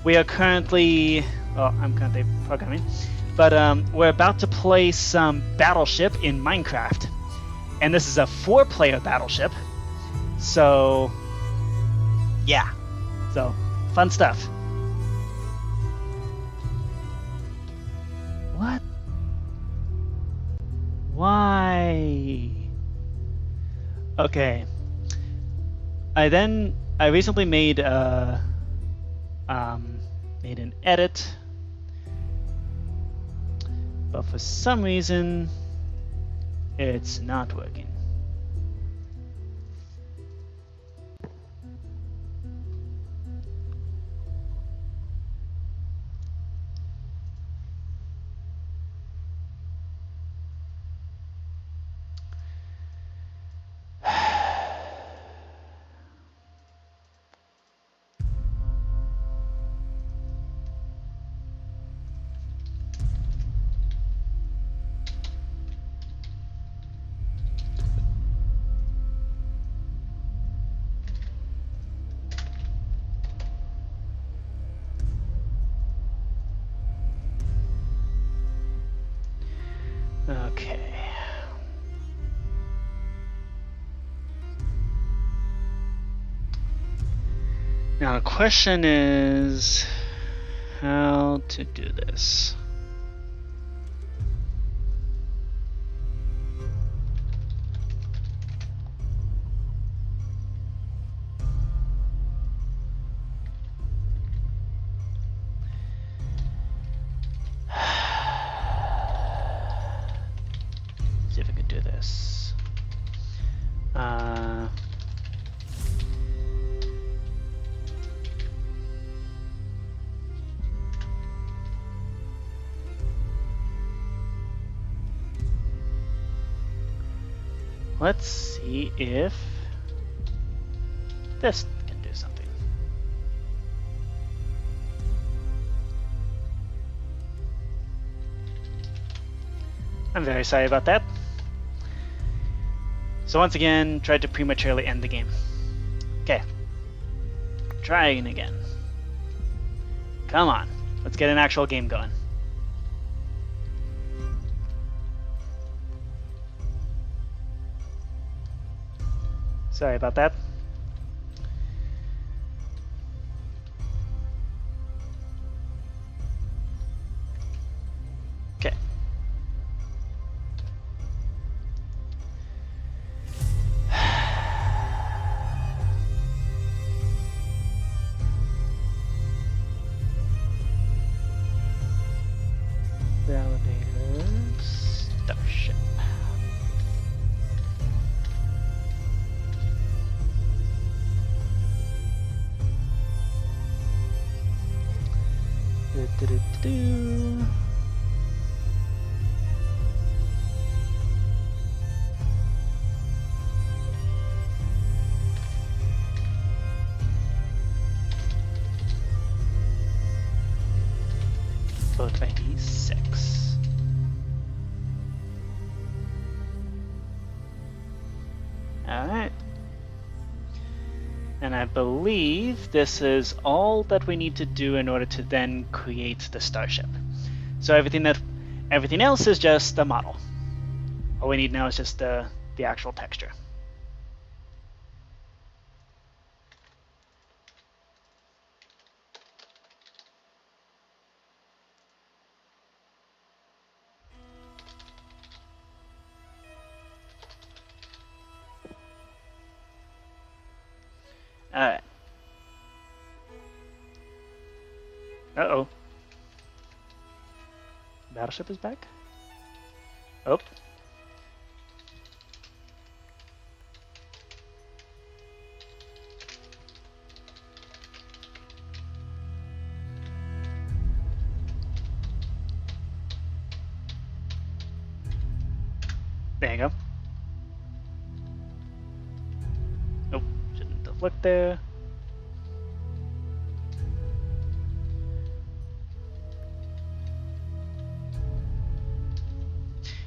We are currently, well, I'm currently programming, but we're about to play some Battleship in Minecraft, and this is a 4-player Battleship. So, yeah. So. Fun stuff. What? Why? Okay. I recently made an edit, but for some reason it's not working. Okay. Now the question is how to do this. See if I can do this. Let's see if this can do something. I'm very sorry about that. So once again, tried to prematurely end the game. Okay. Trying again. Come on. Let's get an actual game going. Sorry about that. 6. Alright. And I believe this is all that we need to do in order to then create the starship. So everything else is just a model. All we need now is just the actual texture. Alright. Uh-oh. Battleship is back? Oh. There you go. Nope, shouldn't have looked there.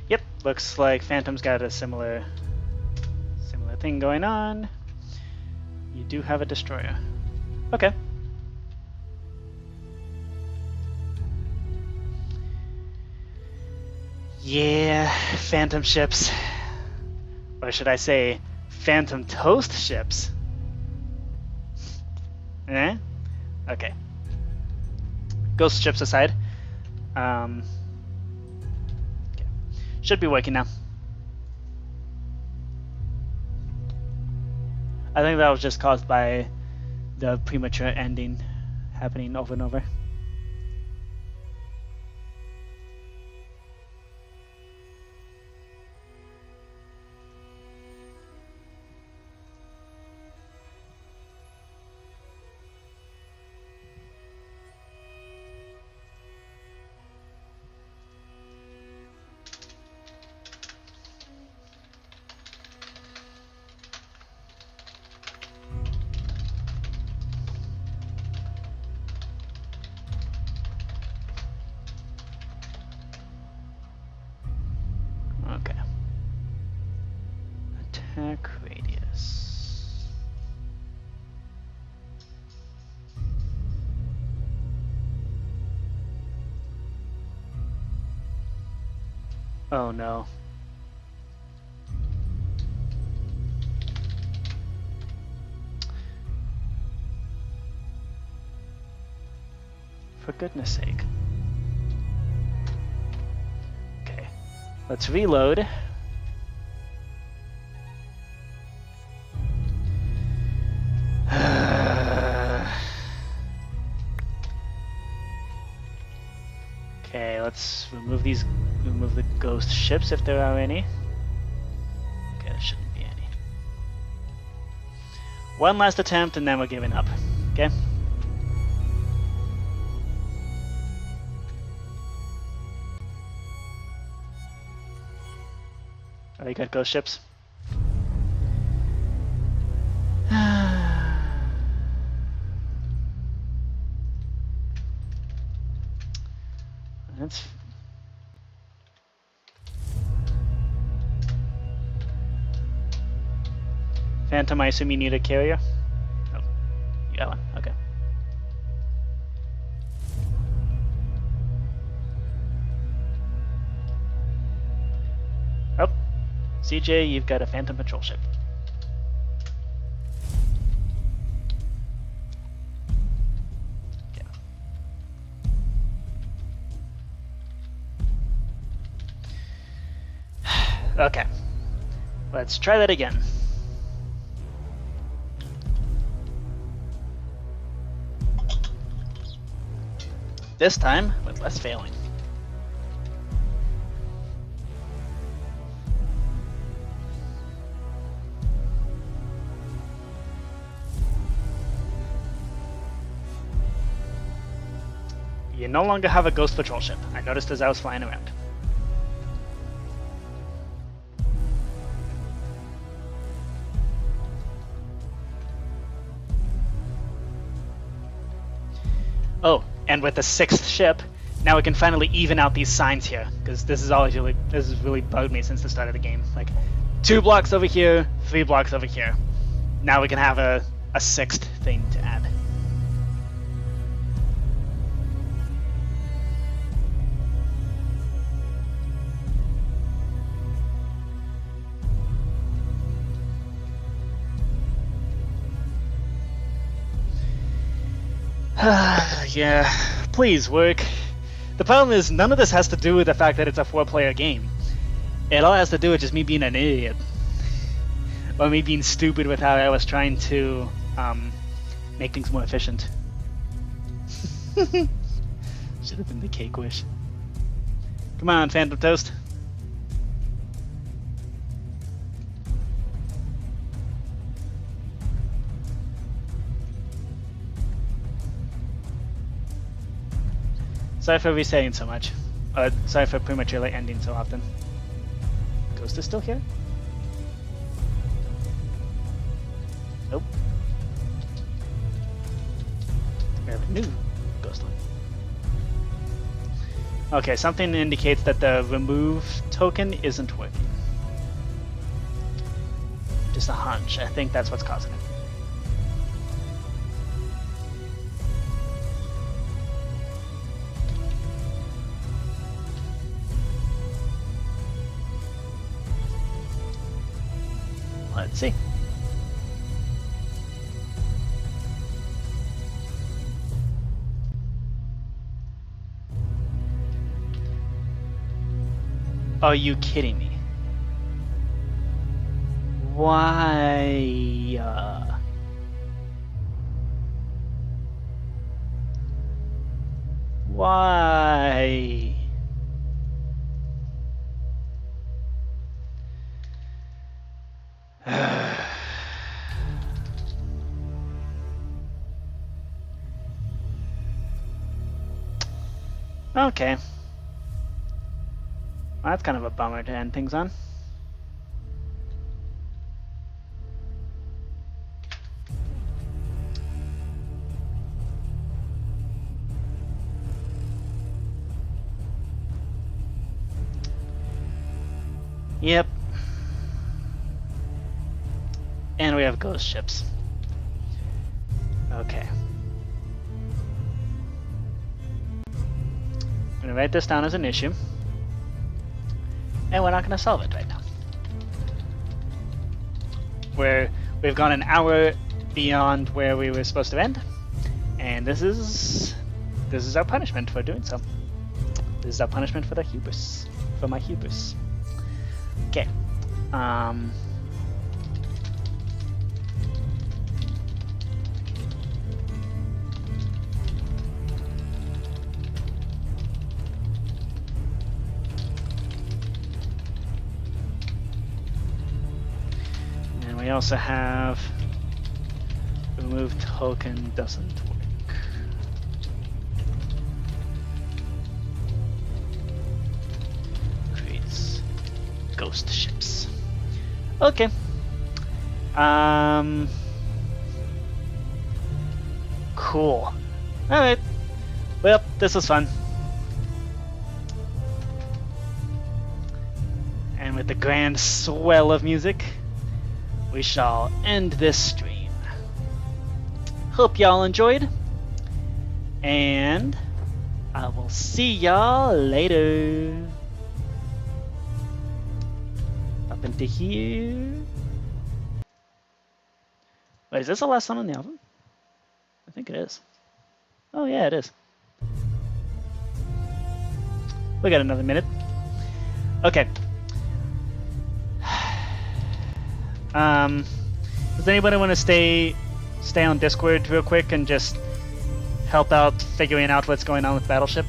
Yep, looks like Phantom's got a similar thing going on. You do have a destroyer. Okay. Yeah, Phantom ships. Or should I say, PhantomToast ships? Eh? Okay. Ghost ships aside. Okay. Should be working now. I think that was just caused by the premature ending happening over and over. Okay. Attack radius. Oh no. For goodness sake. Okay. Let's reload. Okay, let's remove the ghost ships if there are any. Okay, there shouldn't be any. One last attempt and then we're giving up. Okay? Oh, you got ghost ships? That's... Phantom, I assume you need a carrier? Oh, you got one, okay. Oh, CJ, you've got a Phantom patrol ship. Okay, let's try that again. This time with less failing. You no longer have a ghost patrol ship. I noticed as I was flying around. Oh, and with the 6th ship, Now we can finally even out these signs here, because this has really bugged me since the start of the game. Like, 2 blocks over here, 3 blocks over here. Now we can have a 6th thing to add. Yeah, please work. The problem is, none of this has to do with the fact that it's a 4-player game. It all has to do with just me being an idiot. Or me being stupid with how I was trying to make things more efficient. Should have been the cake wish. Come on, PhantomToast. Sorry for resetting so much. Sorry for prematurely ending so often. Ghost is still here? Nope. We have a new ghost line. Okay, something indicates that the remove token isn't working. Just a hunch. I think that's what's causing it. Let's see. Are you kidding me? Why? Why? Okay. Well, that's kind of a bummer to end things on. Yep. And we have ghost ships. Okay. I'm gonna write this down as an issue. And we're not gonna solve it right now. We've gone an hour beyond where we were supposed to end. And this is our punishment for doing so. This is our punishment for the hubris. For my hubris. Okay. And we also have remove token doesn't work. Creates ghost ships. Okay. Cool. Alright. Well, this was fun. And with the grand swell of music, we shall end this stream. Hope y'all enjoyed. And I will see y'all later. Up into here. Wait, is this the last song on the album? I think it is. Oh yeah, it is. We got another minute. Okay. Does anybody want to stay on Discord real quick and just help out figuring out what's going on with Battleship?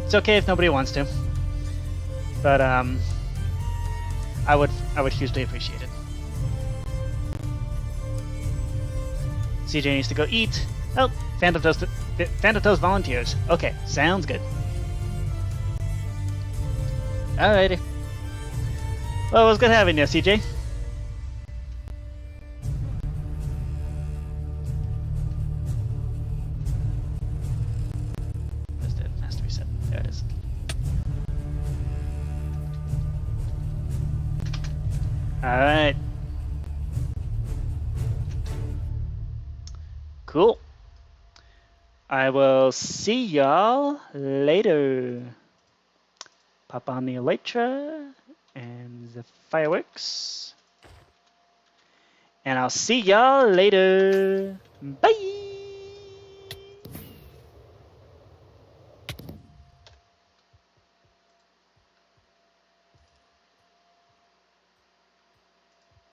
It's okay if nobody wants to, but I would hugely appreciate it. CJ needs to go eat. Oh, PhantomToast volunteers. Okay, sounds good. Alrighty. Well, it was good having you, CJ. Alright. Cool. I will see y'all later. Pop on the elytra and the fireworks. And I'll see y'all later. Bye!